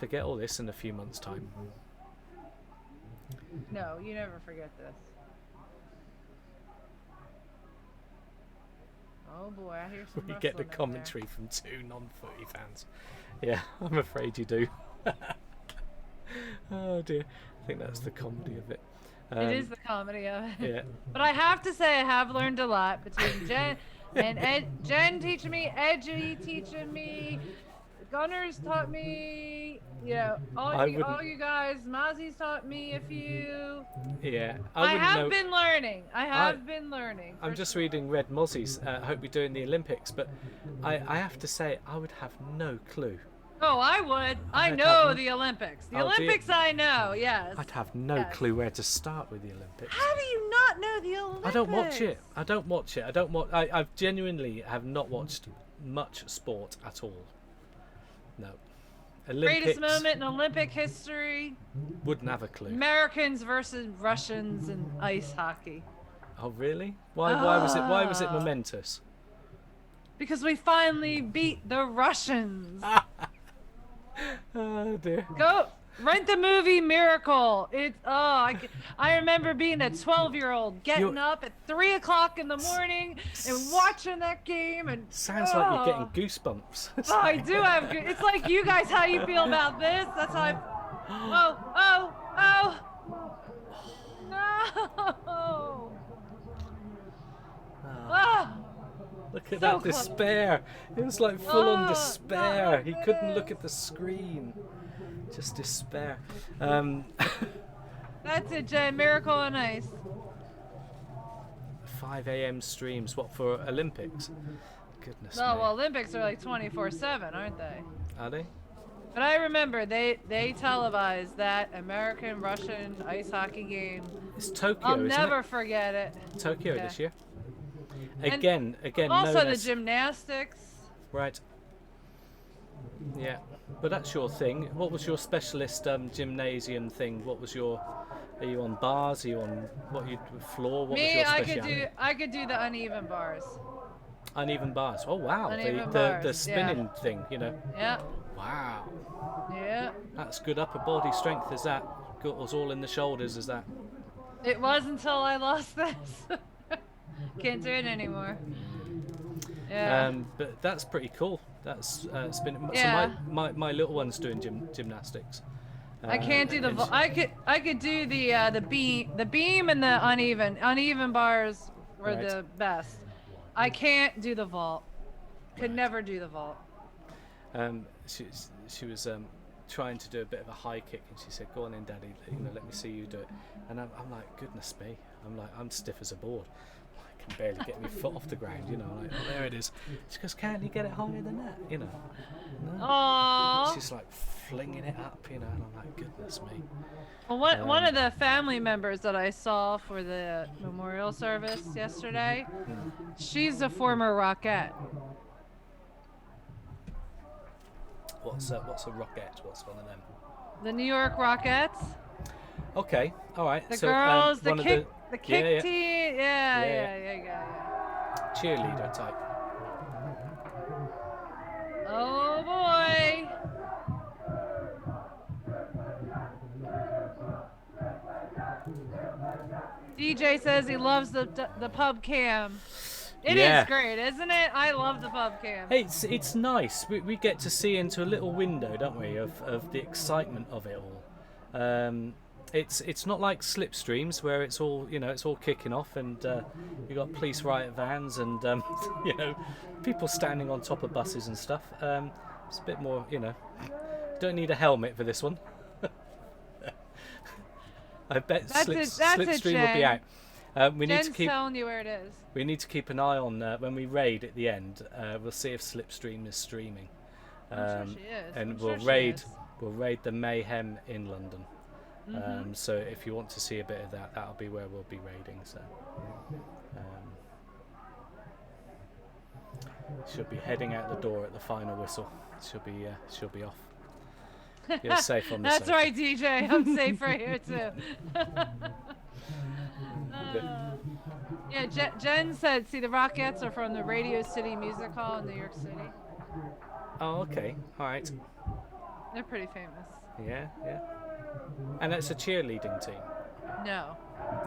Forget all this in a few months' time. No, you never forget this. Oh boy, I hear some. You get the commentary from two non-footy fans. Yeah, I'm afraid you do. Oh dear, I think that's the comedy of it. It is the comedy of it. Yeah. But I have to say, I have learned a lot between Jen and Jen teaching me, Edgy teaching me, Gunners taught me, you know, all you guys, Mozzie's taught me a few. Yeah. I have been learning. I'm just reading Red Mozzie's. Hope you're doing the Olympics, but I have to say, I would have no clue. Oh, I would. I know the Olympics. The Olympics, I know. Yes. I'd have no clue where to start with the Olympics. How do you not know the Olympics? I don't watch it. I genuinely have not watched much sport at all. No. Olympics, greatest moment in Olympic history. Wouldn't have a clue. Americans versus Russians in ice hockey. Oh really? Why was it momentous? Because we finally beat the Russians. Oh dear. Go rent the movie Miracle. I remember being a 12-year-old getting up at 3 o'clock in the morning and watching that game. And sounds like you're getting goosebumps. Oh, I do have. It's like you guys. How you feel about this? That's how. Oh no! Ah. Look at that despair. It was like full-on despair. He couldn't look at the screen. Just despair. That's it, Jen. Miracle on Ice. 5 a.m. streams. What, for Olympics? Goodness me. Well, Olympics are like 24/7, aren't they? Are they? But I remember they televised that American-Russian ice hockey game. It's Tokyo, I'll never forget it. Tokyo this year. Again. Also the gymnastics. Right. Yeah, but that's your thing. What was your specialist gymnasium thing? What was your Are you on bars? Are you on floor? What was Me, your specialty? I could do the uneven bars. Uneven bars. Oh wow, Uneven the bars, spinning thing, you know. Yeah. Wow. Yeah. That's good upper body strength. Is that? Got us all in the shoulders. Is that? It was until I lost this. Can't do it anymore. Yeah. But that's pretty cool. That's spinning. Yeah. So my little one's doing gymnastics. I can't do the. I could do the beam and the uneven bars were Right. the best. I can't do the vault. Could never do the vault. She was trying to do a bit of a high kick, and she said, "Go on in, Daddy. Let me see you do it." And I'm like, "Goodness me!" I'm stiff as a board. I can barely get my foot off the ground. Like, oh, there it is. She goes, "Can't you get it higher than that?" No. Aww. She's like flinging it up, and I'm like, "Goodness me." Well, one of the family members that I saw for the memorial service yesterday, she's a former Rockette. What's a Rockette? What's one of them? The New York Rockettes. Okay, all right. The so, girls, the one of kick yeah. team. Yeah. Cheerleader type. Oh boy. DJ says he loves the pub cam. It is great, isn't it? I love the pub cam. It's nice. We get to see into a little window, don't we, of the excitement of it all. It's not like Slipstreams where it's all kicking off and you got police riot vans and people standing on top of buses and stuff. It's a bit more, don't need a helmet for this one. I bet Slipstream will be out. We need to keep telling you where it is. We need to keep an eye on when we raid at the end. We'll see if Slipstream is streaming, I'm sure she is. and We'll raid the Mayhem in London. So if you want to see a bit of that, that'll be where we'll be raiding. So she'll be heading out the door at the final whistle. She'll be off. You're safe on the That's sofa. right, DJ. I'm safe right here too. Yeah, Jen said, see, the Rockettes are from the Radio City Music Hall in New York City. Oh, okay. All right. They're pretty famous. Yeah. And that's a cheerleading team? No.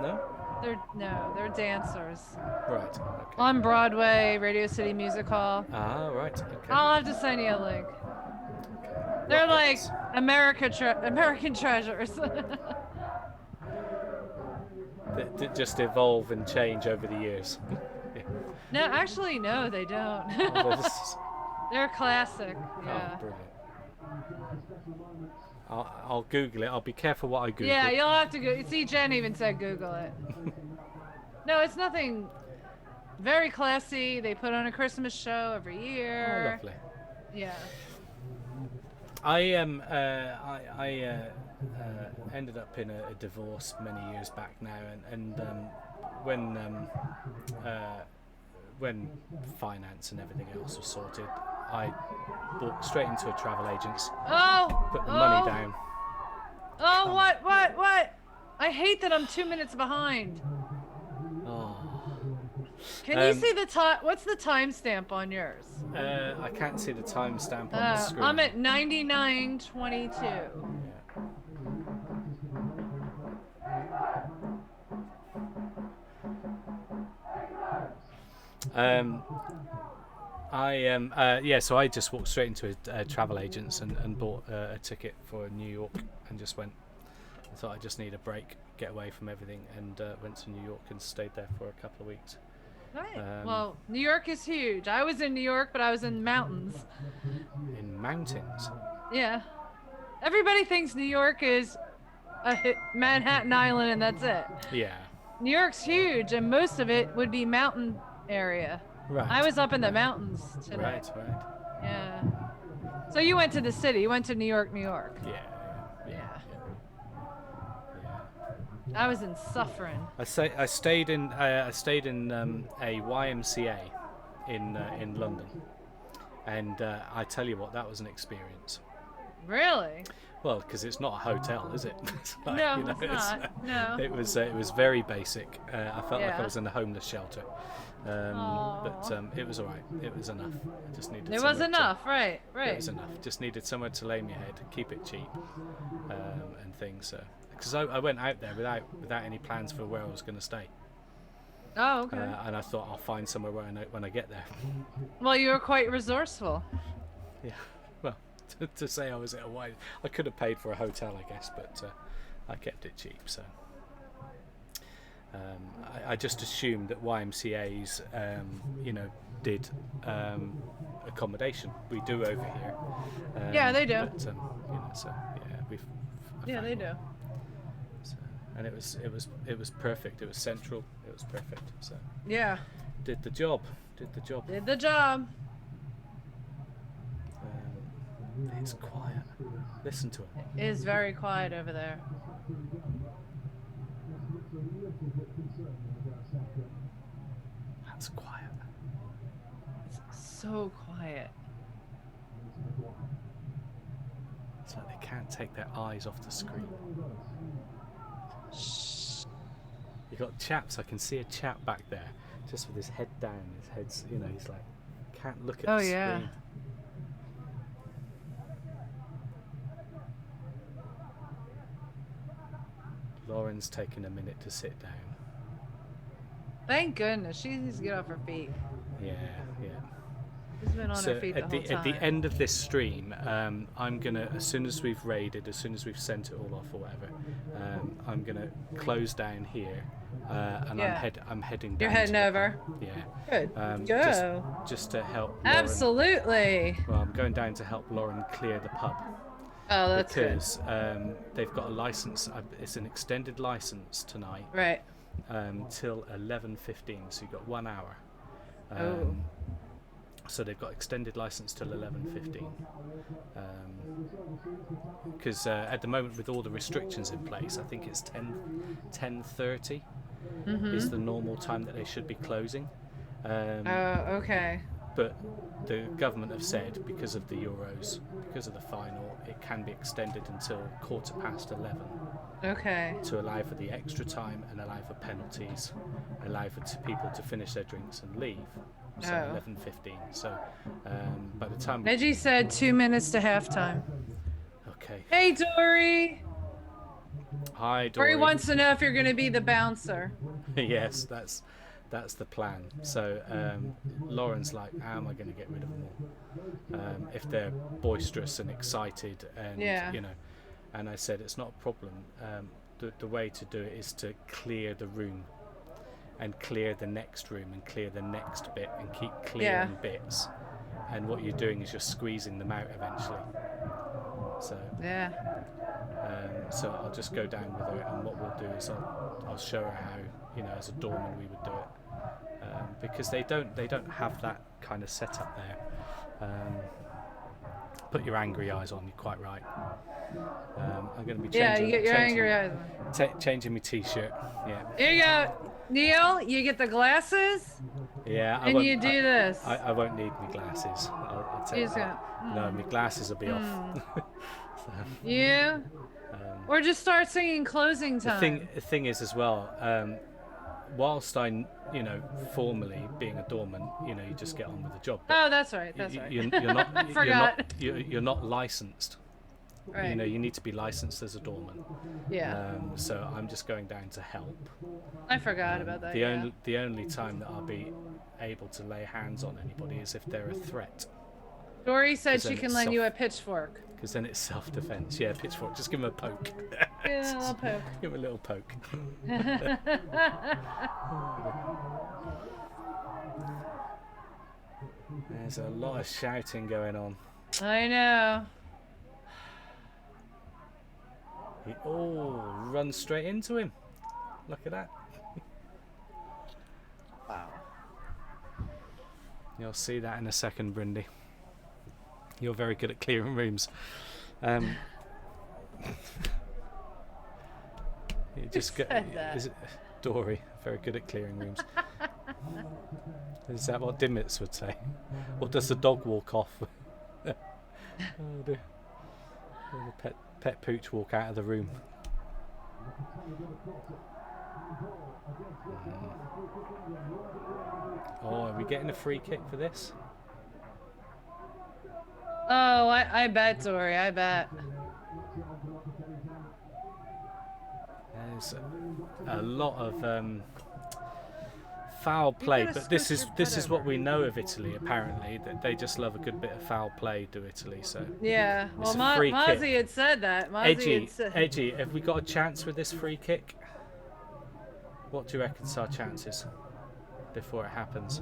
No? They're dancers. Right, okay. On Broadway, Radio City Music Hall. Ah, right, okay. I'll have to send you a link. They're like American treasures. That just evolve and change over the years. No, actually, no, they don't. They're classic. Yeah. Oh, brilliant. I'll Google it. I'll be careful what I Google. Yeah, you'll have to go. See, Jen even said Google it. No, it's nothing. Very classy. They put on a Christmas show every year. Oh, lovely. Yeah. I ended up in a divorce many years back now, and when finance and everything else was sorted, I walked straight into a travel agent's. Put the money down. Oh, what? I hate that I'm 2 minutes behind. Oh. Can you see the time? What's the timestamp on yours? I can't see the timestamp on the screen. I'm at 99:22. So I just walked straight into a travel agent's and bought a ticket for New York and just went. I thought I just need a break, get away from everything, and went to New York and stayed there for a couple of weeks. Right. Well, New York is huge. I was in New York, but I was in mountains. In mountains? Yeah. Everybody thinks New York is Manhattan Island and that's it. Yeah. New York's huge, and most of it would be mountain area. Right. I was up in the mountains today. Right. Yeah. So you went to the city. You went to New York. Yeah. I was in Suffering. I stayed in a YMCA in London, and I tell you what, that was an experience. Really? Well, because it's not a hotel, is it? It's like, No, you know, it's not. No. It was very basic. I felt like I Yeah. was in a homeless shelter, but it was all right. It was enough. I just needed. It was somewhere enough, right? It Right. was enough. Just needed somewhere to lay my head, keep it cheap, and things. So, because I went out there without any plans for where I was going to stay. Oh, okay. And I thought I'll find somewhere when I get there. Well, you were quite resourceful. Yeah. Well, to say I was at Hawaii, I could have paid for a hotel, I guess, but I kept it cheap. So I just assumed that YMCA's, did accommodation. We do over here. Yeah, they do. But, so yeah, Yeah, they do. So, and it was perfect. It was central. It was perfect. So Yeah. did the job. Did the job. It's quiet. Listen to it. It is very quiet over there. That's quiet. It's so quiet. It's like they can't take their eyes off the screen. Shh. You got chaps. I can see a chap back there, just with his head down. His head's, he's like, can't look at Oh, the yeah. screen. Lauren's taking a minute to sit down. Thank goodness. She needs to get off her feet. Yeah. She's been on her feet the at whole time. at the end of this stream, I'm gonna, as soon as we've raided, as soon as we've sent it all off or whatever, I'm gonna close down here, and Yeah. I'm heading. You're down heading to the over. pub. Yeah. Good. Just, Go. just to help. Lauren. Absolutely. Well, I'm going down to help Lauren clear the pub. Oh, that's good. Because they've got a license. It's an extended license tonight. Right. Till 11:15. So you've got 1 hour. Oh. So they've got extended license till 11:15. Because at the moment, with all the restrictions in place, I think it's 10:30 is the normal time that they should be closing. Oh, okay. But the government have said, because of the Euros, because of the final, it can be extended until 11:15 Okay. to allow for the extra time and allow for penalties, allow for people to finish their drinks and leave. So Oh. 11:15. So by the time. Reggie said 2 minutes to halftime. Okay. Hey, Dory. Hi, Dory Dory. wants to know if you're going to be the bouncer. Yes, that's the plan. So Lauren's like, how am I going to get rid of them all? If they're boisterous and excited, and Yeah. and I said it's not a problem. The way to do it is to clear the room, and clear the next room, and clear the next bit, and keep clearing bits. And what you're doing is you're squeezing them out eventually. So. Yeah. So I'll just go down with her, and what we'll do is I'll show her how, as a doorman we would do it, because they don't have that kind of setup there. Put your angry eyes on. You're quite right. I'm going to be changing. Yeah, you get your changing, angry eyes on. Changing my t-shirt. Yeah. Here you go. Neil, you get the glasses, Yeah. and you do this. I won't need my glasses. I'll take You just that. No, my glasses will be off. You? Or just start singing closing time. The thing is as well, whilst I, formally being a doorman, you just get on with the job. Oh, that's right. That's right. You're not. I forgot. You're not licensed. Right. You need to be licensed as a doorman. Yeah. So I'm just going down to help. I forgot about that. The only time that I'll be able to lay hands on anybody is if they're a threat. Dory said 'Cause she then can it's lend you a pitchfork. Because then it's self-defense. Yeah, pitchfork. Just give him a poke. Yeah, a little poke. Give him a little poke. There's a lot of shouting going on. I know. He runs straight into him. Look at that. Wow. You'll see that in a second, Brindy. You're very good at clearing rooms. You just said that? Is it Dory? Very good at clearing rooms. Is that what Dimmits would say? Or does the dog walk off? Oh dear. Oh, the Pet Pooch walk out of the room. Oh, are we getting a free kick for this? Oh, I bet, Tori. I bet. There's a lot of foul play, but this is what we know of Italy. Apparently, that they just love a good bit of foul play. Do Italy so? Yeah. Well, Mozzie had said that. Edgy, have we got a chance with this free kick? What do you reckon's our chances before it happens?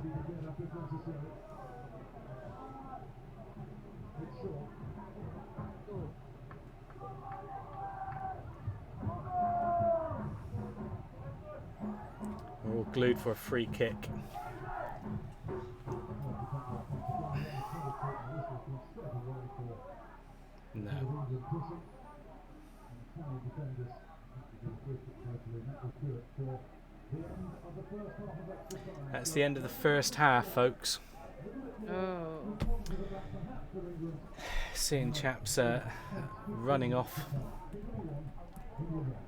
We're all glued for a free kick. No. That's the end of the first half, folks. Oh. Seeing chaps running off.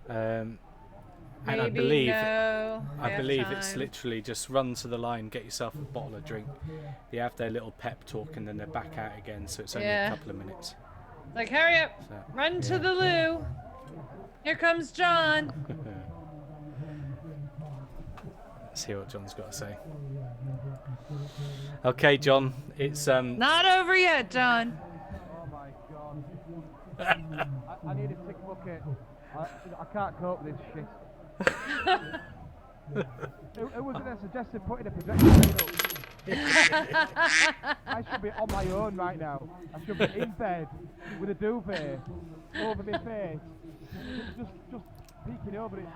And I believe it's literally just run to the line, get yourself a bottle of drink. They have their little pep talk and then they're back out again, so it's only a couple of minutes. Like, hurry up, run to the loo. Here comes John. Let's hear what John's got to say. Okay, John, it's not over yet, John. Oh my god. I need a sick bucket. I can't cope with this shit. Who was it that suggested putting a projector up? I should be on my own right now. I should be in bed with a duvet over my face. Just peeking over it.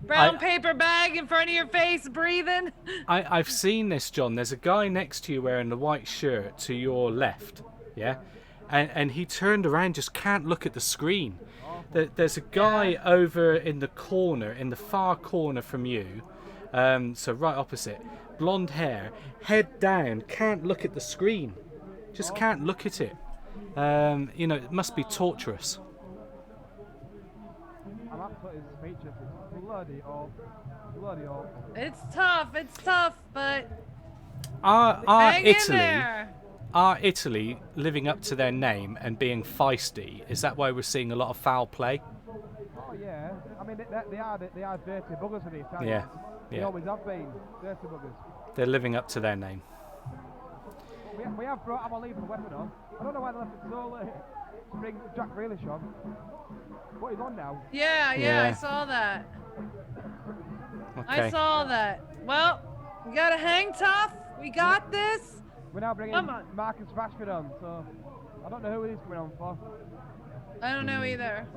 Brown paper bag in front of your face, breathing. I've seen this, John. There's a guy next to you wearing the white shirt to your left, yeah? And he turned around, just can't look at the screen. There's a guy over in the corner, in the far corner from you, so right opposite, blonde hair, head down, can't look at the screen, just can't look at it. You know, it must be torturous. I'm absolutely speechless. It's bloody awful. It's tough, but Are Italy living up to their name and being feisty? Is that why we're seeing a lot of foul play? Oh yeah, I mean they are dirty buggers in the Italians. Yeah. They always have been dirty buggers. They're living up to their name. We have brought our lethal weapon on. I don't know why they left it so late to bring Jack Grealish on. What, he's on now? Yeah, I saw that. Okay. I saw that. Well, we gotta hang tough. We got this. We're now bringing Marcus Rashford on, so I don't know who he's coming on for. I don't know either.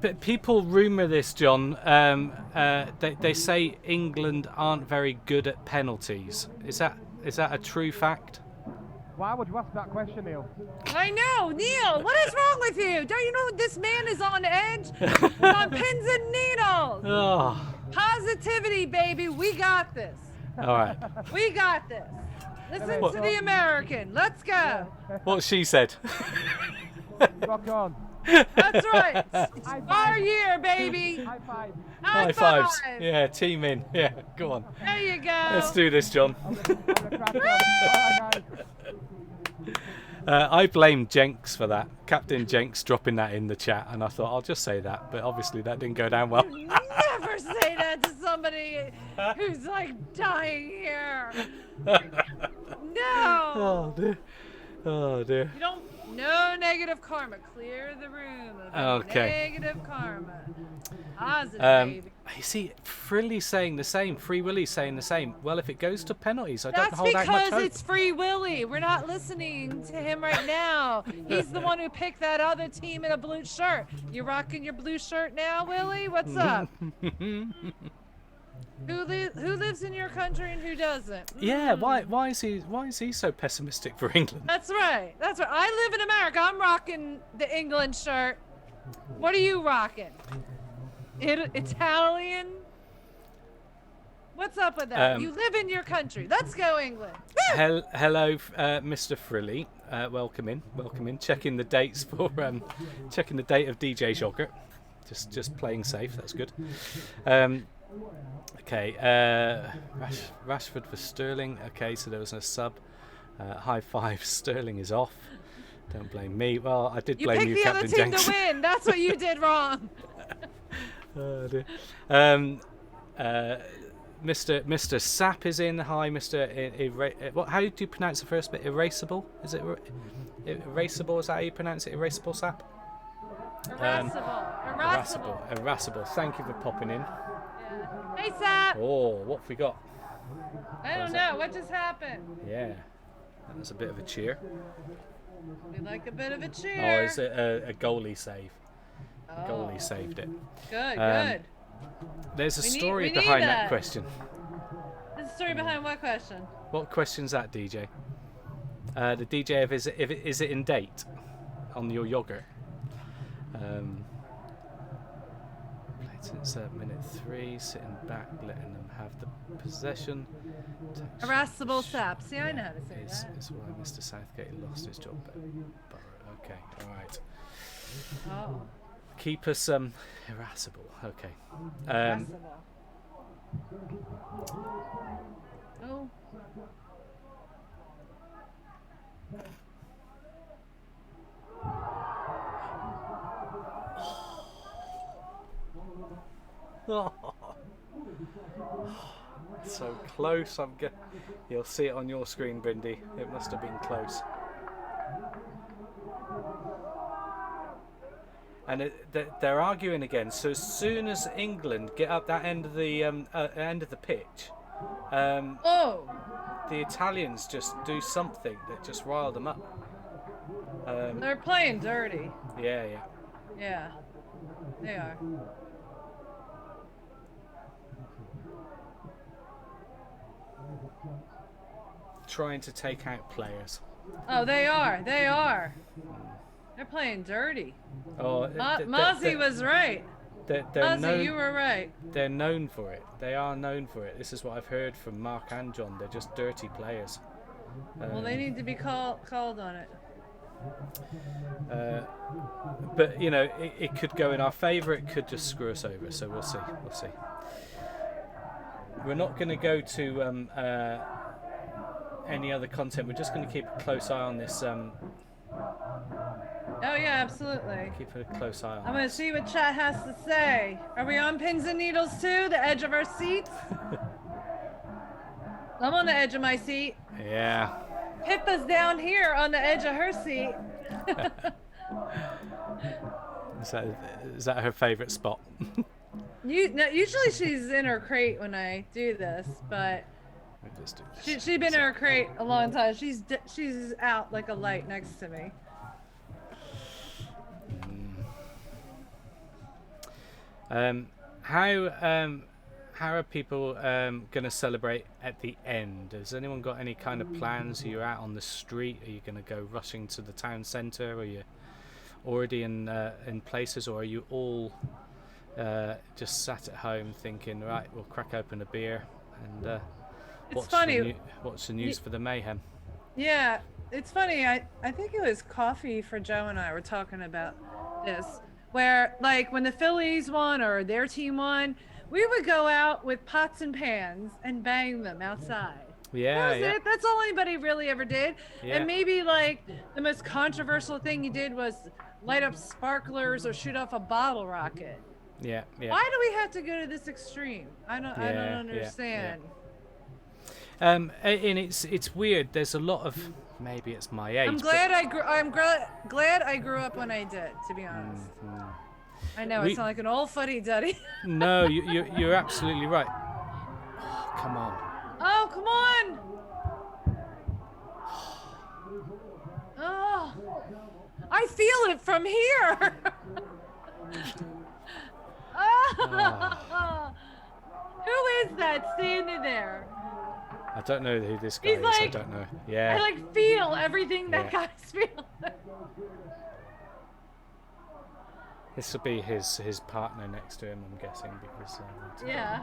But people rumour this, John. They say England aren't very good at penalties. Is that a true fact? Why would you ask that question, Neil? I know, Neil. What is wrong with you? Don't you know this man is on edge? He's on pins and needles. Oh. Positivity, baby. We got this. All right. We got this. Listen to the American. Let's go. What she said. Rock on. That's right. It's our year, baby. High five. High fives. Yeah, team in. Yeah, go on. There you go. Let's do this, John. I blame Jenks for that. Captain Jenks dropping that in the chat, and I thought I'll just say that, but obviously that didn't go down well. Never say that to somebody who's like dying here. No. Oh dear. Oh dear. You don't. No negative karma. Clear the room of negative karma. Positive, baby. You see, Free Willy's saying the same. Well, if it goes to penalties, I don't hold out much hope. That's because it's Free Willy. We're not listening to him right now. He's the one who picked that other team in a blue shirt. You rocking your blue shirt now, Willy? What's up? Who lives in your country and who doesn't? Yeah, why is he so pessimistic for England? That's right. I live in America. I'm rocking the England shirt. What are you rocking? Italian? What's up with that? You live in your country. Let's go, England. Hello, Mr. Frilly. Welcome in. Checking the dates for checking the date of DJ's yogurt. Just playing safe. That's good. Okay. Rashford for Sterling. Okay, so there was a sub. High five. Sterling is off. Don't blame me. Well, I did blame you, Captain Jenks. You picked the other team to win. That's what you did wrong. Oh, dear. Mr. Sap is in. Hi, Mr. What? How do you pronounce the first bit? Erasable? Is it erasable? Is that how you pronounce it? Erasable, Sap? Irascible. Thank you for popping in. Yeah. Hey, Sap. Oh, what have we got? I don't know. What just happened? Yeah, that was a bit of a cheer. We like a bit of a cheer. Oh, it's a goalie save. Oh. Goalie saved it. Good. There's a story behind that question. There's a story behind what question? What question's that, DJ? The DJ of is it in date on your yogurt? Played since minute 3, sitting back, letting them have the possession. Irascible Sap. See, I know how to say that. It's why Mr. Southgate lost his job. Okay, all right. Oh. Keep us irascible. Okay. Irascible. Oh. So close. You'll see it on your screen, Brindy. It must have been close. And they're arguing again. So as soon as England get up that end of the pitch, the Italians just do something that just riled them up. They're playing dirty. Yeah, they are. Trying to take out players. Oh, they are. They're playing dirty. Oh, Mozzie was right. Mozzie, you were right. They're known for it. They are known for it. This is what I've heard from Mark and John. They're just dirty players. Well, they need to be called on it. But you know, it could go in our favour. It could just screw us over. So we'll see. We're not going to go to any other content. We're just going to keep a close eye on this. Oh yeah, absolutely. Keep a close eye on. I'm going to see what chat has to say. Are we on pins and needles too? The edge of our seats? I'm on the edge of my seat. Yeah. Pippa's down here on the edge of her seat. Is that her favourite spot? Usually she's in her crate when I do this, but she's been in her crate a long time. She's out like a light next to me. How are people going to celebrate at the end? Has anyone got any kind of plans? Are you out on the street? Are you going to go rushing to the town centre? Are you already in places, or are you all just sat at home thinking, right, we'll crack open a beer and what's the news for the mayhem? Yeah, it's funny. I think it was Coffee for Joe and I were talking about this, where like when the Phillies won or their team won, we would go out with pots and pans and bang them outside. Yeah, that was it. That's all anybody really ever did. Yeah. And maybe like the most controversial thing you did was light up sparklers or shoot off a bottle rocket. Yeah. Why do we have to go to this extreme? I don't understand. And it's weird. There's a lot of, maybe it's my age. I'm glad I grew up when I did, to be honest. Mm-hmm. I know I sound like an old fuddy-duddy. No, you're absolutely right. Oh, come on. Oh, come on. Oh, I feel it from here. Oh. Who is that standing there? I don't know who this guy is. I don't know. Yeah. I like feel everything that guy's feeling. This will be his partner next to him, I'm guessing, because. Yeah.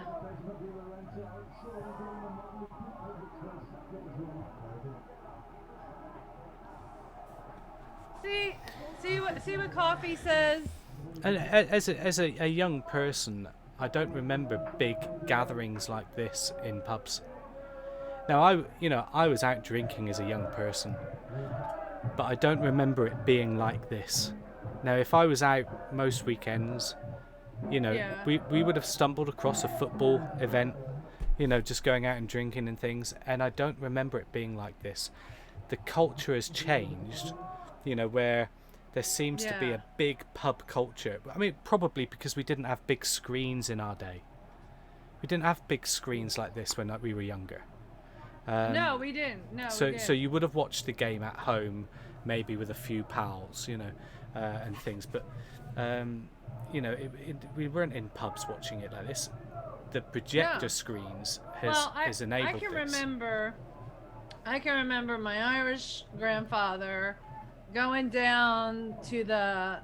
See what Coffee says. And as a young person, I don't remember big gatherings like this in pubs. Now I was out drinking as a young person, but I don't remember it being like this. Now if I was out most weekends, we would have stumbled across a football event, just going out and drinking and things, and I don't remember it being like this. The culture has changed, where there seems to be a big pub culture. I mean, probably because we didn't have big screens in our day. We didn't have big screens like this when we were younger. No, we didn't. No. So you would have watched the game at home, maybe with a few pals, and things. But we weren't in pubs watching it like this. The projector screens has enabled this. I can remember my Irish grandfather going down to the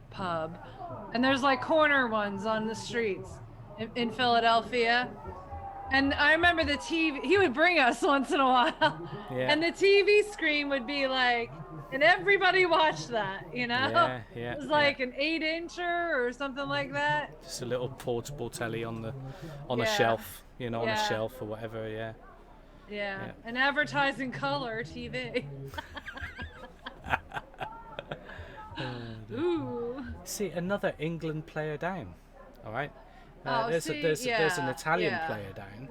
pub, and there's like corner ones on the streets in Philadelphia. And I remember the TV, he would bring us once in a while, and the TV screen would be like, and everybody watched that, Yeah, it was like an 8-incher or something like that. Just a little portable telly on a shelf, on a shelf or whatever, Yeah, an advertising color TV. Ooh. See, another England player down. All right. There's an Italian player down.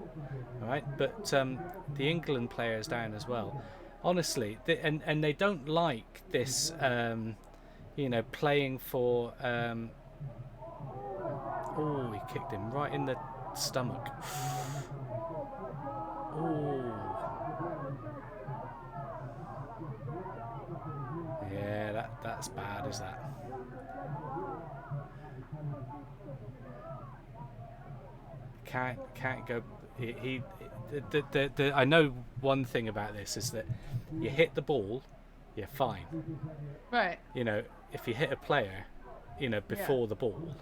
All right, but the England player is down as well. Honestly, and they don't like this. Playing for. Oh, he kicked him right in the stomach. Oh. Yeah, that's bad, is that? Can't go. I know one thing about this is that you hit the ball, you're fine. Right. If you hit a player, before the ball,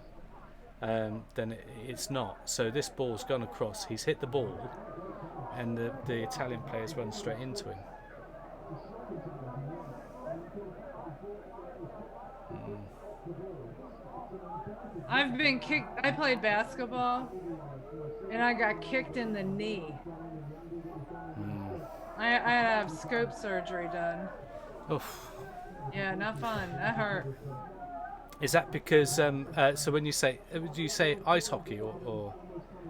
then it's not. So this ball's gone across. He's hit the ball, and the Italian players run straight into him. I've been kicked. I played basketball, and I got kicked in the knee. I had to have scope surgery done. Oof. Yeah, not fun. That hurt. Is that because? So when you say, do you say ice hockey or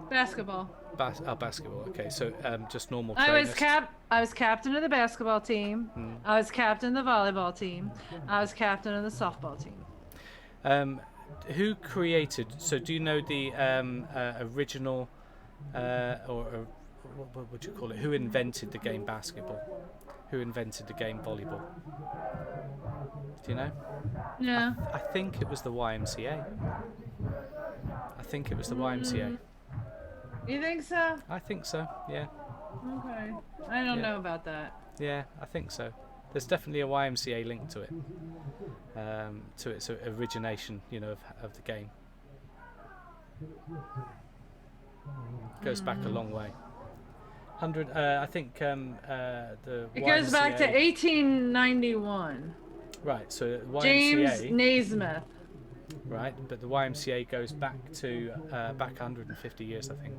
basketball? Basketball. Okay, so just normal. I was captain of the basketball team. I was captain of the volleyball team. I was captain of the softball team. Who created? So do you know the original, or what would you call it? Who invented the game basketball? Who invented the game volleyball? Do you know? No. I think it was the YMCA. You think so? I think so. Yeah. Okay. I don't know about that. Yeah, I think so. There's definitely a YMCA link to it, to its origination, of the game. Goes back a long way. I think the It YMCA, goes back to 1891. Right, so YMCA, James Naismith. Right, but the YMCA goes back to back 150 years, I think.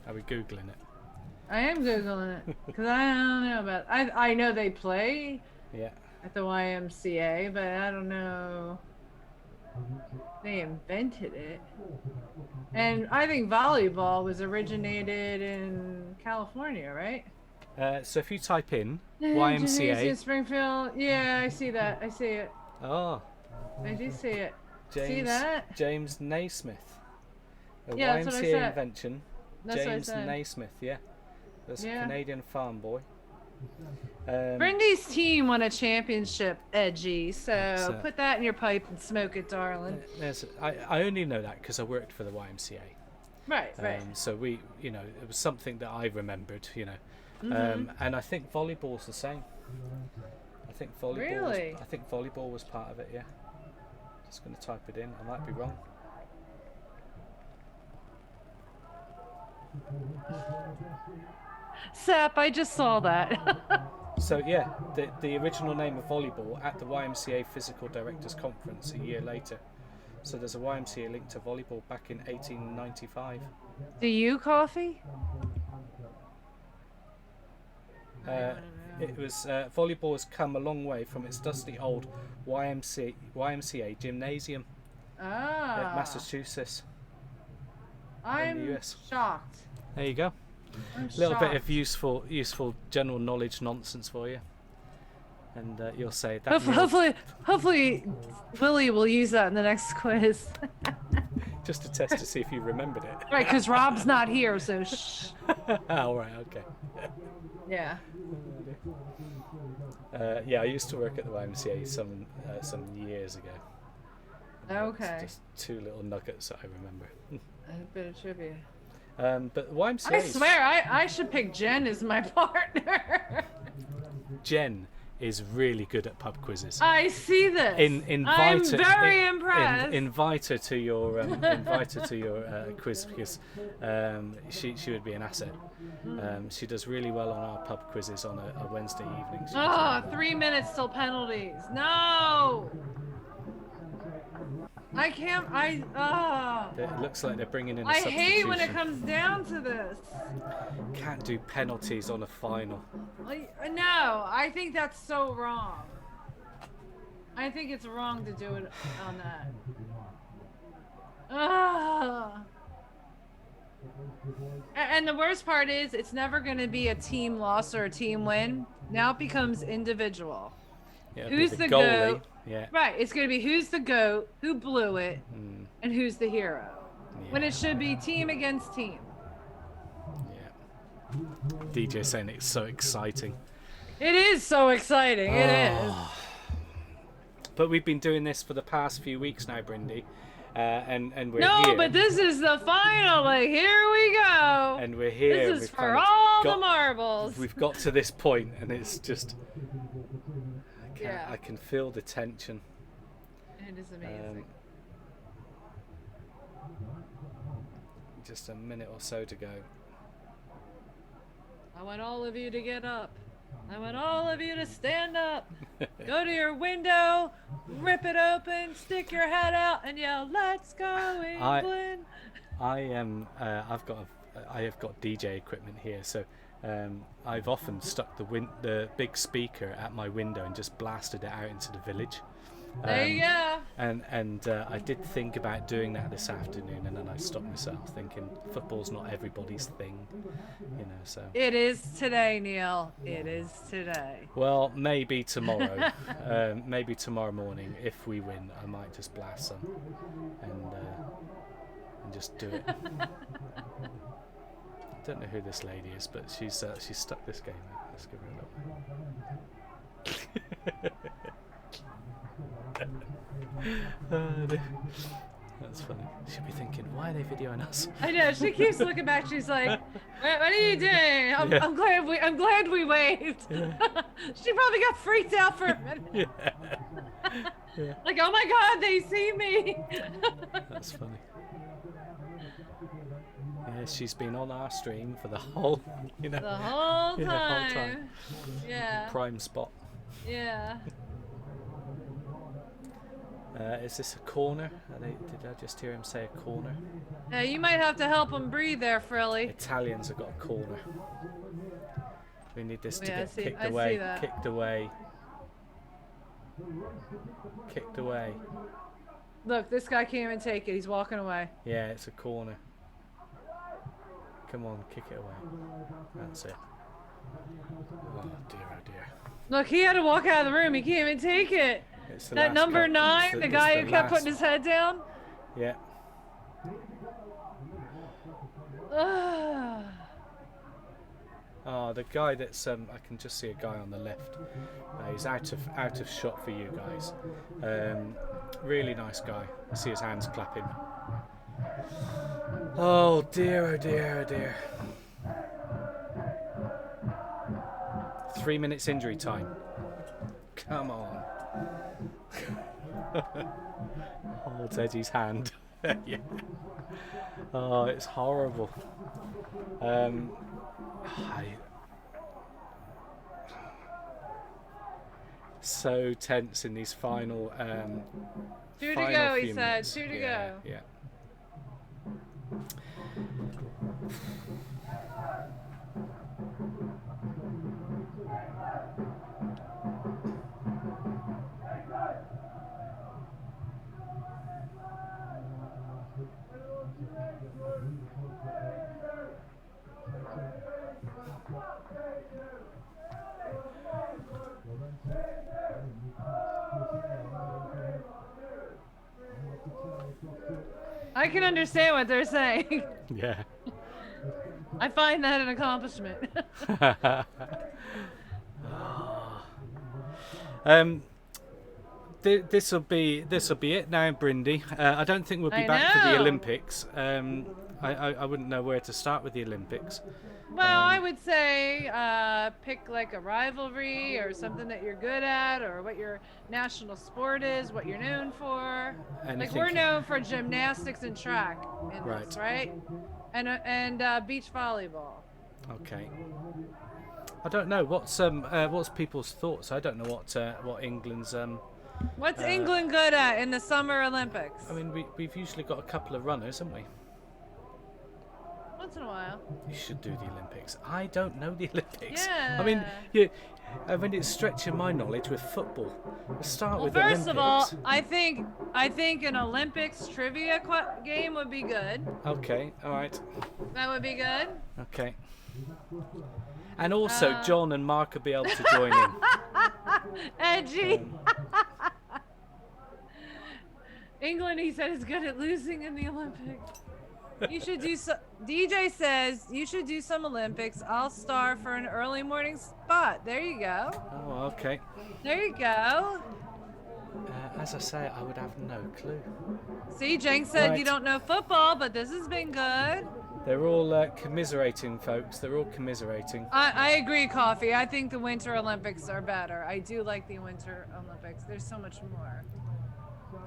Are we googling it? I am googling it because I don't know about. I know they play. Yeah. At the YMCA, but I don't know. They invented it, and I think volleyball was originated in California, right? So if you type in YMCA, Springfield, yeah, I see that. I see it. Oh. I do see it. See that? James Naismith. A Yeah, that's what I YMCA said. invention. That's James what I said. Naismith, yeah. That's a Canadian farm boy. Brendy's team won a championship, Edgy, so put that in your pipe and smoke it, darling. I only know that because I worked for the YMCA. Right, right. So we, it was something that I remembered, and I think volleyball's the same. I think volleyball. Really? I think volleyball was part of it. Yeah. Just going to type it in. I might be wrong. Sap, I just saw that. So yeah, the original name of volleyball at the YMCA Physical Directors Conference a year later. So there's a YMCA link to volleyball back in 1895. Do you coffee? It was volleyball has come a long way from its dusty old YMCA gymnasium at Massachusetts. I'm shocked. There you go. I'm A little bit shocked. of useful general knowledge nonsense for you, and you'll say that. Hopefully, Willie will use that in the next quiz. Just to test to see if you remembered it. Right, because Rob's not here, so shh. Oh, right, okay. Yeah. Yeah, I used to work at the YMCA some years ago. Okay. It's just two little nuggets that I remember. A bit of trivia. But the YMCA. I swear, I should pick Jen as my partner. Jen is really good at pub quizzes. I see this. I'm very impressed. Invite her to your quiz because she would be an asset. She does really well on our pub quizzes on a Wednesday evening. Oh, 3 minutes till penalties. No. I can't. It looks like they're bringing in a I substitution. hate when it comes down to this. Can't do penalties on a final. No, I think that's so wrong. I think it's wrong to do it on that. And the worst part is, it's never going to be a team loss or a team win. Now it becomes individual. Yeah, who's the goalie? goat? Yeah. Right, it's going to be who's the goat, who blew it, and who's the hero. Yeah. When it should be team against team. Yeah. DJ saying it's so exciting. It is so exciting. It is. But we've been doing this for the past few weeks now, Brindy, and we're no, here. but this is the final. Like, here we go. And we're here. This is for all the marbles. We've got to this point, and it's just. Yeah. I can feel the tension. It is amazing. Just a minute or so to go. I want all of you to get up. I want all of you to stand up. Go to your window, rip it open, stick your head out, and yell, "Let's go, England!" I have got DJ equipment here, so I've often stuck the big speaker at my window and just blasted it out into the village. There you go. And I did think about doing that this afternoon, and then I stopped myself, thinking football's not everybody's thing, you know. So it is today, Neil. It is today. Well, maybe tomorrow, maybe tomorrow morning, if we win, I might just blast some and just do it. I don't know who this lady is, but she's stuck this game. Let's give her a look. That's funny. She'll be thinking, why are they videoing us? I know. She keeps looking back. She's like, "What are you doing?" I'm glad we waved. Yeah. She probably got freaked out for a minute. Yeah. Like, oh my God, they see me. That's funny. Yeah, she's been on our stream for the whole, The whole time. The whole time. Yeah. Prime spot. Yeah. Is this a corner? Did I just hear him say a corner? Yeah, you might have to help him breathe there, Frilly. Italians have got a corner. We need this to get kicked I away. see that. Kicked away. Kicked away. Look, this guy can't even take it. He's walking away. Yeah, it's a corner. Come on, kick it away. That's it. Oh dear, oh dear. Look, he had to walk out of the room. He can't even take it. That number 9, the guy who kept putting his head down. Yeah. Oh, the guy that's I can just see a guy on the left. He's out of shot for you guys. Really nice guy. I see his hands clapping. Oh dear, oh dear, oh dear. 3 minutes injury time. Come on. Holds Eddie's hand. Yeah. Oh, it's horrible. So tense in these final. Two to final go, he few said. minutes. Two to Yeah, go. yeah. I can understand what they're saying. Yeah. I find that an accomplishment. This'll be it now, Brindy. I don't think we'll be back for the Olympics. I wouldn't know where to start with the Olympics. Well, I would say pick like a rivalry or something that you're good at, or what your national sport is, what you're known for. Like we're known for gymnastics and track, in this, right? And beach volleyball. Okay. I don't know what's people's thoughts. I don't know what England's. What's England good at in the Summer Olympics? I mean, we've usually got a couple of runners, haven't we? Once in a while. You should do the Olympics. I don't know the Olympics. Yeah. I mean, it's stretching my knowledge with football. Let's start with First Olympics. of all, I think an Olympics trivia game would be good. Okay, all right. That would be good. Okay. And also, John and Mark will be able to join in. Edgy. England, he said, is good at losing in the Olympics. You should do DJ says you should do some Olympics. I'll star for an early morning spot. There you go. Oh, okay. There you go. As I say, I would have no clue. See, Jenks said you don't know football, but this has been good. They're all commiserating, folks. They're all commiserating. I agree, Coffee. I think the Winter Olympics are better. I do like the Winter Olympics. There's so much more.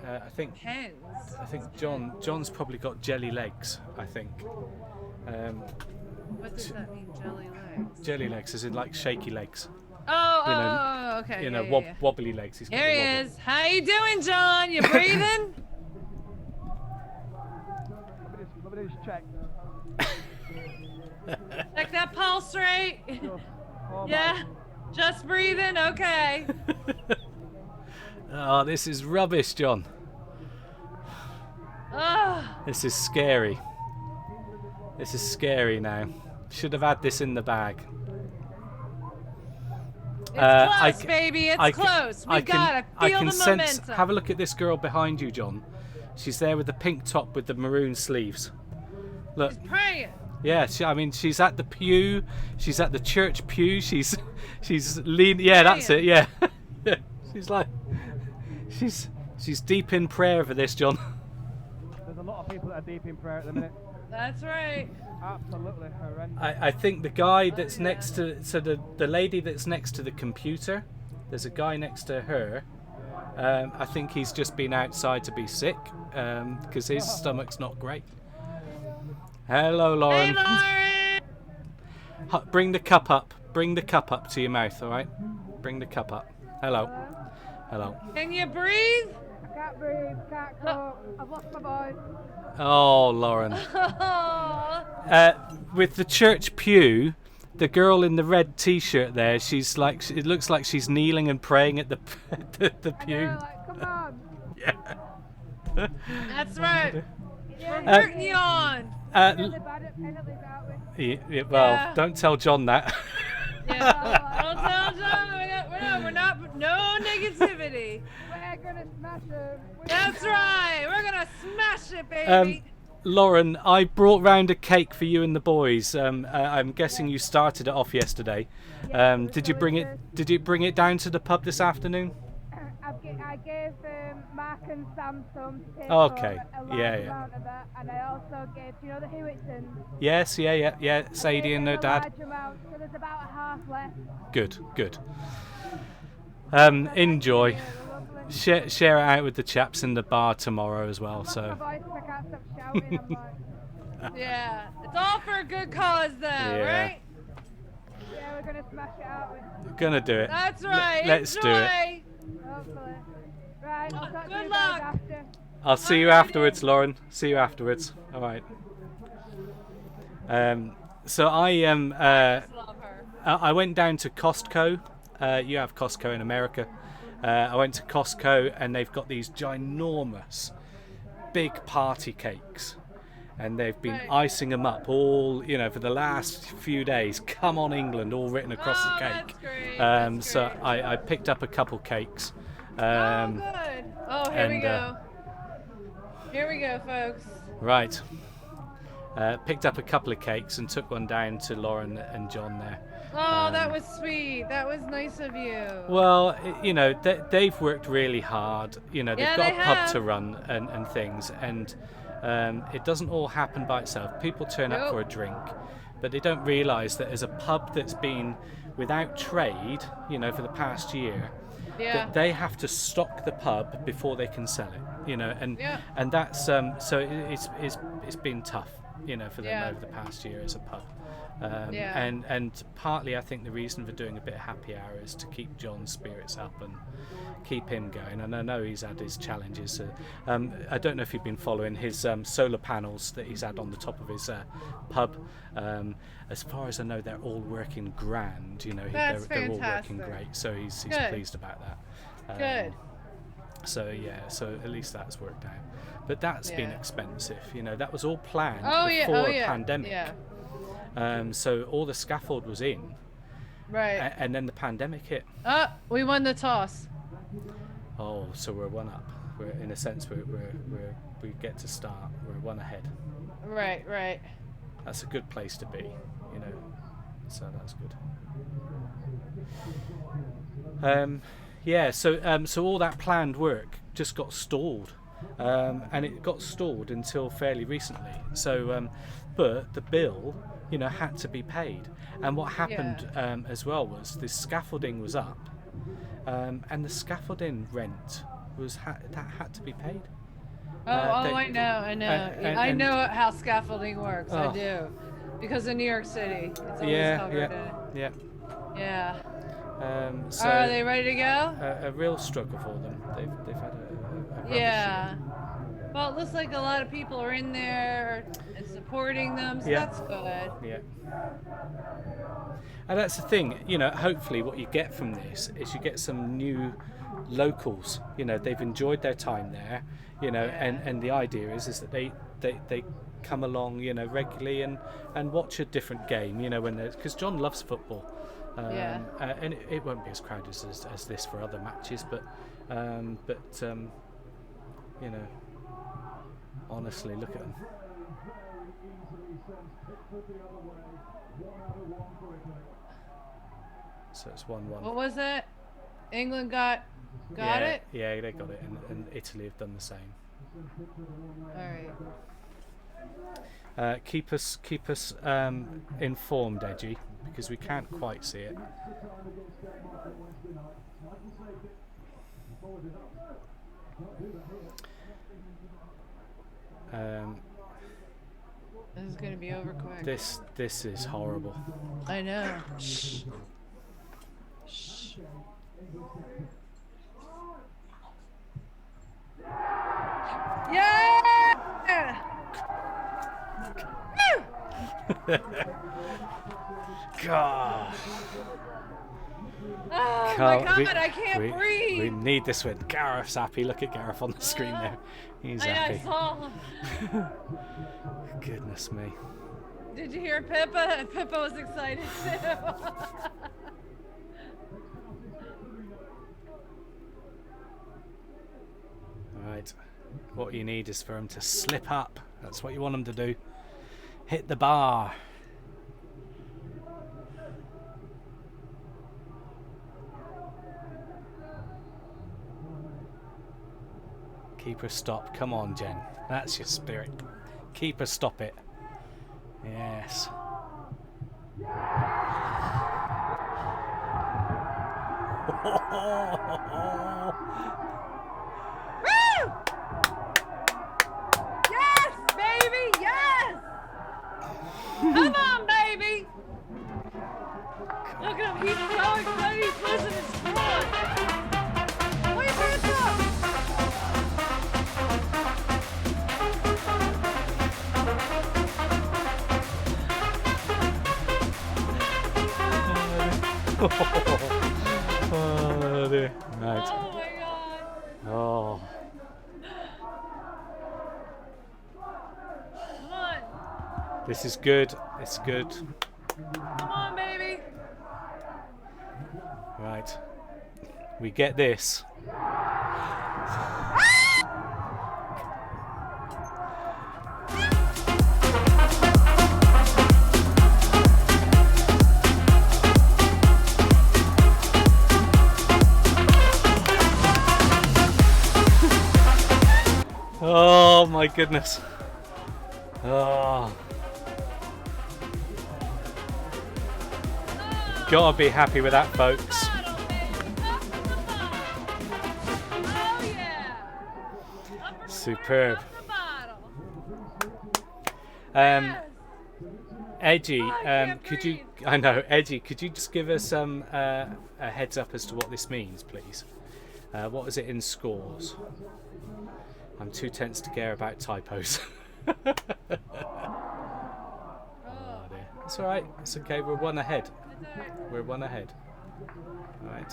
I think Pens. I think John's probably got jelly legs. I think. What does that mean, jelly legs? Jelly legs, as in like shaky legs. Oh, okay. You know, yeah. wobbly legs. He's got Here he is. How you doing, John? You breathing? Let me just check. Check that pulse rate. Yeah. Just breathing. Okay. Oh, this is rubbish, John. This is scary. This is scary now. Should have had this in the bag. It's close, baby. It's close. We got it. Feel the momentum. Have a look at this girl behind you, John. She's there with the pink top with the maroon sleeves. Look. She's praying. Yeah, she's at the pew. She's at the church pew. She's leaning. Yeah, that's it. Yeah. She's like. She's deep in prayer for this, John. There's a lot of people that are deep in prayer at the minute. That's right. Absolutely horrendous. I think the guy that's next to the lady that's next to the computer, there's a guy next to her. I think he's just been outside to be sick because his stomach's not great. Hello, Lauren. Hey, Lauren. Bring the cup up. Bring the cup up to your mouth, all right? Bring the cup up. Hello. Hello. Can you breathe? I can't breathe, can't cope. I've lost my voice. Oh, Lauren. With the church pew, the girl in the red T-shirt there, she's like, it looks like she's kneeling and praying at the pew. I know, like, come on. Yeah. That's right. We're rooting you on. Really bad at penalties, aren't we? Well, don't tell John that. Yeah. Don't tell John. We're not. No negativity. We're gonna smash them. That's right. We're gonna smash it, baby. Lauren, I brought round a cake for you and the boys. I'm guessing you started it off yesterday. Did you bring it? Did you bring it down to the pub this afternoon? I gave Mark and Sam some to take Okay. for a large amount of that, and I also gave, do you know the Hewittsons? Yes, yeah. Sadie and her dad. Large amount, so there's about a half left. Good. Enjoy. Share it out with the chaps in the bar tomorrow as well. So. Yeah, it's all for a good cause, though, right? Yeah, we're gonna smash it out. We're gonna do it. That's right. Let's do it. Hopefully. Right. I'll talk to Good you luck. guys after. I'll see you afterwards, Lauren. See you afterwards. All right. So I Love her. I went down to Costco. You have Costco in America. I went to Costco and they've got these ginormous, big party cakes, and they've been icing them up all, for the last few days. Come on, England, all written across the cake. That's great. So I picked up a couple cakes. Good. Oh, here we go. Here we go, folks. Right. Picked up a couple of cakes and took one down to Lauren and John there. Oh, that was sweet. That was nice of you. Well, they've worked really hard. They've got a pub have. to run and things, and it doesn't all happen by itself. People turn up for a drink, but they don't realise that as a pub that's been without trade, for the past year, that they have to stock the pub before they can sell it. And that's so it's been tough, for them over the past year as a pub. And partly I think the reason for doing a bit of happy hour is to keep John's spirits up and keep him going. And I know he's had his challenges. I don't know if you've been following his solar panels that he's had on the top of his pub. As far as I know, they're all working grand. They're all working great. So he's pleased about that. Good. So at least that's worked out. But that's been expensive. That was all planned before a pandemic. Yeah. So all the scaffold was in, right? And then the pandemic hit. We won the toss. Oh, so we're one up. We're in a sense we get to start. We're one ahead. Right. That's a good place to be, So that's good. So all that planned work just got stalled, and it got stalled until fairly recently. So, but the bill, had to be paid. And what happened as well was the scaffolding was up, and the scaffolding rent that had to be paid. I know. I know how scaffolding works. I do, because in New York City, it's always covered in it. Yeah. So are they ready to go? A real struggle for them. They've had a rubbish year. Well, it looks like a lot of people are in there and supporting them, so that's good. Yeah. And that's the thing, hopefully what you get from this is you get some new locals. They've enjoyed their time there, and the idea is that they come along, regularly and watch a different game, because John loves football. And it won't be as crowded as this for other matches, but honestly, look at them. So it's 1-1. What was it? England got it? Yeah, they got it, and Italy have done the same. All right. Keep us informed, Edgy, because we can't quite see it. This is gonna be over quick. This is horrible. I know. Shh. Yeah! God. Oh my God, I can't breathe. We need this win. Gareth's happy. Look at Gareth on the screen there. He's happy. I saw him. Goodness me. Did you hear Pippa? Pippa was excited too. Right. What you need is for him to slip up. That's what you want him to do. Hit the bar. Keeper stop. Come on, Jen. That's your spirit. Keeper stop it. Yes. Yes, baby, yes! Come on, baby! Look at him, he's so excited, he's losing his foot. Wait for yourself! Oh, dear. Right. Oh my god! Oh. Come on! This is good. It's good. Come on, baby! Right. We get this. Oh my goodness. Oh. Gotta be happy with that, folks. Oh yeah! Superb. Edgy, could you? I know, Edgy. Could you just give us a heads up as to what this means, please? What is it in scores? I'm too tense to care about typos. Oh dear. It's all right. It's okay. We're one ahead. We're one ahead. All right.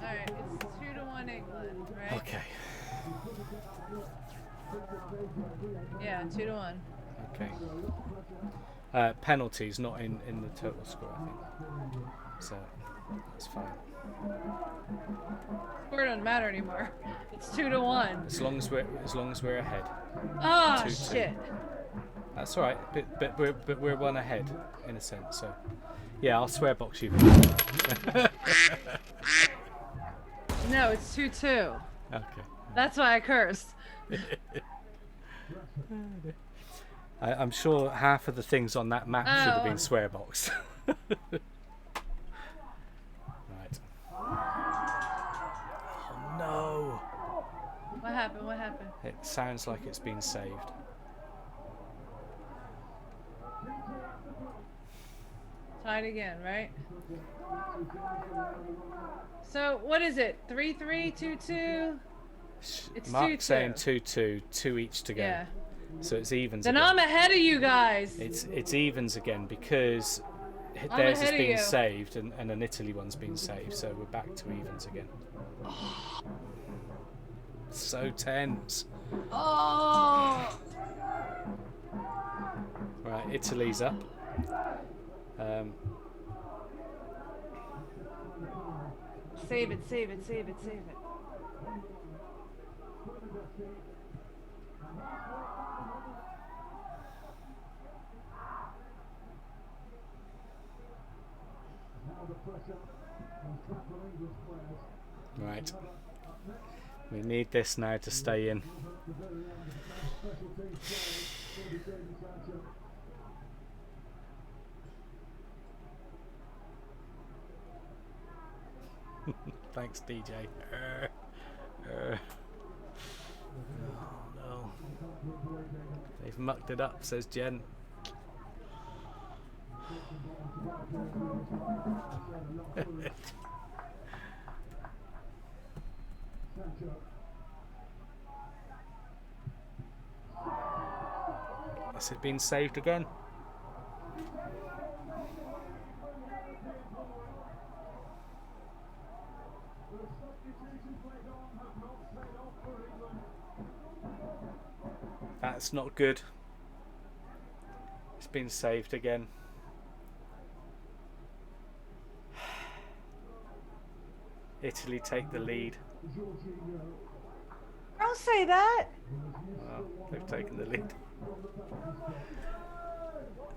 All right. It's 2-1 England, right? Okay. Yeah, 2-1. Okay. Penalties, not in the total score, I think. So that's fine. Score doesn't matter anymore. It's 2-1. As long as we're ahead. Oh 2-2. shit! That's all right. But we're one ahead in a sense. So yeah, I'll swear box you. No, it's 2-2. Okay. That's why I cursed. I'm sure half of the things on that map should have been swear boxed. Right. Oh no! What happened? What happened? It sounds like it's been saved. Tied again, right? So what is it? 3-3, 2-2. It's Mark's 2-2. saying 2-2, 2 each to go. Yeah. So it's evens. Then again. I'm ahead of you guys. It's evens again because I'm theirs has ahead of been you. saved and an Italy one's been saved, so we're back to evens again. So tense. Oh. Right, Italy's up. Save it, save it, save it, save it. Right. We need this now to stay in. Thanks, DJ. Oh no. They've mucked it up, says Jen. Has it been saved again? That's not good. It's been saved again. Italy take the lead. Don't say that. Well, they've taken the lead.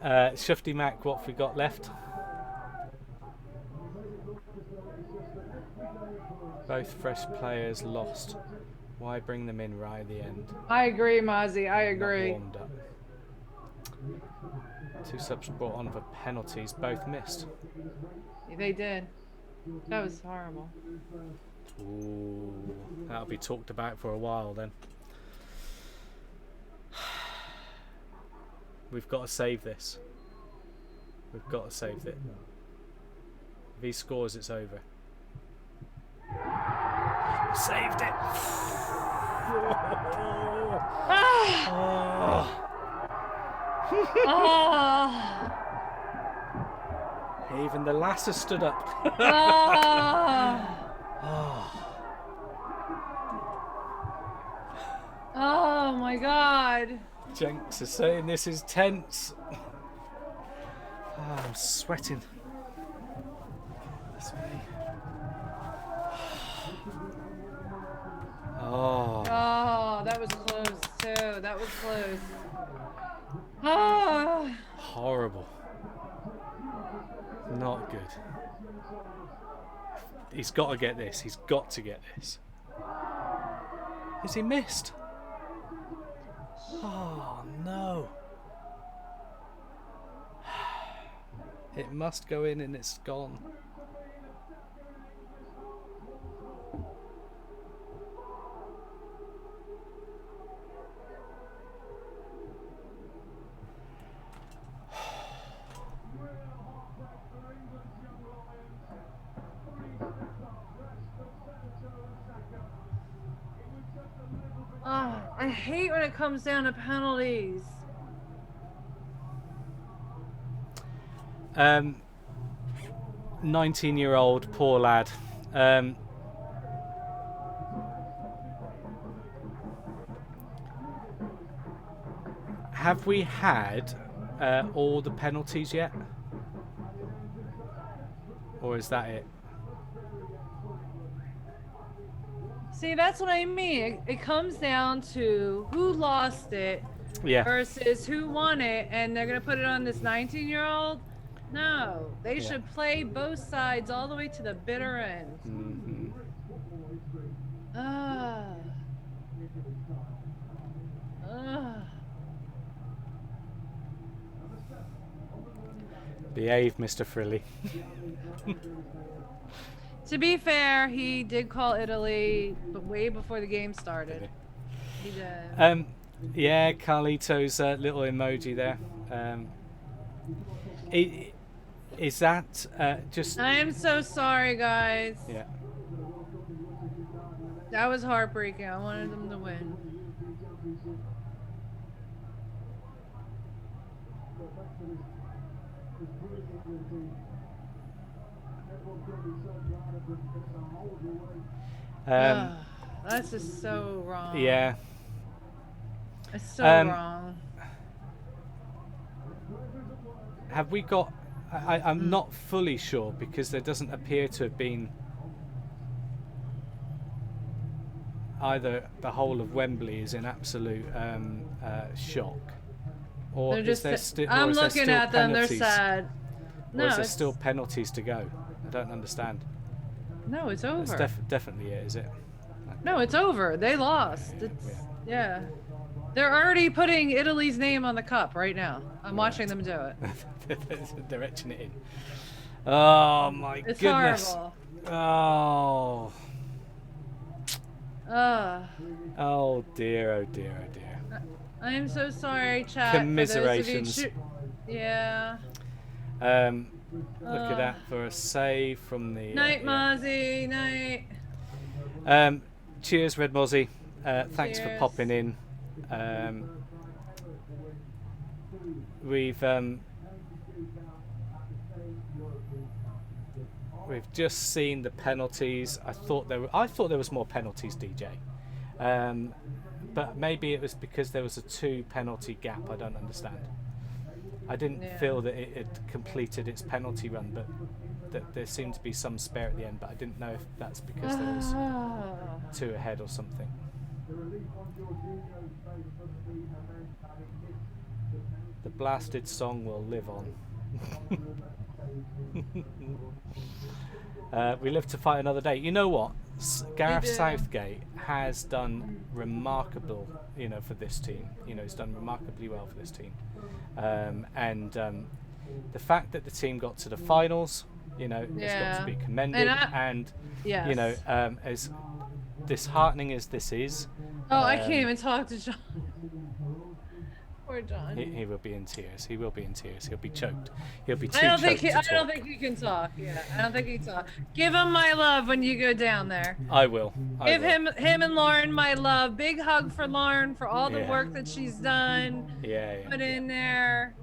Shufty Mac, what have we got left? Both fresh players lost. Why bring them in right at the end? I agree, Mozzie. I Not agree. warmed up. 2 subs brought on for penalties, both missed. They did. That was horrible. Ooh, that'll be talked about for a while then. We've got to save this. We've got to save it. If he scores, it's over. Saved it. Even the lass has stood up. Oh my God. Jenks is saying this is tense. I'm sweating. That's me. Oh, that was close too. That was close. Oh. Horrible. Not good. He's got to get this. He's got to get this. Is he missed? Oh no. It must go in and it's gone. I hate when it comes down to penalties. 19-year-old poor lad. Have we had all the penalties yet? Or is that it? See, that's what I mean. It comes down to who lost it versus who won it, and they're going to put it on this 19-year-old? No. They should play both sides all the way to the bitter end. Behave, Mr. Frilly. To be fair, he did call Italy, but way before the game started. He did. Yeah, Carlito's little emoji there. Is that just... I am so sorry, guys. Yeah. That was heartbreaking. I wanted them to win. That's just so wrong. Yeah. It's so wrong. Have we got... I'm not fully sure because there doesn't appear to have been either the whole of Wembley is in absolute shock, or is there still? I'm looking at them. They're sad. No, or is there still penalties to go? I don't understand. No, it's over. It's definitely it, is it? Okay. No, it's over. They lost. Yeah. They're already putting Italy's name on the cup right now. I'm watching them do it. They're etching it in. Oh my it's goodness. Horrible. Oh dear, oh dear, oh dear. I am so sorry, chat. Commiserations. Yeah. Look at that for a save from the... Night, Mozzie. Night. Cheers, Red Mozzie. Thanks for popping in. We've just seen the penalties. I thought there was more penalties, DJ. But maybe it was because there was a 2 penalty gap. I don't understand. I didn't feel that it had completed its penalty run, but that there seemed to be some spare at the end. But I didn't know if that's because there was 2 ahead or something. The blasted song will live on. We live to fight another day. You know what? Gareth Southgate has done remarkable, for this team. He's done remarkably well for this team. And the fact that the team got to the finals, has got to be commended. And as disheartening as this is. I can't even talk to John. Poor John. He will be in tears. He will be in tears. He'll be choked. He'll be too I don't choked think he can talk. Yeah, I don't think he can talk. Give him my love when you go down there. I will. Give him and Lauren my love. Big hug for Lauren for all the work that she's done. Put in there.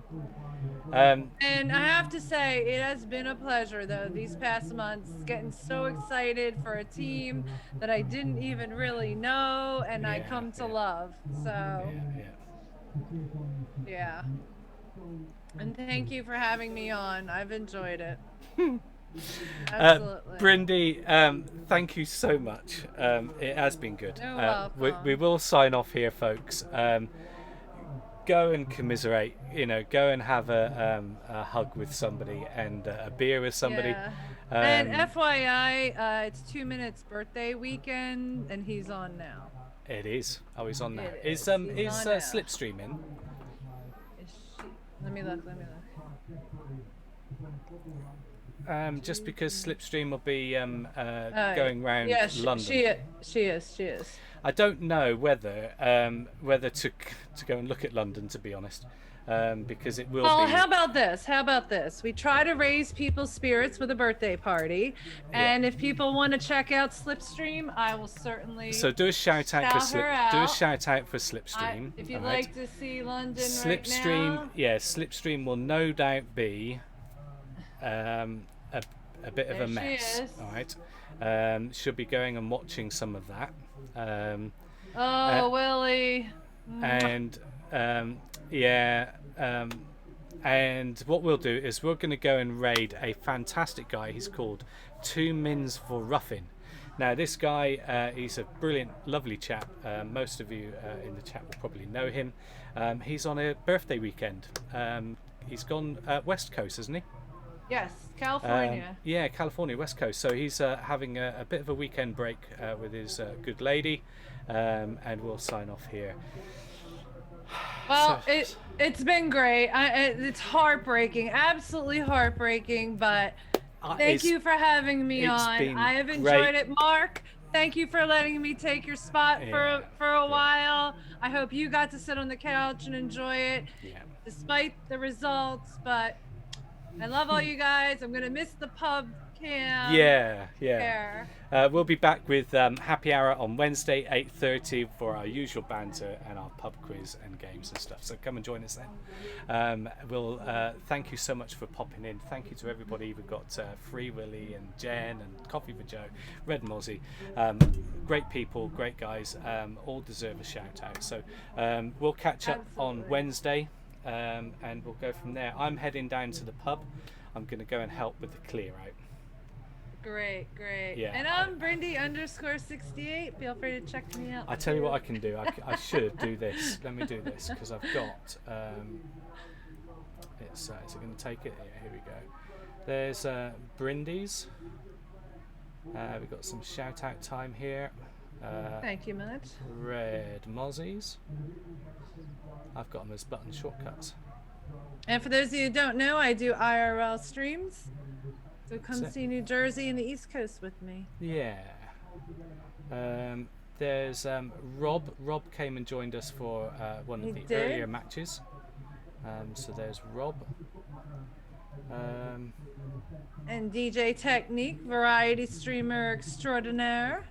And I have to say, it has been a pleasure though these past months, getting so excited for a team that I didn't even really know and I come to love. So yeah. And thank you for having me on. I've enjoyed it. Absolutely. Brindy, thank you so much. It has been good. You're welcome. We will sign off here, folks. Go and commiserate, go and have a hug with somebody and a beer with somebody. And FYI, it's 2 Minutes birthday weekend and he's on now. It is. Oh, he's on now. Is Slipstream in? Let me look. Just because Slipstream will be going round London. She is. I don't know whether to go and look at London, to be honest, because it will be. How about this? We try to raise people's spirits with a birthday party, and if people want to check out Slipstream, I will certainly. So do a shout out for Slipstream. If you'd like to see London Slipstream, right now. yeah, Slipstream will no doubt be a bit of a mess. All right, she'll be going and watching some of that. Willie. And and what we'll do is we're going to go and raid a fantastic guy. He's called 2 Mins for Ruffin. Now this guy, he's a brilliant, lovely chap. Most of you in the chat will probably know him. He's on a birthday weekend. He's gone West Coast, hasn't he? Yes, California. California, West Coast. So he's having a bit of a weekend break with his good lady, and we'll sign off here. Well, it's been great. It's heartbreaking, absolutely heartbreaking, but thank you for having me on. I have enjoyed it. Mark, thank you for letting me take your spot for a while. I hope you got to sit on the couch and enjoy it, despite the results, but I love all you guys. I'm gonna miss the pub cam. We'll be back with happy hour on Wednesday 8:30 for our usual banter and our pub quiz and games and stuff. So come and join us then. We'll thank you so much for popping in. Thank you to everybody. We've got Free Willy and Jen and Coffee for Joe, Red Mozzie. Great people, great guys. All deserve a shout out. So we'll catch up on Wednesday. And we'll go from there. I'm heading down to the pub. I'm going to go and help with the clear out. Great. Yeah, and I'm Brindy_68. Feel free to check me out. I tell you what I can do. I should do this. Let me do this because I've got. Is it going to take it? Yeah, here we go. There's Brindies. We've got some shout out time here. Thank you much. Red Mozzies. I've got them as button shortcuts. And for those of you who don't know, I do IRL streams. So come see New Jersey and the East Coast with me. Yeah. There's Rob. Rob came and joined us for one of the earlier matches. So there's Rob. And DJ Technique, variety streamer extraordinaire.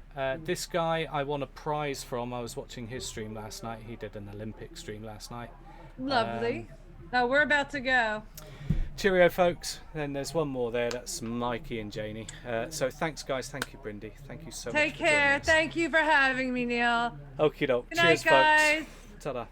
This guy I won a prize from. I was watching his stream last night. He did an Olympic stream last night. Lovely. Now we're about to go. Cheerio, folks. Then there's one more there. That's Mikey and Janie. So thanks, guys. Thank you, Brindy. Thank you so much. Take care. Thank you for having me, Neil. Okie doke. Good night, Cheers, guys. folks. Ta-da.